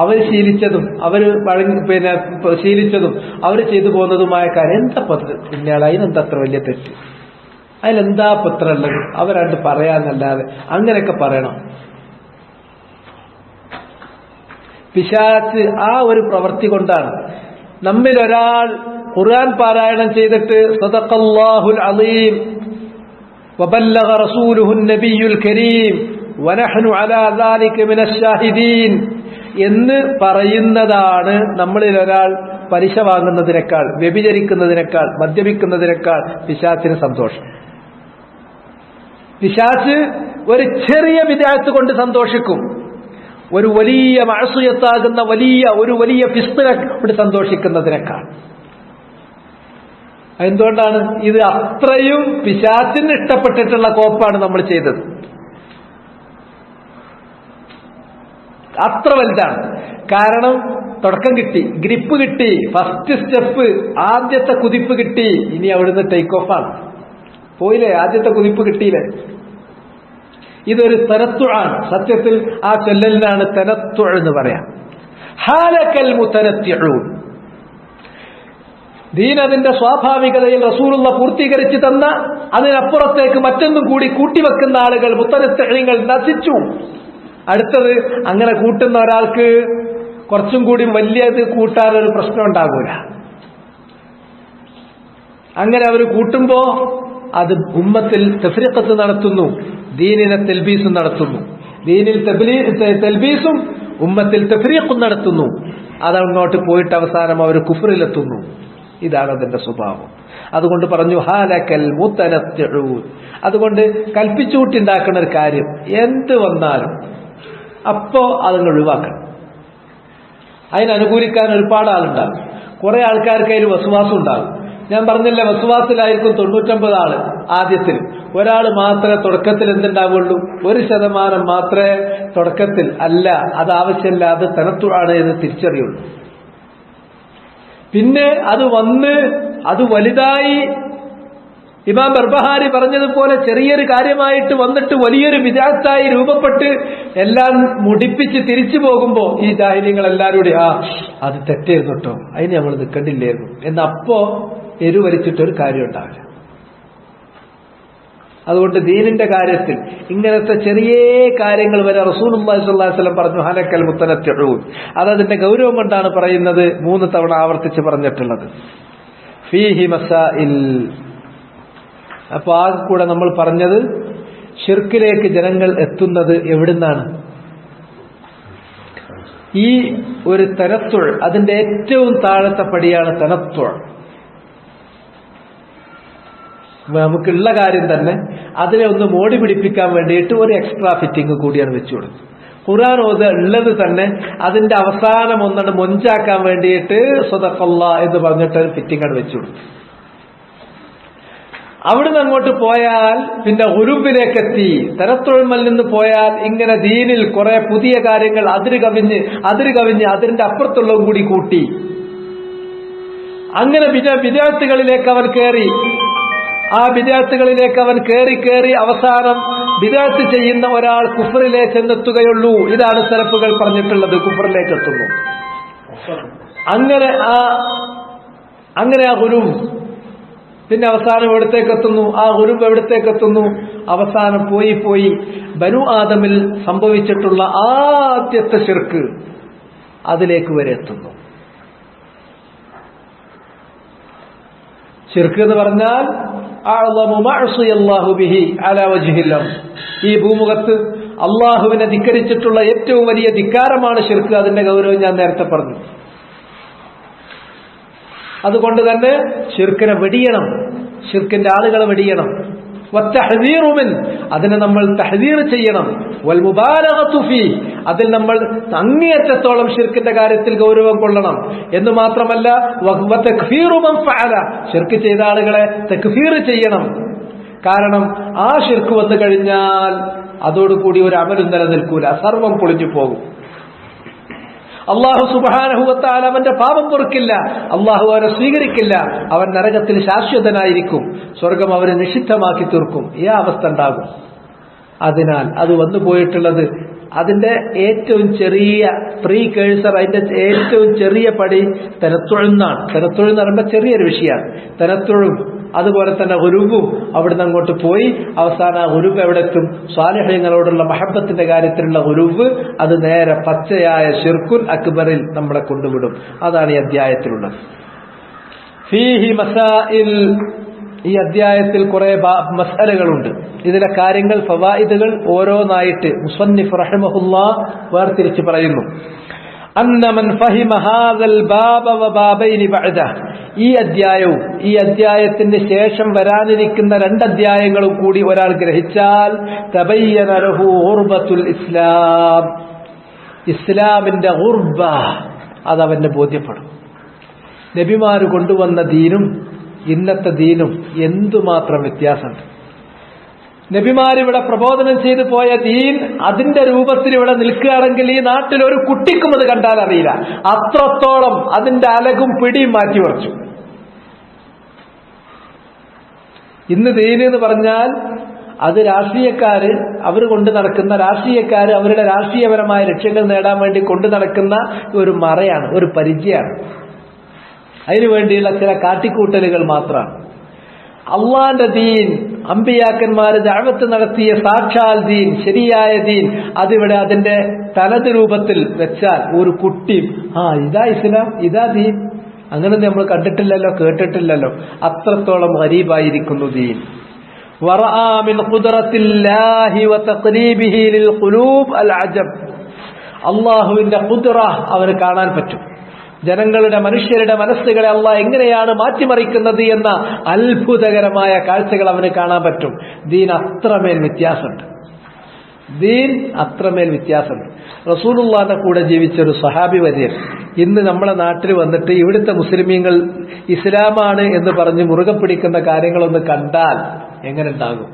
അവർ ശീലിച്ചതും ശീലിച്ചതും അവർ ചെയ്തു പോകുന്നതുമായ കാര്യം എന്താ പത്ര പിന്നെ അതിനെന്താ അത്ര വലിയ തെറ്റ്, അതിലെന്താ പത്രം ഉള്ളത്, അവരണ്ട് പറയാന്നല്ലാതെ അങ്ങനെയൊക്കെ പറയണം. പിശാച് ആ ഒരു പ്രവൃത്തി കൊണ്ടാണ് നമ്മിൽ ഒരാൾ ഖുർആൻ പാരായണം ചെയ്തിട്ട് സദഖല്ലാഹുൽ അളീം വബല്ലഗ റസൂലുഹുൻ നബിയുൽ കരീം വനഹ്നു അലാ ദാലിക മിനശ് ശാഹിദീൻ എന്ന് പറയുന്നതാണ് നമ്മളിൽ ഒരാൾ പലിശ വാങ്ങുന്നതിനേക്കാൾ, വ്യഭിചരിക്കുന്നതിനേക്കാൾ, മദ്യപിക്കുന്നതിനേക്കാൾ പിശാചിന് സന്തോഷം. പിശാച് ഒരു ചെറിയ വിദഅത്ത് കൊണ്ട് സന്തോഷിക്കും, ഒരു വലിയ മഅസിയത്താകുന്ന വലിയ ഫിസ്ഖിനെ കൊണ്ട് സന്തോഷിക്കുന്നതിനേക്കാൾ. എന്തുകൊണ്ടാണ്? ഇത് അത്രയും പിശാചിന് ഇഷ്ടപ്പെട്ടിട്ടുള്ള കോപ്പാണ് നമ്മൾ ചെയ്തത്, അത്ര വലുതാണ്. കാരണം തുടക്കം കിട്ടി, ഗ്രിപ്പ് കിട്ടി, ഫസ്റ്റ് സ്റ്റെപ്പ്, ആദ്യത്തെ കുതിപ്പ് കിട്ടി. ഇനി അവിടുന്ന് ടേക്ക് ഓഫാണ്. പോയില്ലേ, ആദ്യത്തെ കുതിപ്പ് കിട്ടിയില്ലേ. ഇതൊരു തനത്തുആണ്. സത്യത്തിൽ ആ ചൊല്ലലിനാണ് തനത്തു എന്ന് പറയാം. ഹാലക്കൽ മുതനത്തിഊൻ. ദീൻ അതിന്റെ സ്വാഭാവികതയിൽ റസൂലുള്ള പൂർത്തീകരിച്ചു തന്ന അതിനപ്പുറത്തേക്ക് മറ്റൊന്നും കൂടി കൂട്ടിവെക്കുന്ന ആളുകൾ, മുതനത്തിഈങ്ങൾ നശിച്ചു. അടുത്തത് അങ്ങനെ കൂട്ടുന്ന ഒരാൾക്ക് കുറച്ചും കൂടി വലിയത് കൂട്ടാനൊരു പ്രശ്നം ഉണ്ടാകൂല. അങ്ങനെ അവർ കൂട്ടുമ്പോ അത് ഉമ്മത്തിൽ തഫ്രീഖത്ത് നടത്തുന്നു, ദീനിനെ തെൽബീസും നടത്തുന്നു. ദീനിൽ തെൽബീസും ഉമ്മത്തിൽ തഫ്രീഖും നടത്തുന്നു. അതങ്ങോട്ട് പോയിട്ട് അവസാനം അവർ കുഫറിലെത്തുന്നു. ഇതാണ് അതിന്റെ സ്വഭാവം. അതുകൊണ്ട് പറഞ്ഞു ഹാലക്കൽ മുത്തനത്തിഊൻ. അതുകൊണ്ട് കൽപ്പിച്ചുകൂട്ടിണ്ടാക്കുന്ന ഒരു കാര്യം എന്ത് വന്നാലും അപ്പോ അതങ്ങ് ഒഴിവാക്കണം. അതിനനുകൂലിക്കാൻ ഒരുപാട് ആളുണ്ടാകും. കുറെ ആൾക്കാർക്ക് അതിൽ വസ്വാസം ഉണ്ടാകും. ഞാൻ പറഞ്ഞില്ല, വസ്വാസിലായിരിക്കും 99 ആള് ആദ്യത്തിൽ. ഒരാൾ മാത്രമേ തുടക്കത്തിൽ എന്തുണ്ടാവുള്ളൂ, 1% മാത്രമേ തുടക്കത്തിൽ അല്ല, അത് ആവശ്യമില്ല, അത് തനത്തുആണ് എന്ന് തിരിച്ചറിയുള്ളൂ. പിന്നെ അത് വന്ന് അത് വലുതായി ഇമാം ബർബഹാരി പറഞ്ഞതുപോലെ ചെറിയൊരു കാര്യമായിട്ട് വന്നിട്ട് വലിയൊരു വിദഅത്തായി രൂപപ്പെട്ട് എല്ലാം മുടിപ്പിച്ച് തിരിച്ചു പോകുമ്പോ ഈ ജാഹിലിങ്ങൾ എല്ലാവരും കൂടി അത് തെറ്റായിരുന്നു കേട്ടോ, അതിന് നമ്മൾ നിൽക്കണ്ടില്ലായിരുന്നു എന്നപ്പോ എരുവലിച്ചിട്ടൊരു കാര്യം ഉണ്ടാവില്ല. അതുകൊണ്ട് ദീനിന്റെ കാര്യത്തിൽ ഇങ്ങനത്തെ ചെറിയ കാര്യങ്ങൾ വരെ റസൂലുള്ളാഹി സ്വല്ലല്ലാഹു അലൈഹി വസല്ലം പറഞ്ഞു ഹലക്കൽ മുത്തനത്തിഊൻ. അതതിന്റെ ഗൗരവം കൊണ്ടാണ് പറയുന്നത്, 3 തവണ ആവർത്തിച്ച് പറഞ്ഞിട്ടുള്ളത്. ഫീഹി മസാഇൽ. അപ്പൊ ആ കൂടെ നമ്മൾ പറഞ്ഞത് ശിർക്കിലേക്ക് ജനങ്ങൾ എത്തുന്നത് എവിടുന്നാണ്? ഈ ഒരു തനത്തുൾ, അതിന്റെ ഏറ്റവും താഴത്തെ പടിയാണ് തനത്തുൾ. നമുക്കുള്ള കാര്യം തന്നെ അതിനെ ഒന്ന് മോടി പിടിപ്പിക്കാൻ വേണ്ടിയിട്ട് ഒരു എക്സ്ട്രാ ഫിറ്റിംഗ് കൂടിയാണ് വെച്ചു കൊടുത്തത്. ഖുർആൻ ഉള്ളത് തന്നെ അതിന്റെ അവസാനം ഒന്നാണ് മൊഞ്ചാക്കാൻ വേണ്ടിയിട്ട് സദഖല്ലാഹ് എന്ന് പറഞ്ഞിട്ട് ഒരു ഫിറ്റിംഗ് ആണ് വെച്ചു കൊടുത്തു. അവിടുന്ന് അങ്ങോട്ട് പോയാൽ പിന്നെ ഉരുവിലേക്കെത്തി. തരത്തൊഴിമൽ നിന്ന് പോയാൽ ഇങ്ങനെ ദീനിൽ കുറെ പുതിയ കാര്യങ്ങൾ അതിര് കവിഞ്ഞ് അതിന്റെ അപ്പുറത്തുള്ളതും കൂടി കൂട്ടി. അങ്ങനെ വിദ്യാർത്ഥികളിലേക്ക് അവൻ കയറി. ആ വിദ്യാർത്ഥികളിലേക്ക് അവൻ കയറി അവസാനം വിദ്യാർത്ഥി ചെയ്യുന്ന ഒരാൾ കുഫറിലേക്ക് എന്നെത്തുകയുള്ളൂ. ഇതാണ് സലഫുകൾ പറഞ്ഞിട്ടുള്ളത്, കുഫറിലേക്ക് എത്തുന്നു. അങ്ങനെ ആ ഗുരു പിന്നെ അവസാനം എവിടത്തേക്കെത്തുന്നു? ആ ഗുരു എവിടത്തേക്കെത്തുന്നു? അവസാനം പോയി ബനു ആദമിൽ സംഭവിച്ചിട്ടുള്ള ആദ്യത്തെ ശിർക്ക് അതിലേക്ക് വരെ എത്തുന്നു. ശിർക്ക് എന്ന് പറഞ്ഞാൽ ഈ ഭൂമുഖത്ത് അള്ളാഹുവിനെ ധിക്കരിച്ചിട്ടുള്ള ഏറ്റവും വലിയ ധിക്കാരമാണ് ശിർക്ക്. അതിന്റെ ഗൗരവം ഞാൻ നേരത്തെ പറഞ്ഞു. അതുകൊണ്ട് തന്നെ ശിർക്കിനെ വെടിയണം, ശിർക്കിന്റെ ആളുകളെ വെടിയണം. അതിനെ നമ്മൾ തഹ്ദീർ ചെയ്യണം. അതിൽ നമ്മൾ അങ്ങേയറ്റത്തോളം ശിർക്കിന്റെ കാര്യത്തിൽ ഗൗരവം കൊള്ളണം എന്ന് മാത്രമല്ല, ശിർക്ക് ചെയ്ത ആളുകളെ തക്ഫീർ ചെയ്യണം. കാരണം ആ ശിർക്ക് വന്നു കഴിഞ്ഞാൽ അതോടുകൂടി ഒരു അമലും നിലനിൽക്കൂല, സർവം പൊളിഞ്ഞു പോകും. അള്ളാഹു സുബ്ഹാനഹു വ തആല അവന്റെ പാപം പൊറുക്കില്ല, അള്ളാഹു അവനെ സ്വീകരിക്കില്ല, അവൻ നരകത്തിൽ ശാശ്വതനായിരിക്കും, സ്വർഗം അവനെ നിഷിദ്ധമാക്കി തീർക്കും. ഈ അവസ്ഥ ഉണ്ടാകും. അതിനാൽ അത് വന്നു പോയിട്ടുള്ളത് അതിന്റെ ഏറ്റവും ചെറിയ പ്രീ കേഴ്സർ, അതിന്റെ ഏറ്റവും ചെറിയ പടി തനത്തുഴന്നാണ്. തനത്തുഴ് എന്ന് പറയുമ്പോൾ ചെറിയൊരു വിഷയമാണ്. തനത്തുഴും അതുപോലെ തന്നെ ഗുരുവും അവിടുന്ന് അങ്ങോട്ട് പോയി അവസാനം ആ ഗുരുവ് എവിടെ എത്തും? സ്വാലിഹ്യങ്ങളോടുള്ള മഹബത്തിന്റെ കാര്യത്തിലുള്ള ഗുരുവ് അത് നേരെ പച്ചയായ ശിർക്കുൽ അക്ബറിൽ നമ്മളെ കൊണ്ടുവിടും. അതാണ് ഈ അധ്യായത്തിലുള്ളത്. ഫീഹി മസാഇൽ. ഈ അധ്യായത്തിൽ കുറെ മസ്അലകളുണ്ട്. ഇതിലെ കാര്യങ്ങൾ, ഫവായിദുകൾ ഓരോന്നായിട്ട് മുസന്നിഫ് റഹിമഹുല്ലാഹ് വേർതിരിച്ച് പറയുന്നു. അന്ന മൻ ഫഹിമ ഹാദൽ ബാബ വ ബാബൈനി ബഅദഹ. ഈ അധ്യായവും ഈ അധ്യായത്തിന് ശേഷം വരാനിരിക്കുന്ന 2 അധ്യായങ്ങളും കൂടി ഒരാൾ ഗ്രഹിച്ചാൽ തബയ്യന ലഹു ഗുർബത്തുൽ ഇസ്ലാം. ഇസ്ലാമിന്റെ ഗുർബ അതവന് ബോധ്യപ്പെടും. നബിമാര് കൊണ്ടുവന്ന ദീനും ഇന്നത്തെ ദീനും എന്തുമാത്രം വ്യത്യാസമുണ്ട്. നബിമാരിവിടെ പ്രബോധനം ചെയ്തു പോയ ദീൻ അതിന്റെ രൂപത്തിൽ ഇവിടെ നിൽക്കുകയാണെങ്കിൽ ഈ നാട്ടിൽ ഒരു കുട്ടിക്കും അത് കണ്ടാൽ അറിയില്ല. അത്രത്തോളം അതിന്റെ അലകും പിടിയും മാറ്റിമറിച്ചു. ഇന്ന് ദീൻ എന്ന് പറഞ്ഞാൽ അത് രാഷ്ട്രീയക്കാര് അവർ കൊണ്ടു നടക്കുന്ന, രാഷ്ട്രീയക്കാര് അവരുടെ രാഷ്ട്രീയപരമായ ലക്ഷ്യങ്ങൾ നേടാൻ വേണ്ടി കൊണ്ടു നടക്കുന്ന ഒരു മറയാണ്, ഒരു പരിചയമാണ്. അതിനുവേണ്ടിയുള്ള ചില കാട്ടിക്കൂട്ടലുകൾ മാത്രമാണ്. അള്ളാന്റെ ദീൻ, അമ്പിയാക്കന്മാര് ദഅവത്ത് നടത്തിയ സാക്ഷാൽ ദീൻ, ശരിയായ ദീൻ അതിവിടെ അതിന്റെ തനത് രൂപത്തിൽ വെച്ചാൽ ഒരു കുട്ടി ഇതാ ഇസ്ലാം, ഇതാ ദീൻ, അങ്ങനെ നമ്മൾ കണ്ടിട്ടില്ലല്ലോ, കേട്ടിട്ടില്ലല്ലോ. അത്രത്തോളം ഗരീബായിരിക്കുന്നു ദീൻ. വറആ മിൻ ഖുദ്റത്തില്ലാഹി വതഖ്രീബിഹി ലിൽഖുലൂബ് അൽഅജബ്. അല്ലാഹുവിന്റെ ഖുദ്റ അവന് കാണാൻ പറ്റും. ജനങ്ങളുടെ, മനുഷ്യരുടെ മനസ്സുകളെ അള്ളാഹ് എങ്ങനെയാണ് മാറ്റിമറിക്കുന്നത് എന്ന അത്ഭുതകരമായ കാഴ്ചകൾ അവന് കാണാൻ പറ്റും. ദീൻ അത്രമേൽ വ്യത്യാസമുണ്ട്. ദീൻ അത്രമേൽ വ്യത്യാസമുണ്ട്. റസൂലുള്ളാഹിന്റെ കൂടെ ജീവിച്ചൊരു സഹാബി വര്യൻ ഇന്ന് നമ്മളെ നാട്ടിൽ വന്നിട്ട് ഇവിടുത്തെ മുസ്ലിമീങ്ങൾ ഇസ്ലാമാണ് എന്ന് പറഞ്ഞ് മുറുകെ പിടിക്കുന്ന കാര്യങ്ങളൊന്ന് കണ്ടാൽ എങ്ങനെ ഉണ്ടാകും?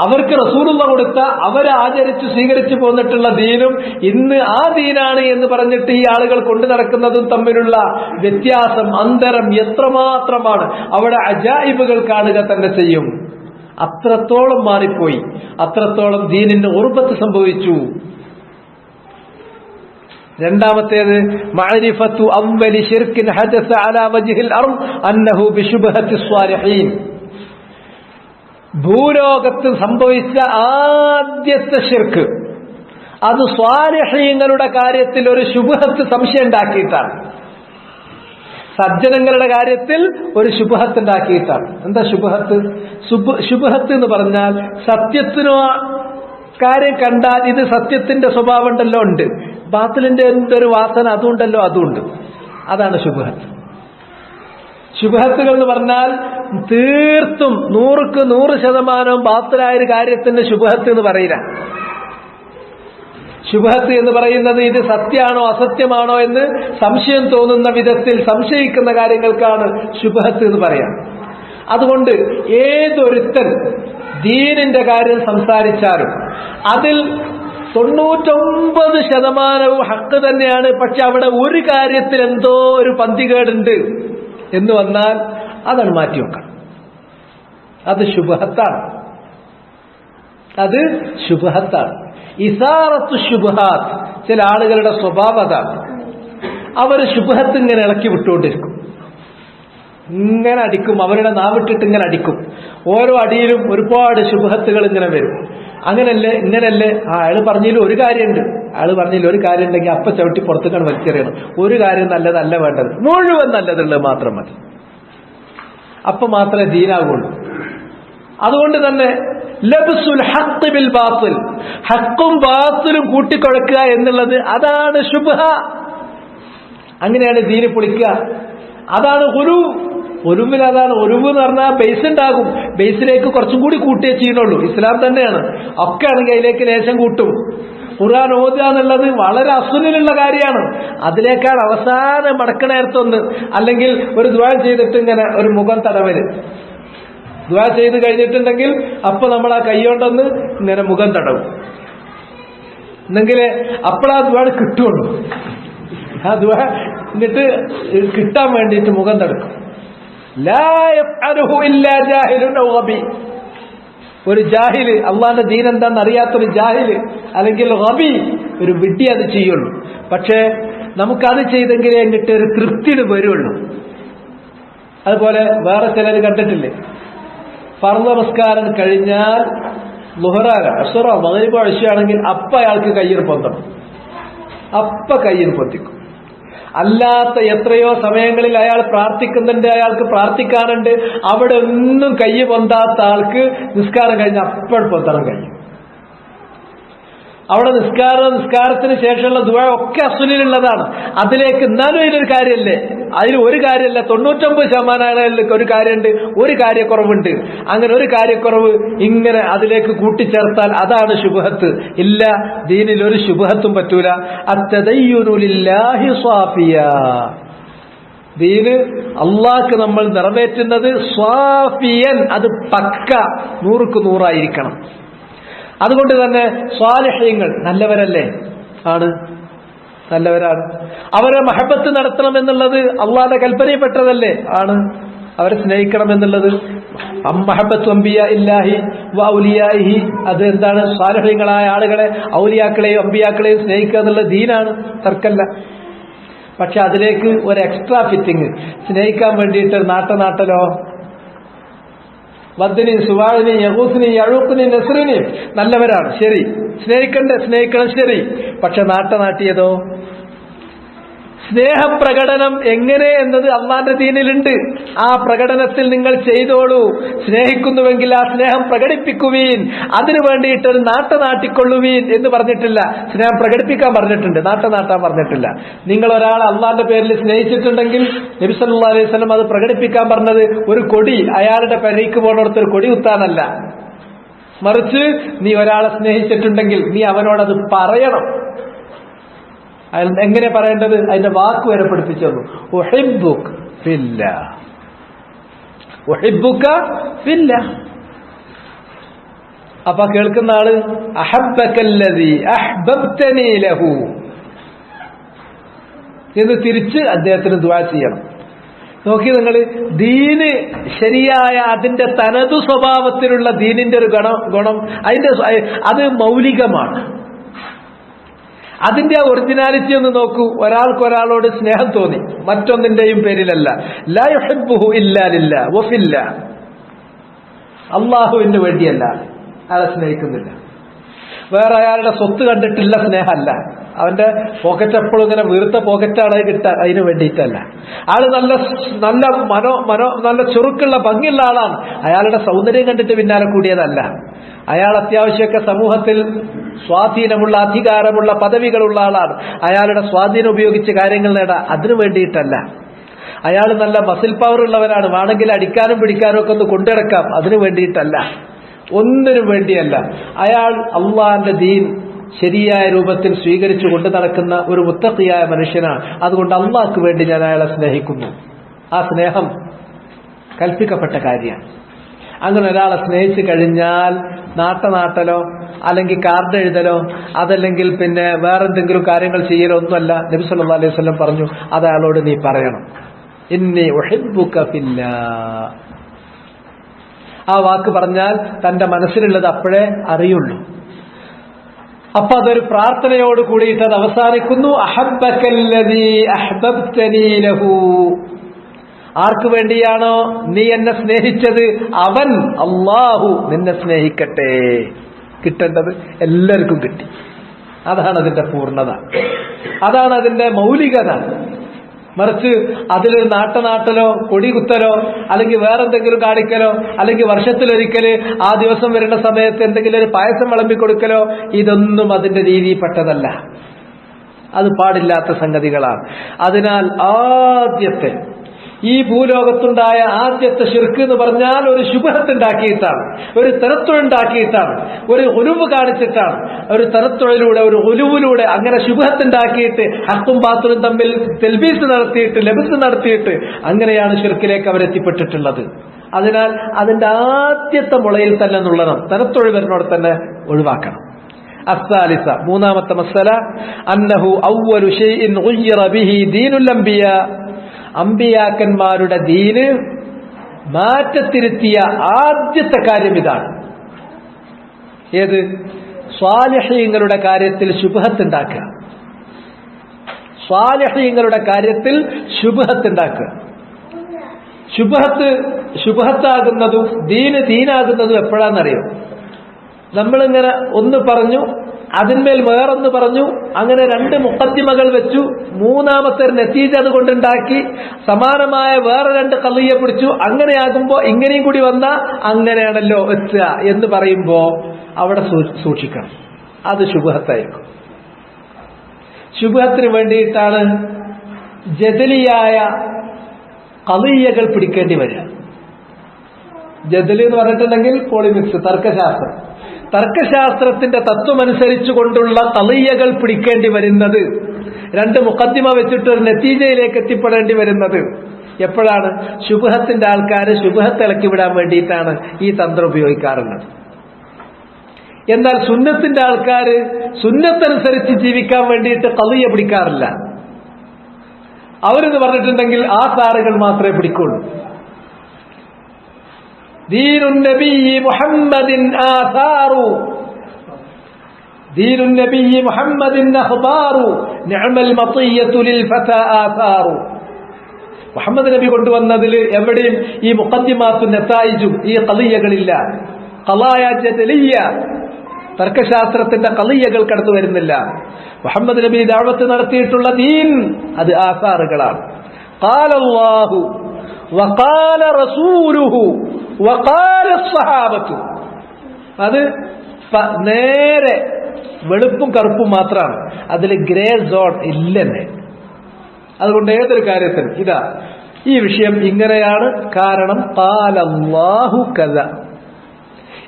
അവർക്ക് റസൂലുള്ള കൊടുത്ത, അവരെ ആചരിച്ച് സ്വീകരിച്ചു പോന്നിട്ടുള്ള ദീനും ഇന്ന് ആ ദീനാണ് എന്ന് പറഞ്ഞിട്ട് ഈ ആളുകൾ കൊണ്ടു നടക്കുന്നതും തമ്മിലുള്ള വ്യത്യാസം, അന്തരം എത്രമാത്രമാണ്. അവിടെ അജായിബുകൾ കാണുക തന്നെ ചെയ്യും. അത്രത്തോളം മാറിപ്പോയി, അത്രത്തോളം ദീനിന് ഉർബത്ത് സംഭവിച്ചു. രണ്ടാമത്തേത് മഅരിഫത്തു അവ്വലി ശിർക്കിൻ ഹദസ അലാ വജ്ഹിൽ അർദ് അന്നഹു ബിശുബ്ഹത്തി സ്വാലിഹീൻ. ഭൂലോകത്ത് സംഭവിച്ച ആദ്യത്തെ ശിർക്ക് അത് സ്വാലിഹീങ്ങളുടെ കാര്യത്തിൽ ഒരു ശുബ്ഹത്ത്, സംശയം ഉണ്ടാക്കിയിട്ടാണ്. സജ്ജനങ്ങളുടെ കാര്യത്തിൽ ഒരു ശുബ്ഹത്ത് ഉണ്ടാക്കിയിട്ടാണ്. എന്താ ശുബ്ഹത്ത്? ശുബ്ഹത്ത് എന്ന് പറഞ്ഞാൽ സത്യത്തിനോ കാര്യം കണ്ടാൽ ഇത് സത്യത്തിന്റെ സ്വഭാവം ഉണ്ടല്ലോ, ഉണ്ട്, ബാത്തിലിന്റെ എന്തൊരു വാസന അതുണ്ടല്ലോ, അതുണ്ട്. അതാണ് ശുബ്ഹത്ത്. ശുബ്ഹത്തുകൾ എന്ന് പറഞ്ഞാൽ തീർത്തും 100% ബാത്തിലായൊരു കാര്യത്തിന്റെ ശുബ്ഹത്ത് എന്ന് പറയില്ല. ശുബ്ഹത്ത് എന്ന് പറയുന്നത് ഇത് സത്യമാണോ അസത്യമാണോ എന്ന് സംശയം തോന്നുന്ന വിധത്തിൽ സംശയിക്കുന്ന കാര്യങ്ങൾക്കാണ് ശുബ്ഹത്ത് എന്ന് പറയാം. അതുകൊണ്ട് ഏതൊരുത്തൻ ദീനിന്റെ കാര്യം സംസാരിച്ചാലും അതിൽ 99% ഹക്ക് തന്നെയാണ്. പക്ഷെ അവിടെ ഒരു കാര്യത്തിൽ എന്തോ ഒരു പന്തികേടുണ്ട് എന്ന് വന്നാൽ അതാണ് മാറ്റിവെക്കണം. അത് ശുബ്ഹത്താണ്. അത് ശുബ്ഹത്താണ്. ഇസാറത്തു ശുബ്ഹാത്ത്. ചില ആളുകളുടെ സ്വഭാവം അതാണ്. അവർ ശുബ്ഹത്ത് ഇങ്ങനെ ഇളക്കി വിട്ടുകൊണ്ടിരിക്കും, ഇങ്ങനെ അടിക്കും, അവരുടെ നാവിട്ടിട്ട് ഇങ്ങനെ അടിക്കും. ഓരോ അടിയിലും ഒരുപാട് ശുബ്ഹത്തുകൾ ഇങ്ങനെ വരും. അങ്ങനല്ലേ, ഇങ്ങനല്ലേ, അയാൾ പറഞ്ഞതിൽ ഒരു കാര്യമുണ്ട്, അയാൾ പറഞ്ഞതിൽ ഒരു കാര്യം ഉണ്ടെങ്കിൽ അപ്പ ചവിട്ടി പുറത്തേക്കാണ് വലിച്ചെറിയണം. ഒരു കാര്യം നല്ലതല്ല വേണ്ടത്, മുഴുവൻ നല്ലതുള്ളത് മാത്രം മതി. അപ്പൊ മാത്രമേ ദീനാകുള്ളൂ. അതുകൊണ്ട് തന്നെ ലബ്സുൽ ഹഖ് ബിൽ ബാത്തിൽ, ഹക്കും ബാത്തിലും കൂട്ടിക്കൊടുക്കുക എന്നുള്ളത് അതാണ് ശുബ്ഹ. അങ്ങനെയാണ് ദീന് പൊളിക്കുക. അതാണ് ഗുരു. ഒരുവിൽ അതാണ്. ഒരുവ് എന്ന് പറഞ്ഞാൽ ബേസ് ഉണ്ടാകും, ബേസിലേക്ക് കുറച്ചും കൂടി കൂട്ടിയേ ചെയ്യുന്നുള്ളൂ. ഇസ്ലാം തന്നെയാണ്. ഒക്കെ ആണെങ്കിൽ അതിലേക്ക് ലേശം കൂട്ടും. ഖുർആൻ ഓതുക എന്നുള്ളത് വളരെ അസുനിലുള്ള കാര്യമാണ്. അതിലേക്കാൾ അവസാനം മടക്കണേർത്തൊന്ന്, അല്ലെങ്കിൽ ഒരു ദുആ ചെയ്തിട്ട് ഇങ്ങനെ ഒരു മുഖം തടവല്, ദുആ ചെയ്ത് കഴിഞ്ഞിട്ടുണ്ടെങ്കിൽ അപ്പൊ നമ്മൾ ആ കൈകൊണ്ടൊന്ന് ഇങ്ങനെ മുഖം തടവും, എന്നെങ്കിലേ അപ്പോഴാ ദുആ കിട്ടുള്ളൂ. ആ ദുആ എന്നിട്ട് കിട്ടാൻ വേണ്ടിയിട്ട് മുഖം തടക്കും. ലാ യഫ്അലുഹു ഇല്ലാ ജാഹിലുൻ ഔ ഗബി. ഒരു ജാഹില്, അള്ളാന്റെ ദീൻ എന്താണെന്ന് അറിയാത്തൊരു ജാഹില് അല്ലെങ്കിൽ ഗബി, ഒരു വിഡ്ഢി അത് ചെയ്യുള്ളൂ. പക്ഷേ നമുക്കത് ചെയ്തെങ്കിലേ എന്നിട്ട് ഒരു തൃപ്തിയിൽ വരുള്ളൂ. അതുപോലെ വേറെ ചിലർ കണ്ടിട്ടില്ലേ, ഫർദ് നമസ്കാരം കഴിഞ്ഞാൽ ളുഹ്റാനോ അസ്റോ മഗ്രിബോ ഇശാണെങ്കിൽ അപ്പ അയാൾക്ക് കയ്യിൽ പൊന്തണം, അപ്പ കയ്യിൽ പൊത്തിക്കും. അല്ലാത്ത എത്രയോ സമയങ്ങളിൽ അയാൾ പ്രാർത്ഥിക്കുന്നുണ്ട്, അയാൾക്ക് പ്രാർത്ഥിക്കാനുണ്ട്, അവിടെ ഒന്നും കൈ പൊന്താത്ത ആൾക്ക് നിസ്കാരം കഴിഞ്ഞ് അപ്പോൾ പൊന്തണം കഴിയും. അവിടെ നിസ്കാരത്തിന് ശേഷമുള്ള ദുആ ഒക്കെ അസ്ലിലുള്ളതാണ്. അതിലേക്ക് എന്നാലും അതിലൊരു കാര്യമല്ലേ, അതിൽ ഒരു കാര്യമല്ല, 99% ഒരു കാര്യമുണ്ട്, ഒരു കാര്യക്കുറവുണ്ട്. അങ്ങനെ ഒരു കാര്യക്കുറവ് ഇങ്ങനെ അതിലേക്ക് കൂട്ടിച്ചേർത്താൽ അതാണ് ശുബ്ഹത്ത്. ഇല്ല, ദീനിൽ ഒരു ശുബ്ഹത്തും പറ്റൂല. അത്തദയ്യുനു ലില്ലാഹി സ്വാഫിയ. ദീന് അള്ളാഹ്ക്ക് നമ്മൾ നിറവേറ്റുന്നത് സ്വാഫിയൻ, അത് പക്ക 100% അതുകൊണ്ട് തന്നെ സ്വാലിഹീങ്ങൾ നല്ലവരല്ലേ? ആണ്, നല്ലവരാണ്. അവരെ മഹബത്ത് നടത്തണം എന്നുള്ളത് അള്ളാഹുവിന്റെ കൽപ്പനയിൽപ്പെട്ടതല്ലേ? ആണ്. അവരെ സ്നേഹിക്കണം എന്നുള്ളത് മഹബത്തു അംബിയാ ഇല്ലാഹി വ ഔലിയാഇഹി. അത് എന്താണ്? സ്വാലിഹീങ്ങളായ ആളുകളെ, ഔലിയാക്കളെയും അംബിയാക്കളെയും സ്നേഹിക്കുക എന്നുള്ള ദീനാണ്, തർക്കല്ല. പക്ഷെ അതിലേക്ക് ഒരു എക്സ്ട്രാ ഫിറ്റിങ്, സ്നേഹിക്കാൻ വേണ്ടിയിട്ട് നാട്ടലോ, വദ്ദിനെയും സുവാഴിനെയും യഹൂസിനെയും യഴൂക്കിനെയും നസ്റിനെയും നല്ലവരാണ്, ശരി, സ്നേഹിക്കണം ശരി. പക്ഷെ നാട്ടിയതോ സ്നേഹപ്രകടനം എങ്ങനെ എന്നത് അള്ളാന്റെ ദീനിലുണ്ട്. ആ പ്രകടനത്തിൽ നിങ്ങൾ ചെയ്തോളൂ. സ്നേഹിക്കുന്നുവെങ്കിൽ ആ സ്നേഹം പ്രകടിപ്പിക്കുവീൻ, അതിനു വേണ്ടിയിട്ട് ഒരു നാട്ടിക്കൊള്ളുവീൻ എന്ന് പറഞ്ഞിട്ടില്ല. സ്നേഹം പ്രകടിപ്പിക്കാൻ പറഞ്ഞിട്ടുണ്ട്, നാട്ടാൻ പറഞ്ഞിട്ടില്ല. നിങ്ങൾ ഒരാളെ അള്ളാന്റെ പേരിൽ സ്നേഹിച്ചിട്ടുണ്ടെങ്കിൽ നബി സല്ലല്ലാഹു അലൈഹി വസല്ലം അത് പ്രകടിപ്പിക്കാൻ പറഞ്ഞത് ഒരു കൊടി അയാളുടെ പെരയ്ക്ക് പോകുന്നിടത്തൊരു കൊടി കുത്താനല്ല. മറിച്ച് നീ ഒരാളെ സ്നേഹിച്ചിട്ടുണ്ടെങ്കിൽ നീ അവനോടത് പറയണം. അയാൾ എങ്ങനെ പറയേണ്ടത്? അതിന്റെ വാക്ക് വരെ പഠിപ്പിച്ചു തന്നു. ഉഹിബ്ബുക ഫില്ലാഹ്, ഉഹിബ്ബുക ഫില്ലാഹ്. അപ്പൊ കേൾക്കുന്ന ആള് അഹബ്ബകല്ലദീ അഹ്ബബ്തനീ ലഹു എന്ന് തിരിച്ച് അദ്ദേഹത്തിന് ദുആ ചെയ്യണം. നോക്കി നിങ്ങൾ, ദീന് ശരിയായ അതിന്റെ തനതു സ്വഭാവത്തിലുള്ള ദീനിന്റെ ഒരു ഗുണം അത് മൗലികമാണ്. അതിന്റെ ഒറിജിനാലിറ്റി ഒന്ന് നോക്കൂ. ഒരാൾക്കൊരാളോട് സ്നേഹം തോന്നി, മറ്റൊന്നിന്റെയും പേരിലല്ല. ലാ യുഹിബ്ബുഹു ഇല്ലാ ലില്ലാഹ് വഫില്ലാഹ്, അള്ളാഹുവിന് വേണ്ടിയല്ല അയാളെ സ്നേഹിക്കുന്നില്ല. വേറെ അയാളുടെ സ്വത്ത് കണ്ടിട്ടുള്ള സ്നേഹമല്ല. അവന്റെ പോക്കറ്റ് എപ്പോഴും ഇങ്ങനെ വീർത്ത പോക്കറ്റാണ് കിട്ടാൻ, അതിന് വേണ്ടിയിട്ടല്ല. ആള് നല്ല ചുറുക്കുള്ള ഭംഗിയുള്ള ആളാണ്, അയാളുടെ സൗന്ദര്യം കണ്ടിട്ട് പിന്നാലെ കൂടിയതല്ല. അയാൾ അത്യാവശ്യമൊക്കെ സമൂഹത്തിൽ സ്വാധീനമുള്ള അധികാരമുള്ള പദവികളുള്ള ആളാണ്, അയാളുടെ സ്വാധീനം ഉപയോഗിച്ച് കാര്യങ്ങൾ നേടാൻ, അതിനു വേണ്ടിയിട്ടല്ല. അയാൾ നല്ല മസിൽ പവർ ഉള്ളവരാണ്, വേണമെങ്കിൽ അടിക്കാനും പിടിക്കാനും ഒക്കെ ഒന്ന് കൊണ്ടിടക്കാം, അതിനു വേണ്ടിയിട്ടല്ല, ഒന്നിനും വേണ്ടിയല്ല. അയാൾ അള്ളാന്റെ ദീൻ ശരിയായ രൂപത്തിൽ സ്വീകരിച്ചു കൊണ്ട് നടക്കുന്ന ഒരു മുത്തഖിയായ മനുഷ്യനാണ്. അതുകൊണ്ട് അള്ളാഹ്ക്ക് വേണ്ടി ഞാൻ അയാളെ സ്നേഹിക്കുന്നു. ആ സ്നേഹം കൽപ്പിക്കപ്പെട്ട കാര്യമാണ്. അങ്ങനെ ഒരാളെ സ്നേഹിച്ചു കഴിഞ്ഞാൽ നാട്ടലോ അല്ലെങ്കിൽ കാർഡ് എഴുതലോ അതല്ലെങ്കിൽ പിന്നെ വേറെന്തെങ്കിലും കാര്യങ്ങൾ ചെയ്യലോ ഒന്നുമല്ല. നബി സല്ലല്ലാഹു അലൈഹി വസല്ലം പറഞ്ഞു, അത് അയാളോട് നീ പറയണം, ഇന്നി ഉഹിബ്ബുക ഫില്ലാഹ്. ആ വാക്ക് പറഞ്ഞാൽ തന്റെ മനസ്സിലുള്ളത് അപ്പോഴേ അറിയുള്ളൂ. അപ്പൊ അതൊരു പ്രാർത്ഥനയോട് കൂടിയിട്ട് അത് അവസാനിക്കുന്നു. അഹബ്ബകല്ലദീ അഹ്ബബ്തനീ ലഹു. ആർക്ക് വേണ്ടിയാണോ നീ എന്നെ സ്നേഹിച്ചത് അവൻ അല്ലാഹു നിന്നെ സ്നേഹിക്കട്ടെ. കിട്ടേണ്ടത് എല്ലാവർക്കും കിട്ടി. അതാണ് അതിന്റെ പൂർണ്ണത, അതാണ് അതിന്റെ മൗലികത. മറിച്ച് അതിലൊരു നാട്ടലോ കൊടി കുത്തലോ അല്ലെങ്കിൽ വേറെന്തെങ്കിലും കാണിക്കലോ അല്ലെങ്കിൽ വർഷത്തിലൊരിക്കല് ആ ദിവസം വരുന്ന സമയത്ത് എന്തെങ്കിലും ഒരു പായസം വിളമ്പിക്കൊടുക്കലോ, ഇതൊന്നും അതിന്റെ രീതിയിൽപ്പെട്ടതല്ല. അത് പാടില്ലാത്ത സംഗതികളാണ്. അതിനാൽ ആദ്യത്തെ ഈ ഭൂലോകത്തുണ്ടായ ആദ്യത്തെ ശിർക്ക് എന്ന് പറഞ്ഞാൽ ഒരു ശുബ്ഹത്തുണ്ടാക്കിയിട്ടാണ്, ഒരു തനത്തൊഴുണ്ടാക്കിയിട്ടാണ്, ഒരു ഉലുവ് കാണിച്ചിട്ടാണ്, ഒരു തനത്തൊഴിലൂടെ ഒരു ഉലുവിലൂടെ അങ്ങനെ ശുബ്ഹത്തുണ്ടാക്കിയിട്ട് ഹഖും ബാത്തിലും തമ്മിൽ തെൽബീസ് നടത്തിയിട്ട് ലബ്സ് നടത്തിയിട്ട് അങ്ങനെയാണ് ശിർക്കിലേക്ക് അവരെത്തിപ്പെട്ടിട്ടുള്ളത്. അതിനാൽ അതിന്റെ ആദ്യത്തെ മുളയിൽ തന്നെ നുള്ളണം, തനത്തൊഴിവരിനോട് തന്നെ ഒഴിവാക്കണം. അസ്സാലിസ, മൂന്നാമത്തെ മസല, അന്നഹു അവ്വലു ശൈഇൻ ഗുയ്യിറ ബിഹി ദീനുൽ അംബിയാ. അമ്പിയാക്കന്മാരുടെ ദീന് മാറ്റത്തിരുത്തിയ ആദ്യത്തെ കാര്യം ഇതാണ്. ഏത്? സ്വാലിഹീങ്ങളുടെ കാര്യത്തിൽ ശുബ്ഹത്തുണ്ടാക്കുക. സ്വാലിഹീങ്ങളുടെ കാര്യത്തിൽ ശുബ്ഹത്തുണ്ടാക്കുക. ശുബ്ഹത്താകുന്നതും ദീനാകുന്നതും എപ്പോഴാണെന്നറിയോ? നമ്മളിങ്ങനെ ഒന്ന് പറഞ്ഞു, അതിന്മേൽ വേറൊന്ന് പറഞ്ഞു, അങ്ങനെ രണ്ട് മുഖദ്ദിമകൾ വെച്ചു, മൂന്നാമത്തെ ഒരു നതീജ അതുകൊണ്ടുണ്ടാക്കി, സമാനമായ വേറെ രണ്ട് ഖളിയ പിടിച്ചു, അങ്ങനെയാകുമ്പോ ഇങ്ങനെയും കൂടി വന്ന അങ്ങനെയാണല്ലോ എത്തുക എന്ന് പറയുമ്പോ അവിടെ സൂക്ഷിക്കണം. അത് ശുബ്ഹത്തായിരിക്കും. ശുബ്ഹത്തിന് വേണ്ടിയിട്ടാണ് ജദലിയായ ഖളിയകൾ പിടിക്കേണ്ടി വരിക. ജദലി എന്ന് പറഞ്ഞിട്ടുണ്ടെങ്കിൽ പോളിമിക്സ്, തർക്കശാസ്ത്രത്തിന്റെ തത്വമനുസരിച്ചു കൊണ്ടുള്ള ഖളിയകൾ പിടിക്കേണ്ടി വരുന്നത്, രണ്ട് മുഖദ്ദിമ വെച്ചിട്ട് ഒരു നതീജയിലേക്ക് എത്തിപ്പെടേണ്ടി വരുന്നത് എപ്പോഴാണ്? ശുബ്ഹത്തിന്റെ ആൾക്കാർ ശുബ്ഹത്ത് ഇളക്കി വിടാൻ വേണ്ടിയിട്ടാണ് ഈ തന്ത്രം ഉപയോഗിക്കാറുള്ളത്. എന്നാൽ സുന്നത്തിന്റെ ആൾക്കാർ സുന്നത്തനുസരിച്ച് ജീവിക്കാൻ വേണ്ടിയിട്ട് ഖളിയ പിടിക്കാറില്ല. അവരെന്ന് പറഞ്ഞിട്ടുണ്ടെങ്കിൽ ആ സാറുകൾ മാത്രമേ പിടിക്കുള്ളൂ. ദീനുൻ നബിയ്യി മുഹമ്മദിൻ ആസാറു, ദീനുൻ നബിയ്യി മുഹമ്മദിൻ അഖ്ബാറു, നിഅമൽ മതിയ്യതു ലിൽ ഫതാ ആസാറു. മുഹമ്മദ് നബി കൊണ്ടുവന്നതിൽ എവിടെയും ഈ മുഖദ്ദിമാത്തും നതായിജും ഈ ഖളിയകളില്ല. ഖളായ ജദലിയ തർക്കശാസ്ത്രത്തിന്റെ ഖളിയകൾ കടന്നു വരുന്നില്ല. മുഹമ്മദ് നബി ദഅവത്ത് നടത്തിയിട്ടുള്ള ദീൻ അത് ആസാറുകളാണ്. ഖാല അല്ലാഹു വഖാല റസൂലുഹു വഖാല സ്വഹാബത്തു. അത് നേരെ വെളുപ്പും കറുപ്പും മാത്രമാണ്, അതിൽ ഗ്രേ സോൺ ഇല്ലെന്നെ. അതുകൊണ്ട് ഏതൊരു കാര്യത്തിനും ഇതാ ഈ വിഷയം ഇങ്ങനെയാണ്, കാരണം ഖാല അല്ലാഹു കദ.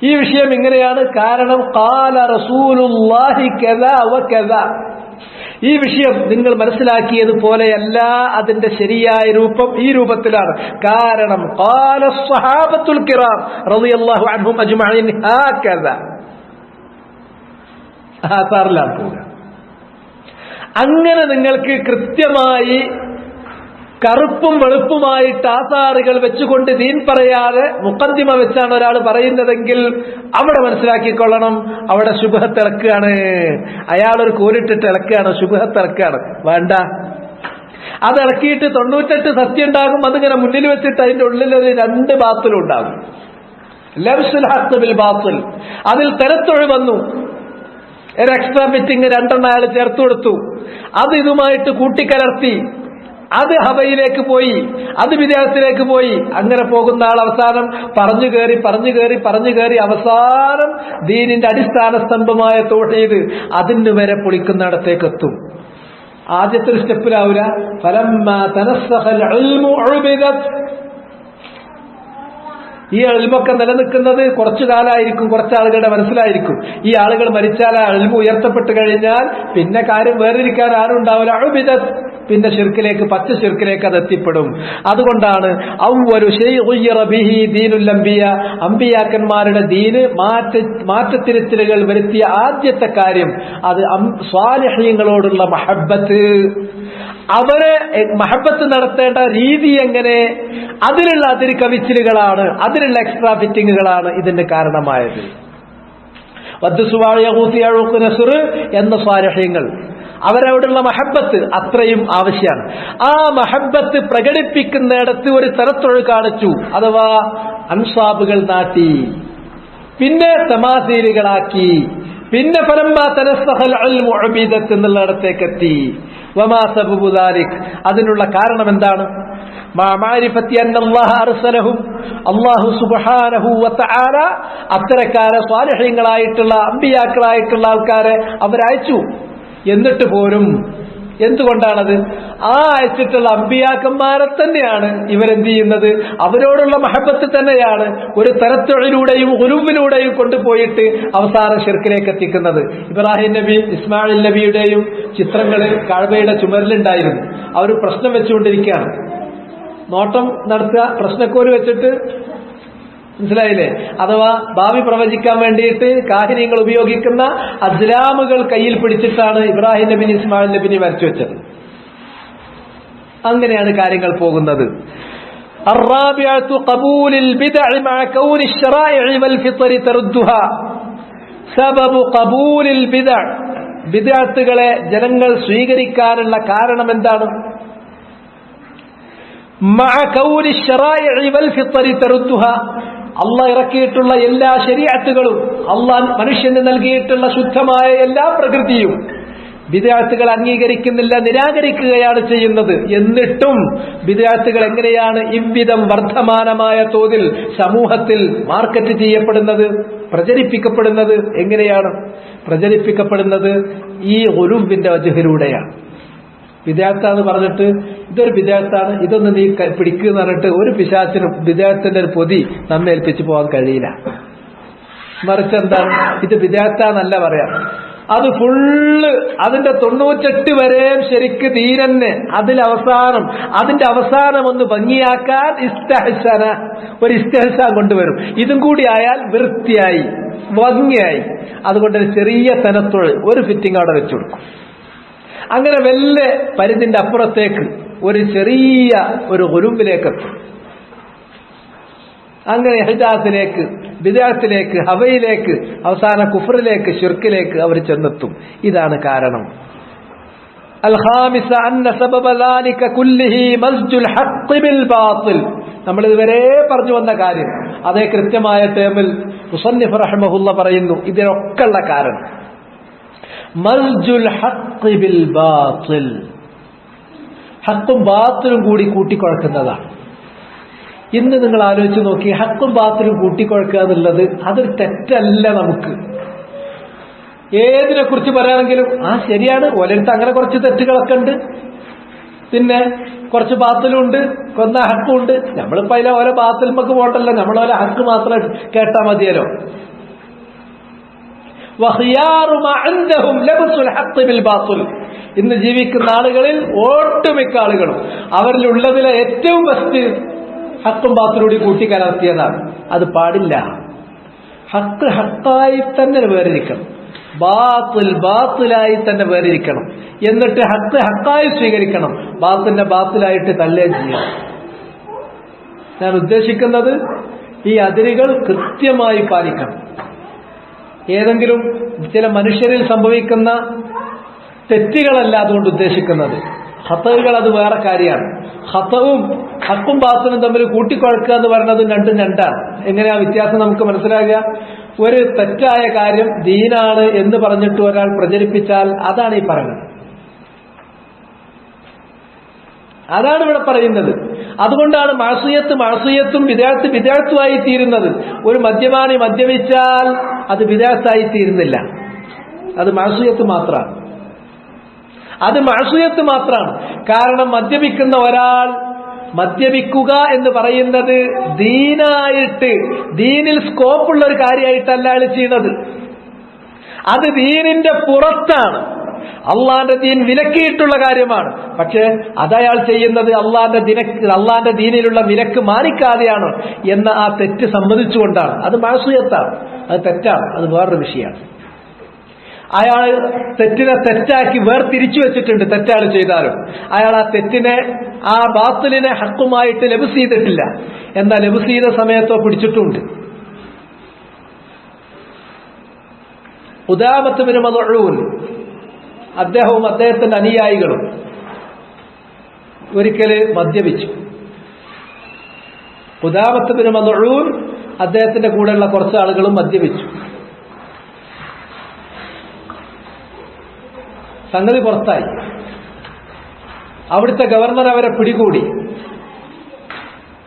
ഈ വിഷയം ഇങ്ങനെയാണ്, കാരണം ഖാല റസൂലുള്ളാഹി കദ വകദ. ഈ വിഷയം നിങ്ങൾ മനസ്സിലാക്കിയതുപോലെയല്ല, അതിന്റെ ശരിയായ രൂപം ഈ രൂപത്തിലാണ്. കാരണം ഖാല സ്വഹാബത്തുൽ കിറാം റളിയല്ലാഹു അൻഹും അജ്മഈൻ ഹകദ. ആസാറിലാണ് പോവുക. അങ്ങനെ നിങ്ങൾക്ക് കൃത്യമായി കറുപ്പും വെളുപ്പുമായിട്ട് ആസാറുകൾ വെച്ചുകൊണ്ട് ദീൻ പറയാതെ മുഖദ്ദിമ വെച്ചാണ് ഒരാൾ പറയുന്നതെങ്കിൽ അവിടെ മനസ്സിലാക്കിക്കൊള്ളണം, അവിടെ ശുബ്ഹത്ത് ഇളക്കുകയാണ്. അയാളൊരു കോലിട്ടിട്ട് ഇളക്കുകയാണ്, ശുബ്ഹത്ത് ഇളക്കുകയാണ്. വേണ്ട, അത് ഇളക്കിയിട്ട് 98 സത്യം ഉണ്ടാകും. അതിങ്ങനെ മുന്നിൽ വെച്ചിട്ട് അതിന്റെ ഉള്ളിൽ ഒരു 2 ബാത്തിലും ഉണ്ടാകും. ലബ്സുൽ ഹഖ് ബിൽ ബാത്തിൽ. അതിൽ തരത്തൊഴി വന്നു, ഒരു എക്സ്ട്രാ ഫിറ്റിംഗ് 2 അയാൾ ചേർത്ത് കൊടുത്തു, അത് ഇതുമായിട്ട് കൂട്ടിക്കലർത്തി, അത് ഹവയിലേക്ക് പോയി, അത് വിദേഹത്തിലേക്ക് പോയി. അങ്ങനെ പോകുന്ന ആൾ അവസാനം പറഞ്ഞു കയറി അവസാനം ദീനിന്റെ അടിസ്ഥാന സ്തംഭമായ തൗഹീദ് അതിന് വരെ പൊളിക്കുന്നിടത്തേക്ക് എത്തും. ആദ്യത്തെ ഒരു സ്റ്റെപ്പിലാവൂല. ഫലമ്മാ തനസ്സഖൽ ഇൽമു ഉബിദത്. ഈ ഇൽമൊക്കെ നിലനിൽക്കുന്നത് കുറച്ചു കാലമായിരിക്കും, കുറച്ചാളുകളുടെ മനസ്സിലായിരിക്കും. ഈ ആളുകൾ മരിച്ചാൽ ആ ഇൽമു ഉയർത്തപ്പെട്ട് കഴിഞ്ഞാൽ പിന്നെ കാര്യം വേറിരിക്കാൻ ആരും ഉണ്ടാവില്ല. ഉബിദത്, പിന്നെ ശിർക്കിലേക്ക്, പച്ച ശിർക്കിലേക്ക് അത് എത്തിപ്പെടും. അതുകൊണ്ടാണ് അവ്വലു ശൈഉ ബിഹി ദീനുൽ അംബിയ, അംബിയാക്കന്മാരുടെ ദീന് മാറ്റത്തിരുത്തലുകൾ വരുത്തിയ ആദ്യത്തെ കാര്യം അത് സ്വാലിഹീങ്ങളോടുള്ള മഹബ്ബത്ത്. അവരെ മഹബ്ബത്ത് നടത്തേണ്ട രീതി എങ്ങനെ, അതിലുള്ള അതിര് കവിച്ചിലുകളാണ്, അതിലുള്ള എക്സ്ട്രാ ഫിറ്റിങ്ങുകളാണ് ഇതിന്റെ കാരണമായത്. എന്ന സ്വാലിഹീങ്ങൾ അവരവിടുള്ള മഹബ്ബത്ത് അത്രയും ആവശ്യമാണ്. ആ മഹബ്ബത്ത് പ്രകടിപ്പിക്കുന്നിടത്ത് ഒരു തരത്തൊഴു കാണിച്ചു, അഥവാ അൻസാബുകൾ നാട്ടി, പിന്നെ തമാസീലുകളാക്കി, പിന്നെ ഫലമ്മാ തനസ്സഖൽ ഇൽമു ഉബിദത്ത് എന്നുള്ളിടത്തേക്ക് എത്തി. വമാ സബബു ദാലിക്, അതിനുള്ള കാരണം എന്താണ്? മാരിഫത്തി അന്നല്ലാഹ അർസലഹും, അല്ലാഹു സുബ്ഹാനഹു വതആല അത്തരക്കാരെ സ്വാലിഹീങ്ങളായിട്ടുള്ള അമ്പിയാക്കളായിട്ടുള്ള ആൾക്കാരെ അവരയച്ചു. എന്നിട്ട് പോലും എന്തുകൊണ്ടാണത്? ആ അയച്ചിട്ടുള്ള അമ്പിയാക്കന്മാരെ തന്നെയാണ് ഇവരെന്ത് ചെയ്യുന്നത്? അവരോടുള്ള മഹബത്ത് തന്നെയാണ് ഒരു തരത്തൊഴിലൂടെയും ഉരുവിലൂടെയും കൊണ്ടുപോയിട്ട് അവസാനം ശിർക്കിലേക്ക് എത്തിക്കുന്നത്. ഇബ്രാഹിം നബി, ഇസ്മായിൽ നബിയുടെയും ചിത്രങ്ങൾ കഅബയുടെ ചുമരിലുണ്ടായിരുന്നു. അവർ പ്രശ്നം വെച്ചുകൊണ്ടിരിക്കുകയാണ്, നോട്ടം നടത്തുക, പ്രശ്നക്കോല് വെച്ചിട്ട്, മനസ്സിലായില്ലേ? അഥവാ ഭാവി പ്രവചിക്കാൻ വേണ്ടിയിട്ട് കാഹിനികൾ ഉപയോഗിക്കുന്ന അസ്ലാമുകൾ കയ്യിൽ പിടിച്ചിട്ടാണ് ഇബ്രാഹിം നബിന് ഇസ്മായിൽ നബിനെ വരച്ചു വെച്ചത്. അങ്ങനെയാണ് കാര്യങ്ങൾ പോകുന്നത്. الرابعة قبول البدع مع كون الشرائع والفطر تردها. سبب قبول البدع, ബിദ്അത്തുകളെ ജനങ്ങൾ സ്വീകരിക്കാനുള്ള കാരണം എന്താണ്? مع كون الشرائع والفطر تردها. അള്ളാഹ് ഇറക്കിയിട്ടുള്ള എല്ലാ ശരീഅത്തുകളും, അള്ളാഹ് മനുഷ്യന് നൽകിയിട്ടുള്ള ശുദ്ധമായ എല്ലാ പ്രകൃതിയും ബിദ്അത്തുകൾ അംഗീകരിക്കുന്നില്ല, നിരാകരിക്കുകയാണ് ചെയ്യുന്നത്. എന്നിട്ടും ബിദ്അത്തുകൾ എങ്ങനെയാണ് ഇவ்விதം വർദ്ധമാനമായ തോതിൽ സമൂഹത്തിൽ മാർക്കറ്റ് ചെയ്യപ്പെടുന്നത്, പ്രചരിപ്പിക്കപ്പെടുന്നത്? എങ്ങനെയാണ് പ്രചരിപ്പിക്കപ്പെടുന്നത്? ഈ ഉലൂബിന്റെ വജ്ഹിലൂടെയാണ്. ബിദ്അത്താന്ന് പറഞ്ഞിട്ട് ഇതൊരു ബിദ്അത്താണ്, ഇതൊന്ന് നീ പിടിക്കുക എന്ന് പറഞ്ഞിട്ട് ഒരു പിശാചിനും ബിദ്അത്തിന്റെ ഒരു പൊതി നമ്മെ ഏൽപ്പിച്ചു പോകാൻ കഴിയില്ല. മറിച്ച് എന്താണ്, ഇത് ബിദ്അത്താന്നല്ല പറയാം, അത് ഫുള്ള് അതിന്റെ 98 വരെയും ശരിക്ക് തീരന്നെ, അതിന്റെ അവസാനം ഒന്ന് ഭംഗിയാക്കാൻ ഇസ്തഹ്സന, ഒരു ഇസ്തഹ്സാൻ കൊണ്ടുവരും. ഇതും കൂടി ആയാൽ വൃത്തിയായി, ഭംഗിയായി. അതുകൊണ്ടൊരു ചെറിയ തനത്തൊഴ്, ഒരു ഫിറ്റിംഗ് അവിടെ വെച്ചു കൊടുക്കും. അങ്ങനെ വല്ല പരിധിന്റെ അപ്പുറത്തേക്ക് ഒരു ചെറിയ ഒരു ഗുരുവിലേക്ക് എത്തും. അങ്ങനെ ഹിജാസിലേക്ക്, ബിദ്അത്തിലേക്ക്, ഹവയിലേക്ക്, അവസാന കുഫറിലേക്ക്, ശിർക്കിലേക്ക് അവർ ചെന്നെത്തും. ഇതാണ് കാരണം. الخامسة أن سبب ذلك كله مزج الحق بالباطل. നമ്മളിതുവരെ പറഞ്ഞു വന്ന കാര്യം അതേ കൃത്യമായ ടേമിൽ മുസന്നിഫ് റഹ്മഹുല്ല പറയുന്നു. ഇതിനൊക്കെ ഉള്ള കാരണം മസ്ജുൽ ഹഖ് ബിൽ ബാത്തിൽ, ഹക്കും ബാത്തിലും കൂടി കൂട്ടിക്കുഴക്കുന്നതാണ്. ഇന്ന് നിങ്ങൾ ആലോചിച്ച് നോക്കി, ഹക്കും ബാത്തിലും കൂട്ടിക്കുഴക്കുക എന്നുള്ളത് അതൊരു തെറ്റല്ല. നമുക്ക് ഏതിനെ കുറിച്ച് പറയുകയാണെങ്കിലും ശരിയാണ്, ഓരോരുത്തർ അങ്ങനെ കുറച്ച് തെറ്റുകളൊക്കെ ഉണ്ട്, പിന്നെ കുറച്ച് ബാത്തിലും ഉണ്ട്, കൊന്ന ഹക്കും ഉണ്ട്. നമ്മളിപ്പോ അതിലെ ഓരോ ബാത്തിൽ നമുക്ക് പോട്ടല്ല, നമ്മളോരോ ഹക്ക് മാത്രം കേട്ടാ മതിയല്ലോ. ഇന്ന് ജീവിക്കുന്ന ആളുകളിൽ ഒട്ടുമിക്ക ആളുകളും അവരിലുള്ളതിലെ ഏറ്റവും ബെസ്റ്റ് ഹക്കും ബാത്തിലൂടെ കൂട്ടിക്കലർത്തിയതാണ്. അത് പാടില്ല. ഹക്ക് ഹക്കായി തന്നെ വേറിരിക്കണം, ബാത്തിൽ ബാത്തിലായി തന്നെ വേറിരിക്കണം. എന്നിട്ട് ഹക്ക് ഹക്കായി സ്വീകരിക്കണം, ബാത്തിനെ ബാത്തിലായിട്ട് തള്ളുകയും ചെയ്യണം. ഞാൻ ഉദ്ദേശിക്കുന്നത് ഈ അതിരുകൾ കൃത്യമായി പാലിക്കണം. ഏതെങ്കിലും ചില മനുഷ്യരിൽ സംഭവിക്കുന്ന തെറ്റുകളല്ല അതുകൊണ്ട് ഉദ്ദേശിക്കുന്നത്. ഖതഉകൾ അത് വേറെ കാര്യമാണ്. ഖതഉം ഹക്കും ബാത്തിലും തമ്മിൽ കൂട്ടിക്കുഴക്കുക എന്ന് പറയുന്നത് രണ്ടും രണ്ടാണ്. എങ്ങനെയാ വ്യത്യാസം നമുക്ക് മനസ്സിലാകുക? ഒരു തെറ്റായ കാര്യം ദീനാണ് എന്ന് പറഞ്ഞിട്ട് ഒരാൾ പ്രചരിപ്പിച്ചാൽ അതാണ് ഈ പറയുന്നത്, അതാണ് ഇവിടെ പറയുന്നത്. അതുകൊണ്ടാണ് മാസിയത്തും വിദഅത്തുമായി തീരുന്നത്. ഒരു മദ്യപാനി മദ്യപിച്ചാൽ അത് വിദഅത്തായി തീരുന്നില്ല, അത് മാസിയത്ത് മാത്രമാണ്. അത് മാസിയത്ത് മാത്രമാണ്. കാരണം മദ്യപിക്കുന്ന ഒരാൾ മദ്യപിക്കുക എന്ന് പറയുന്നത് ദീനായിട്ട്, ദീനിൽ സ്കോപ്പുള്ള ഒരു കാര്യമായിട്ടല്ല അയാൾ ചെയ്യുന്നത്. അത് ദീനിന്റെ പുറത്താണ്, അള്ളാന്റെ ദീൻ വിലക്കിയിട്ടുള്ള കാര്യമാണ്. പക്ഷെ അതയാൾ ചെയ്യുന്നത് അള്ളാന്റെ ദീനിലുള്ള വിലക്ക് മാനിക്കാതെയാണ് എന്ന ആ തെറ്റ് സമ്മതിച്ചുകൊണ്ടാണ്. അത് മാസിയത്താണ്, അത് തെറ്റാണ്, അത് വേറൊരു വിഷയമാണ്. അയാൾ തെറ്റിനെ തെറ്റാക്കി വേർതിരിച്ചു വെച്ചിട്ടുണ്ട്. തെറ്റാൾ ചെയ്താലും അയാൾ ആ തെറ്റിനെ, ആ ബാത്തിലിനെ ഹക്കുമായിട്ട് ലബ്സ് ചെയ്തിട്ടില്ല. എന്നാൽ ലബ്സ് ചെയ്ത സമയത്തോ പിടിച്ചിട്ടുണ്ട്. ഖുദാമത്ത് ബിൻ മദ്ഊൻ അദ്ദേഹവും അദ്ദേഹത്തിന്റെ അനുയായികളും ഒരിക്കല് മദ്യപിച്ചു. ഖുദാമത്ത് ബിൻ മദ്ഊൻ അദ്ദേഹത്തിന്റെ കൂടെയുള്ള കുറച്ച് ആളുകളും മദ്യപിച്ചു. സംഗതി പുറത്തായി. അവിടുത്തെ ഗവർണർ അവരെ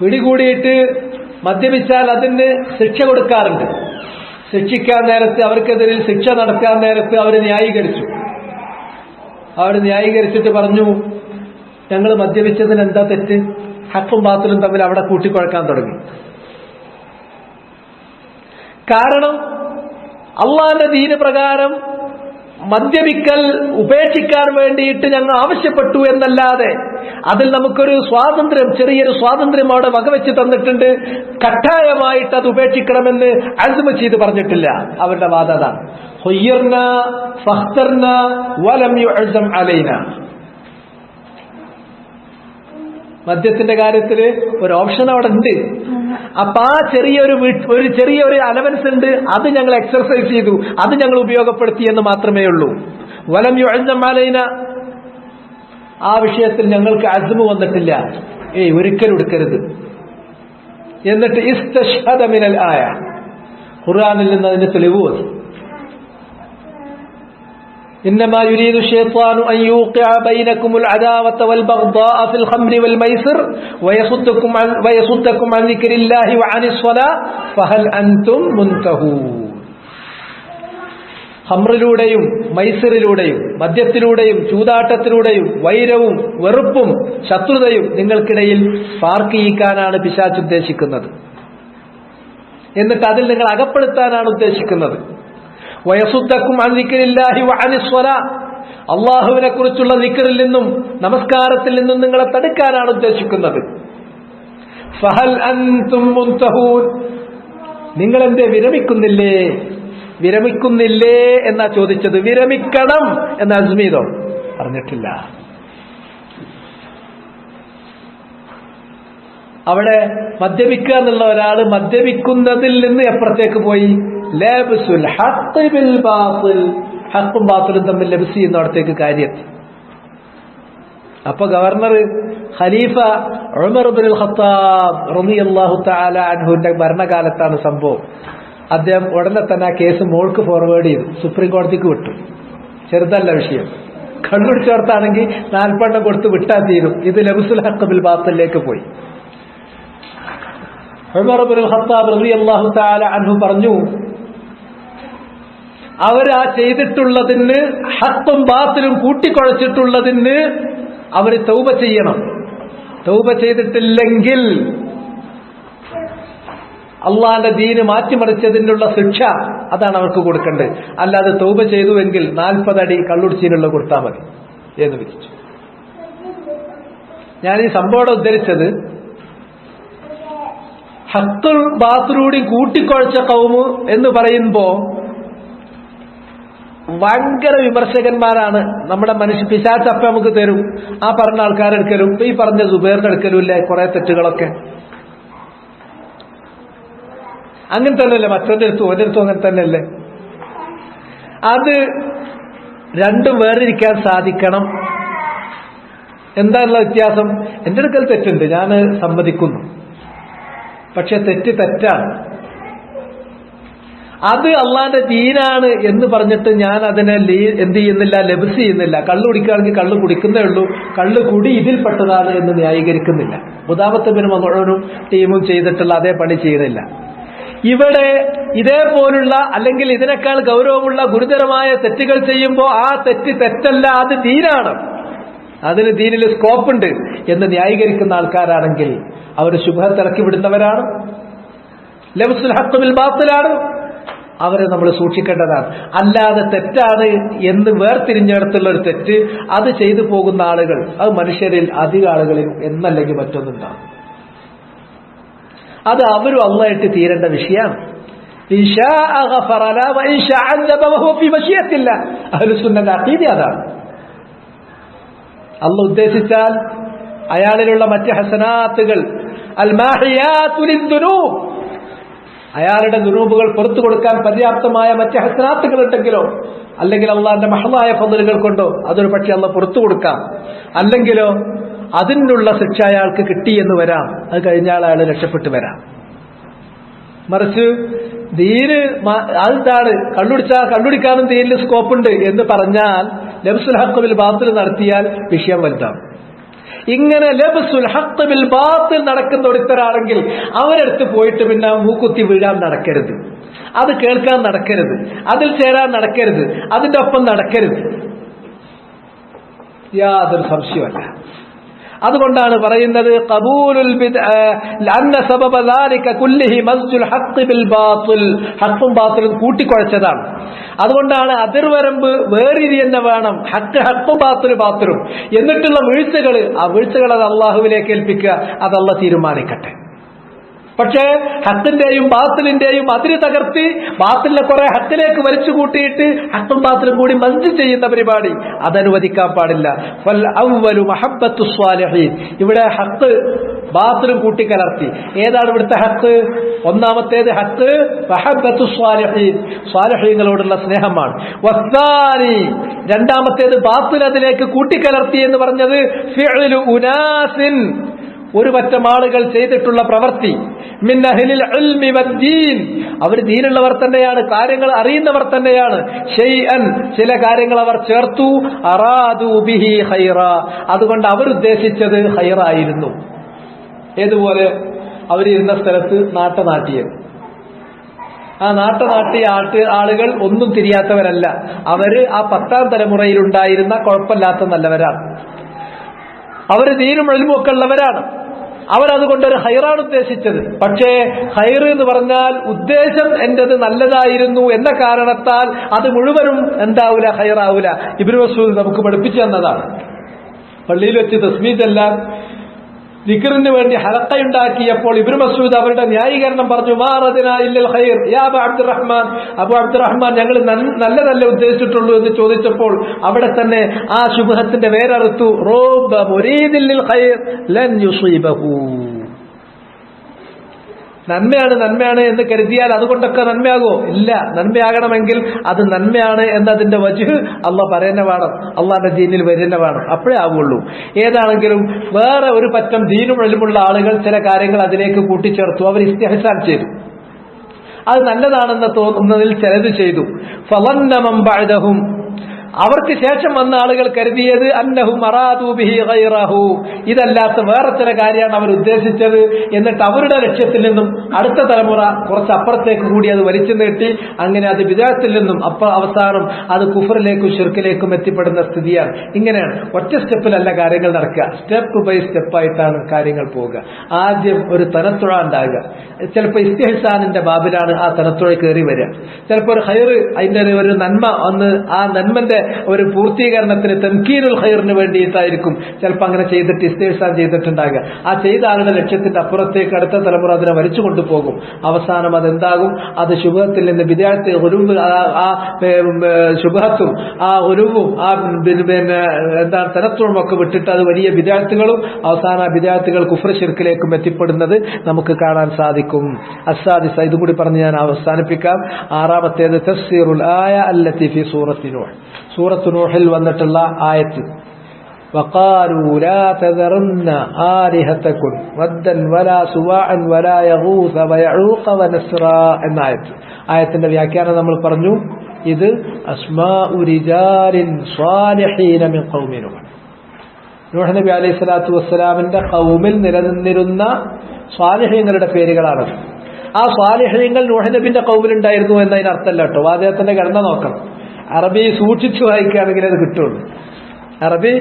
പിടികൂടിയിട്ട് മദ്യപിച്ചാൽ അതിന് ശിക്ഷ കൊടുക്കാറുണ്ട്. ശിക്ഷിക്കാൻ നേരത്ത്, അവർക്കെതിരിൽ ശിക്ഷ നടക്കാൻ നേരത്ത് അവർ ന്യായീകരിച്ചിട്ട് പറഞ്ഞു, ഞങ്ങൾ മദ്യപിച്ചതിന് എന്താ തെറ്റ്? ഹക്കും ബാത്തിലും തമ്മിൽ അവിടെ കൂട്ടിക്കുഴക്കാൻ തുടങ്ങി. കാരണം അള്ളാന്റെ ദീന് പ്രകാരം മദ്യപിക്കൽ ഉപേക്ഷിക്കാൻ വേണ്ടിയിട്ട് ഞങ്ങൾ ആവശ്യപ്പെട്ടു എന്നല്ലാതെ അതിൽ നമുക്കൊരു സ്വാതന്ത്ര്യം, ചെറിയൊരു സ്വാതന്ത്ര്യം അവിടെ വകവെച്ച് തന്നിട്ടുണ്ട്. കട്ടായമായിട്ട് അത് ഉപേക്ഷിക്കണമെന്ന് അസ്മ ചെയ്ത് പറഞ്ഞിട്ടില്ല. അവരുടെ വാദത ഹുയ്യർനാ ഫഖ്തർനാ വലം യുഅസം അലൈനാ. മദ്യത്തിന്റെ കാര്യത്തിൽ ഒരു ഓപ്ഷൻ അവിടെ ഉണ്ട്. അപ്പൊ ആ ചെറിയൊരു അലവൻസ് ഉണ്ട്, അത് ഞങ്ങൾ എക്സർസൈസ് ചെയ്തു, അത് ഞങ്ങൾ ഉപയോഗപ്പെടുത്തി എന്ന് മാത്രമേ ഉള്ളൂ. വലം യുഅസം അലൈന, ആ വിഷയത്തിൽ ഞങ്ങൾക്ക് അസ്മ വന്നിട്ടില്ല, ഒരിക്കലും എടുക്കരുത്. എന്നിട്ട് ഇസ്തശ്ഹദ മിനൽ ആയ, ഖുർആനിൽ നിന്ന് അതിന്റെ തെളിവ് വന്നു. إنما يريد الشيطان أن يوقع بينكم العداوة والبغضاء في الخمر والميسر ويصدكم عن ذكر الله وعن الصلاة فهل أنتم منتهون. ഖംറിലൂടെയും മൈസറിലൂടെയും മദ്യത്തിലൂടെയും ചൂതാട്ടത്തിലൂടെയും വൈരവും വെറുപ്പും ശത്രുതയും നിങ്ങൾക്കിടയിൽ പാർക്ക് ചെയ്യിക്കാനാണ് പിശാച് ഉദ്ദേശിക്കുന്നത്. എന്നിട്ട് അതിൽ നിങ്ങൾ അകപ്പെടുത്താനാണ് ഉദ്ദേശിക്കുന്നത്. വയസുദ്ദക്കും അൻ ദിക്രില്ലാഹി വഅനിസ് സ്വലാ, അല്ലാഹുവിനെ കുറിച്ചുള്ള ദിക്റിൽ നിന്നും നമസ്കാരത്തിൽ നിന്നും നിങ്ങളെ തടുക്കാനാണ് ഉദ്ദേശിക്കുന്നത്. ഫഹൽ അൻതും മുൻതഹൂൻ, നിങ്ങൾ എന്തേ വിരമിക്കുന്നില്ലേ എന്നാ ചോദിച്ചത്. വിരമിക്കണം എന്ന അസ്മീദോ പറഞ്ഞിട്ടില്ല. അവിടെ മദ്യപിക്കുക എന്നുള്ള ഒരാള് മദ്യപിക്കുന്നതിൽ നിന്ന് എപ്പുറത്തേക്ക് പോയി? ലബ്സുൽ ഹഖ് ബിൽ ബാത്തിൽ, ഹഖും ബാത്തിലും തമ്മിൽ ലബ്സ് ചെയ്യുന്നിടത്തേക്ക് കാര്യത്തി. അപ്പൊ ഗവർണർ ഖലീഫ ഉമർ ഇബ്നുൽ ഖത്താബ് റളിയല്ലാഹു തആല അൻഹുവിന്റെ ഭരണകാലത്താണ് സംഭവം. അദ്ദേഹം ഉടനെ തന്നെ ആ കേസ് മോൾക്ക് ഫോർവേഡ് ചെയ്തു, സുപ്രീം കോടതിക്ക് വിട്ടു. ചെറുതല്ല വിഷയം. കണ്ണുടിച്ചോർത്താണെങ്കിൽ 40 എണ്ണം കൊടുത്ത് വിട്ടാൽ തീരും. ഇത് ലബ്സുൽ ഹഖ് ബിൽ ബാത്തിലേക്ക് പോയി. ഉമർ ഇബ്നുൽ ഖത്താബ് റളിയല്ലാഹു തആല അൻഹു പറഞ്ഞു, അവരാ ചെയ്തിട്ടുള്ളതിന്, ഹഖും ബാത്തിലും കൂട്ടിക്കുഴച്ചിട്ടുള്ളതിന് അവർ തൗബ ചെയ്യണം. തൗബ ചെയ്തിട്ടില്ലെങ്കിൽ അള്ളാന്റെ ദീന് മാറ്റിമറിച്ചതിനുള്ള ശിക്ഷ അതാണ് അവർക്ക് കൊടുക്കേണ്ടത്. അല്ലാതെ തൗബ ചെയ്തുവെങ്കിൽ 40 അടി കള്ളുടിച്ചതിനുള്ള കൊടുത്താൽ മതി എന്ന് വിധിച്ചു. ഞാൻ ഈ സംഭവം ഉദ്ധരിച്ചത് ഹഖുൽ ബാത്തിലൂടെ കൂട്ടിക്കുഴച്ച കൗമ് എന്ന് പറയുമ്പോ ഭയങ്കര വിമർശകന്മാരാണ് നമ്മുടെ മനുഷ്യ. പിശാചപ്പ നമുക്ക് തരും, ആ പറഞ്ഞ ആൾക്കാരെടുക്കലും ഈ പറഞ്ഞ സുബൈറിന്റെ എടുക്കലും ഇല്ലേ കുറെ തെറ്റുകളൊക്കെ. അങ്ങനെ തന്നെയല്ലേ മറ്റൊന്റെ അടുത്തും ഓന്റെ അടുത്തും അങ്ങനെ തന്നെയല്ലേ. അത് രണ്ടും വേറിരിക്കാൻ സാധിക്കണം. എന്താണുള്ള വ്യത്യാസം? എന്റെ അടുക്കൽ തെറ്റുണ്ട്, ഞാൻ സമ്മതിക്കുന്നു, പക്ഷെ തെറ്റാണ്. അത് അള്ളാന്റെ ദീനാണ് എന്ന് പറഞ്ഞിട്ട് ഞാൻ അതിനെ എന്ത് ചെയ്യുന്നില്ല, ലബ്സ് ചെയ്യുന്നില്ല. കള്ളു കുടിക്കുകയാണെങ്കിൽ കള്ളു കുടിക്കുന്നേ ഉള്ളൂ, കള്ളു കുടി ഇതിൽപ്പെട്ടതാണ് എന്ന് ന്യായീകരിക്കുന്നില്ല. മുദാവത്ത് ബിൻ മഅ്റൂനും ടീമും ചെയ്തിട്ടുള്ള അതേ പണി ചെയ്യുന്നില്ല. ഇവിടെ ഇതേപോലുള്ള അല്ലെങ്കിൽ ഇതിനേക്കാൾ ഗൗരവമുള്ള ഗുരുതരമായ തെറ്റുകൾ ചെയ്യുമ്പോൾ ആ തെറ്റല്ല, അത് ദീനാണ്, അതിന് ദീനിൽ സ്കോപ്പുണ്ട് എന്ന് ന്യായീകരിക്കുന്ന ആൾക്കാരാണെങ്കിൽ അവർ ശുബ്ഹത്ത് ഇറക്കി വിടുന്നവരാണ്, ലബ്സുൽ ഹഖ് ബിൽ ബാത്തിലാണ്. അവരെ നമ്മൾ സൂക്ഷിക്കേണ്ടതാണ്. അല്ലാതെ തെറ്റാണ് എന്ന് വേർതിരിഞ്ഞെടുത്തുള്ള ഒരു തെറ്റ് അത് ചെയ്തു പോകുന്ന ആളുകൾ, അത് മനുഷ്യരിൽ അധിക ആളുകളിൽ എന്നല്ലെങ്കിൽ മറ്റൊന്നുണ്ടാവും. അത് അവരും അള്ളായിട്ട് തീരേണ്ട വിഷയമാണ്. അഹ്ലുസുന്നത്തിന്റെ അഖീദ അതാണ്. അള്ളാഹ് ഉദ്ദേശിച്ചാൽ അയാളിലുള്ള മറ്റ് ഹസനാത്തുകൾ അയാളുടെ ദുനൂബുകൾ പുറത്തു കൊടുക്കാൻ പര്യാപ്തമായ മറ്റ് ഹസനാത്തുകൾ ഉണ്ടെങ്കിലോ, അല്ലെങ്കിൽ അള്ളാന്റെ മഹളായ ഫضലുകൾ കൊണ്ടോ അതൊരു പക്ഷെ അള്ളാഹ് പുറത്തു കൊടുക്കാം. അല്ലെങ്കിലോ അതിനുള്ള ശിക്ഷ അയാൾക്ക് കിട്ടിയെന്ന് വരാം, അത് കഴിഞ്ഞാൽ അയാൾ രക്ഷപ്പെട്ടു വരാം. മറിച്ച് ദീന് അതാണ് കള്ളുടിക്കാനും ദീനിൽ സ്കോപ്പുണ്ട് എന്ന് പറഞ്ഞാൽ ലബ്സുൽ ഹഖ് ബിൽ ബാത്തിൽ നടത്തിയാൽ വിഷയം വലുതാണ്. ഇങ്ങനെ ലബ്സുൽ ഹഖ് ബിൽ ബാത്തിൽ നടക്കുന്ന ഒരുത്തരാണെങ്കിൽ അവരടുത്ത് പോയിട്ട് പിന്നെ മൂക്കുത്തി വീഴാൻ നടക്കരുത്, അത് കേൾക്കാൻ നടക്കരുത്, അതിൽ ചേരാൻ നടക്കരുത്, അതിന്റെ ഒപ്പം നടക്കരുത്, യാതൊരു സംശയമല്ല. അതുകൊണ്ടാണ് പറയുന്നത് ഖബൂലുൽ അന്ന സബബ ദാലിക കുല്ലിഹി മസ്ജുൽ ഹഖ് ബിൽ ബാത്തിൽ, ഹഖും ബാത്തിലും കൂട്ടിക്കുഴച്ചതാണ്. അതുകൊണ്ടാണ് അതിർവരമ്പ് വേറിരിയെന്ന വേണം, ഹഖും ബാത്തിലും എന്നിട്ടുള്ള വീഴ്ചകൾ, ആ വീഴ്ചകൾ അത് അള്ളാഹുവിലേക്ക് ഏൽപ്പിക്കുക, അത് അള്ളാഹ് തീരുമാനിക്കട്ടെ. പക്ഷേ ഹഖിന്റെയും ബാത്തിലിന്റെയും അതിര് തകർത്തി ബാത്തിലിനെ കുറെ ഹഖിലേക്ക് വലിച്ചു കൂട്ടിയിട്ട് ഹഖും ബാത്തിലും കൂടി മസ്ജ് ചെയ്യുന്ന പരിപാടി അതനുവദിക്കാൻ പാടില്ല. ഫൽ അവ്വലു മഹബ്ബത്തു സ്വാലിഹീൻ, ഇവിടെ ഹഖ് ബാത്തിലും കൂട്ടിക്കലർത്തി. ഏതാണ് ഇവിടുത്തെ ഹഖ്? ഒന്നാമത്തേത് ഹഖ് മഹബ്ബത്തു സ്വാലിഹീൻ, സ്വാലിഹീങ്ങളോടുള്ള സ്നേഹമാണ്. വസ്സാനി, രണ്ടാമത്തേത് ബാത്തിൽ അതിലേക്ക് കൂട്ടിക്കലർത്തി എന്ന് പറഞ്ഞത് ഫിഅ്ലു ഉനാസിൻ, ഒരു പറ്റം ആളുകൾ ചെയ്തിട്ടുള്ള പ്രവൃത്തി. മിൻ അഹ്ലിൽ ഇൽമി വദ്ദീൻ, അവർ ദീനുള്ളവർ തന്നെയാണ്, കാര്യങ്ങൾ അറിയുന്നവർ തന്നെയാണ്. ഷൈഅൻ, ചില കാര്യങ്ങൾ അവർ ചേർത്തു. അറാദു ബിഹി ഖൈറ, അതുകൊണ്ട് അവർ ഉദ്ദേശിച്ചത് ഖൈറായിരുന്നു. ഏതുപോലെ അവരിരുന്ന സ്ഥലത്ത് നാട്ടിയത്, ആ നാട്ടിയ ആളുകൾ ഒന്നും തിരിയാത്തവരല്ല, അവര് ആ 10ാം തലമുറയിലുണ്ടായിരുന്ന കുഴപ്പമില്ലാത്ത നല്ലവരാണ്, അവര് ദീനും ഇൽമും ഒക്കെ ഉള്ളവരാണ്. അവരതുകൊണ്ടൊരു ഹൈറാണ് ഉദ്ദേശിച്ചത്. പക്ഷേ ഹൈർ എന്ന് പറഞ്ഞാൽ ഉദ്ദേശം എന്റേത് നല്ലതായിരുന്നു എന്ന കാരണത്താൽ അത് മുഴുവനും എന്താവൂല, ഹൈറാവൂല. ഇബ്നു മസ്ഊദ് നമുക്ക് പഠിപ്പിച്ചു തന്നതാണ്. പള്ളിയിൽ വെച്ച് തസ്ബീഹ് എല്ലാം ദിക്റിന് വേണ്ടി ഹലഖയുണ്ടാക്കിയപ്പോൾ ഇബ്നു മസ്ഊദ് അവരുടെ ന്യായീകരണം പറഞ്ഞു, മാ റദനാ ഇല്ലൽ ഖൈർ യാ അബൂ അബ്ദുറഹ്മാൻ, അബൂ അബ്ദുറഹ്മാൻ ഞങ്ങൾ നല്ലതല്ലേ ഉദ്ദേശിച്ചിട്ടുള്ളൂ എന്ന് ചോദിച്ചപ്പോൾ അവിടെ തന്നെ ആ ശുബ്ഹത്തിന്റെ വേരറുത്തു. റബ്ബ മുരീദിൽ ലിൽ ഖൈർ ലൻ യുസീബഹു, നന്മയാണ് എന്ന് കരുതിയാൽ അതുകൊണ്ടൊക്കെ നന്മയാകുമോ? ഇല്ല. നന്മയാകണമെങ്കിൽ അത് നന്മയാണ് എന്നതിന്റെ വജ്ഹ് അള്ളാഹ് പറയുന്ന വേണം, അള്ളാന്റെ ദീനിൽ വരുന്ന വേണം, അപ്പോഴേ ആവുള്ളൂ. ഏതാണെങ്കിലും വേറെ ഒരു പറ്റം ദീനും ഇൽമുള്ള ആളുകൾ ചില കാര്യങ്ങൾ അതിലേക്ക് കൂട്ടിച്ചേർത്തു. അവർ ഇസ്തിഹ്സാൻ ചെയ്തു. അത് നല്ലതാണെന്ന് തോന്നുന്നതിൽ ചിലത് ചെയ്തു. ഫളന്ന മൻ ബഅദഹും, അവർക്ക് ശേഷം വന്ന ആളുകൾ കരുതിയത് അന്നഹും അറാദു ബിഹി ഗൈറഹു, ഇതല്ലാത്ത വേറെ ചില കാര്യമാണ് അവർ ഉദ്ദേശിച്ചത്. എന്നിട്ട് അവരുടെ ലക്ഷ്യത്തിൽ നിന്നും അടുത്ത തലമുറ കുറച്ച് അപ്പുറത്തേക്ക് കൂടി അത് വലിച്ചു നീട്ടി. അങ്ങനെ അത് വിദഅത്തിൽ നിന്നും അവസാനം അത് കുഫറിലേക്കും ശിർക്കിലേക്കും എത്തിപ്പെടുന്ന സ്ഥിതിയാണ്. ഇങ്ങനെയാണ്, ഒറ്റ സ്റ്റെപ്പിലല്ല കാര്യങ്ങൾ നടക്കുക, സ്റ്റെപ്പ് ബൈ സ്റ്റെപ്പായിട്ടാണ് കാര്യങ്ങൾ പോവുക. ആദ്യം ഒരു തനത്തുഴ ഉണ്ടാകുക. ചിലപ്പോൾ ഇസ്തിഹ്സാനിന്റെ ബാബിലാണ് ആ തനത്തുഴ കയറി വരിക. ചിലപ്പോൾ ഒരു ഖൈർ, അതിന്റെ ഒരു നന്മ ഒന്ന്, ആ നന്മന്റെ ഒരു പൂർത്തീകരണത്തിന് തൻകീനുൽ ഖൈറിന് വേണ്ടിയിട്ടായിരിക്കും ചിലപ്പോൾ അങ്ങനെ ചെയ്തിട്ട് ഇസ്തിഹ്സാൻ ചെയ്തിട്ടുണ്ടാകുക. ആ ചെയ്ത ആളുടെ ലക്ഷ്യത്തിന്റെ അപ്പുറത്തേക്ക് അടുത്ത തലമുറ അതിനെ വലിച്ചു കൊണ്ടുപോകും. അവസാനം അതെന്താകും? അത് ശുഭത്തിൽ നിന്ന് വിദ്യാർത്ഥി ഗുരുവ്, ആ ശുഭത്തും ആ ഗുരുവും ആ എന്താണ് തനത്തും ഒക്കെ വിട്ടിട്ട് അത് വലിയ വിദ്യാർത്ഥികളും അവസാന വിദ്യാർത്ഥികൾ കുഫ്ർ ശിർക്കിലേക്കും എത്തിപ്പെടുന്നത് നമുക്ക് കാണാൻ സാധിക്കും. അസ്സാദിസ, ഇതും കൂടി പറഞ്ഞ് ഞാൻ അവസാനിപ്പിക്കാം. ആറാമത്തേത് തഫ്സീറുൽ ആയ അല്ലത്തി ഫീ സൂറത്തി നൂഹ്, സൂറത്ത് നൂഹിൽ വന്നിട്ടുള്ള ആയത്ത്. وقالوا لا تذرن آلهتكم ودا ولا سواعا ولا يغوث ويعوق ونسرا എന്ന ആയത്തിന്റെ വ്യാഖ്യാനം നമ്മൾ പറഞ്ഞു. ഇത് അസ്മാഉ റിജാലിൻ സ്വാലിഹീന മിൻ ഖൗമി നൂഹ്, നൂഹ് നബി അലൈഹി സ്വലാത്തു വസ്സലാമിന്റെ ഖൗമിൽ നിലനിന്നിരുന്ന സ്വാലിഹീങ്ങളുടെ പേരുകളാണ്. ആ സ്വാലിഹീങ്ങൾ നൂഹ് നബിന്റെ ഖൗമിലുണ്ടായിരുന്നു എന്നതിന് അർത്ഥമല്ല കേട്ടോ. അദ്ദേഹത്തിന്റെ ഘടന നോക്കണം. അറബി സൂക്ഷിച്ചു വായിക്കുകയാണെങ്കിൽ അത് കിട്ടുള്ളൂ. അറബി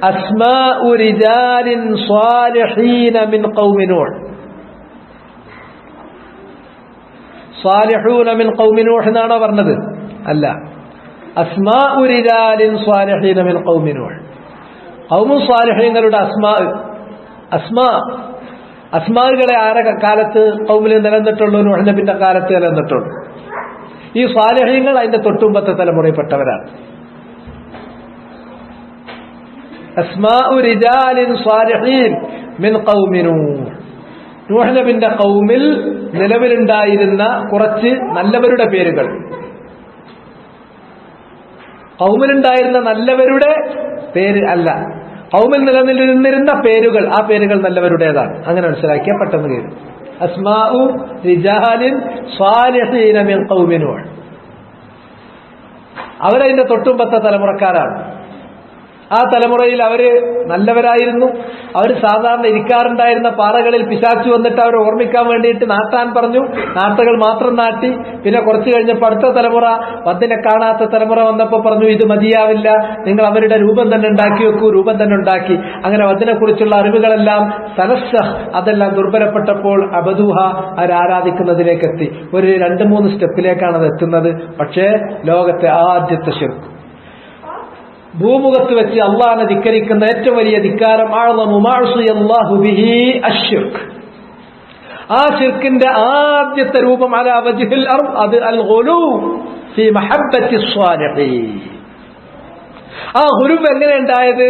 അസ്മാഉ റിജാലിൻ സ്വാലിഹീന മിൻ ഖൗമി നൂഹ്, സ്വാലിഹൂന മിൻ ഖൗമി നൂഹ് എന്നാണോ പറഞ്ഞത്? അല്ല, അസ്മാഉ റിജാലിൻ സ്വാലിഹീന മിൻ ഖൗമി നൂഹ്. ഖൗമു സ്വാലിഹീങ്ങളുടെ അസ്മാകളെ ആരെ കാലത്ത് ഖൗമിൽ നിലനിന്നിട്ടുള്ളൂ? നൂഹ് നബിന്റെ കാലത്ത് നിലനിന്നിട്ടുള്ളൂ. ഈ സ്വാലിഹീങ്ങൾ അതിന്റെ തൊട്ടുമ്പത്തെ തലമുറയിൽപ്പെട്ടവരാണ്. അസ്മാഉ റിജാലിൻ സ്വാലിഹീൻ മിൻ ഖൗമി നൂഹ്, നൂഹ് നബിന്റെ ഖൗമിൽ നിലവിലുണ്ടായിരുന്ന കുറച്ച് നല്ലവരുടെ പേരുകൾ. ഖൗമിലുണ്ടായിരുന്ന നല്ലവരുടെ പേര് അല്ല, ഖൗമിൽ നിലനിന്നിരുന്ന പേരുകൾ, ആ പേരുകൾ നല്ലവരുടേതാണ്. അങ്ങനെ മനസ്സിലാക്കിയ പെട്ടെന്ന് കേൾക്കും. അസ്മാഉ റിജാലിൻ സ്വാലിഹീന മിൻ ഖൗമി നൂഹ്, അവരതിന്റെ തൊട്ടുമ്പത്തെ തലമുറക്കാരാണ്. ആ തലമുറയിൽ അവര് നല്ലവരായിരുന്നു. അവർ സാധാരണ ഇരിക്കാറുണ്ടായിരുന്ന പാറകളിൽ പിശാചു വന്നിട്ട് അവരെ ഓർമ്മിക്കാൻ വേണ്ടിയിട്ട് നാട്ടാൻ പറഞ്ഞു. നാട്ടുകൾ മാത്രം നാട്ടി. പിന്നെ കുറച്ചു കഴിഞ്ഞപ്പോൾ അടുത്ത തലമുറ, വദ്ദിനെ കാണാത്ത തലമുറ വന്നപ്പോൾ പറഞ്ഞു, ഇത് മതിയാവില്ല, നിങ്ങൾ അവരുടെ രൂപം തന്നെ ഉണ്ടാക്കി വെക്കൂ. രൂപം തന്നെ ഉണ്ടാക്കി. അങ്ങനെ വദ്ദിനെ കുറിച്ചുള്ള അറിവുകളെല്ലാം അതെല്ലാം ദുർബലപ്പെട്ടപ്പോൾ അബദൂഹ, അവരാരാധിക്കുന്നതിലേക്ക് എത്തി. ഒരു 2-3 സ്റ്റെപ്പിലേക്കാണ് അത് എത്തുന്നത്. പക്ഷേ ലോകത്തെ ആദ്യത്തെ ശിർക്ക്, ഭൂമുഖത്ത് വെച്ച് അള്ളാഹിനെ ധിക്കരിക്കുന്ന ഏറ്റവും വലിയ ധിക്കാരം, ആ ശിർക്കിന്റെ ആദ്യത്തെ രൂപം അലാ വജ്ഹിൽ അർദ്, അത് അൽ ഗുലൂ ഫീ മഹബ്ബത്തി സ്വാലിഹീൻ. ആ ഗുലൂവ് എങ്ങനെ ഉണ്ടായത്?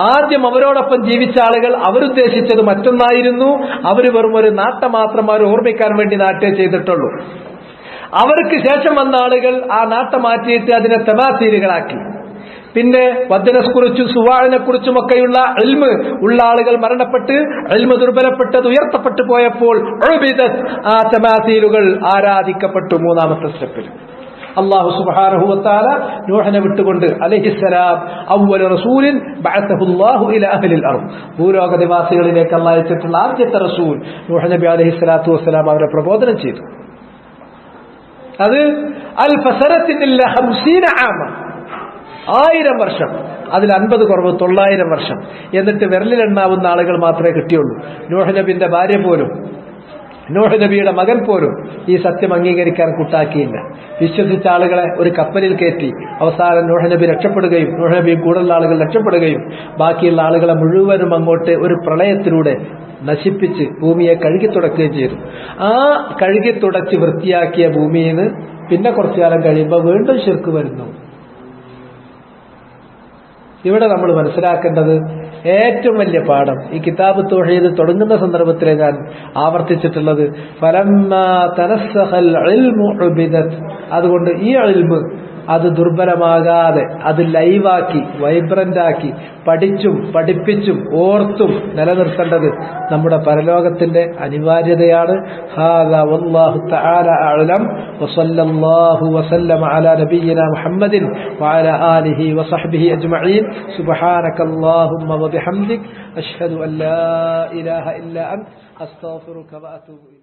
ആദ്യം അവരോടൊപ്പം ജീവിച്ച ആളുകൾ അവരുദ്ദേശിച്ചത് മറ്റൊന്നായിരുന്നു. അവര് വെറും ഒരു നാട്ട മാത്രം അവർ ഓർമ്മിക്കാൻ വേണ്ടി നാട്ടേ ചെയ്തിട്ടുള്ളൂ. അവർക്ക് ശേഷം വന്ന ആളുകൾ ആ നാട്ട മാറ്റിയിട്ട് അതിനെ തമാസീലുകളാക്കി. പിന്നെ വദ്ദിനെ കുറിച്ചും സുവാഴിനെ കുറിച്ചുമൊക്കെയുള്ള ഇൽമ് ഉള്ള ആളുകൾ മരണപ്പെട്ട് ഇൽമ് ദുർബലപ്പെട്ടത് ഉയർത്തപ്പെട്ടു പോയപ്പോൾ ആ തമാസീലുകൾ ആരാധിക്കപ്പെട്ടു. മൂന്നാമത്തെ സ്റ്റെപ്പിൽ അല്ലാഹു സുബ്ഹാനഹു വ തആല നൂഹിനെ വിട്ടുകൊണ്ട് അലൈഹിസ്സലാം അവ്വൽ റസൂലിൻ ബഅസഹു അല്ലാഹു ഇലാ അഹ്ലിൽ അർദ്, ഭൂലോക നിവാസികളിലേക്ക് അല്ലാഹു അയച്ചിട്ടുള്ള ആദ്യത്തെ റസൂൽ നൂഹ് നബി അലൈഹിസ്സലാത്തു വസ്സലാം അവരെ പ്രബോധനം ചെയ്തു. അത് അൽ ഫസറത്തിനില്ല 50 ആമ, 1000 വർഷം. അതിൽ 50 കുറവ് 900 വർഷം. എന്നിട്ട് വിരലിലെണ്ണാവുന്ന ആളുകൾ മാത്രമേ കിട്ടിയുള്ളൂ. നൂഹ് നബിന്റെ ഭാര്യ പോലും, നൂഹ് നബിയുടെ മകൻ പോലും ഈ സത്യം അംഗീകരിക്കാൻ കൂട്ടാക്കിയില്ല. വിശ്വസിച്ച ആളുകളെ ഒരു കപ്പലിൽ കയറ്റി അവസാനം നൂഹ് നബി രക്ഷപ്പെടുകയും നൂഹ് നബിയും കൂടുതൽ ആളുകൾ രക്ഷപ്പെടുകയും ബാക്കിയുള്ള ആളുകളെ മുഴുവനും അങ്ങോട്ട് ഒരു പ്രളയത്തിലൂടെ നശിപ്പിച്ച് ഭൂമിയെ കഴുകിത്തുടക്കുകയും ചെയ്തു. ആ കഴുകിത്തുടച്ച് വൃത്തിയാക്കിയ ഭൂമിയിൽ നിന്ന് പിന്നെ കുറച്ചു കാലം കഴിയുമ്പോൾ വീണ്ടും ശിർക്ക് വരുന്നു. ഇവിടെ നമ്മൾ മനസ്സിലാക്കേണ്ടത് ഏറ്റവും വലിയ പാഠം ഈ കിതാബ് തൗഹീദ് തുടങ്ങുന്ന സന്ദർഭത്തിലെ ഞാൻ ആവർത്തിച്ചിട്ടുള്ളത് ഫലമ്മാ തനസ്സഖൽ ഇൽമു ഉബിദത്. അതുകൊണ്ട് ഈ ഇൽമ് അത് ദുർബലമാകാതെ അത് ലൈവാക്കി വൈബ്രന്റ് ആക്കി പഠിച്ചും പഠിപ്പിച്ചും ഓർത്തും നിലനിർത്തേണ്ടത് നമ്മുടെ പരലോകത്തിന്റെ അനിവാര്യതയാണ്. ഹാദാ വല്ലാഹു തആല അഅലം വസല്ലല്ലാഹു വസല്ലമ അലാ നബിയിനാ മുഹമ്മദിൻ വഅലാ ആലിഹി വസഹ്ബിഹി അജ്മഈൻ. സുബ്ഹാനകല്ലാഹുമ്മ വബിഹംദിക അഷ്ഹദു അൻ ലാ ഇലാഹ ഇല്ലാ അൻത അസ്തഗ്ഫിറുക വഅതൂബു ഇലൈക്.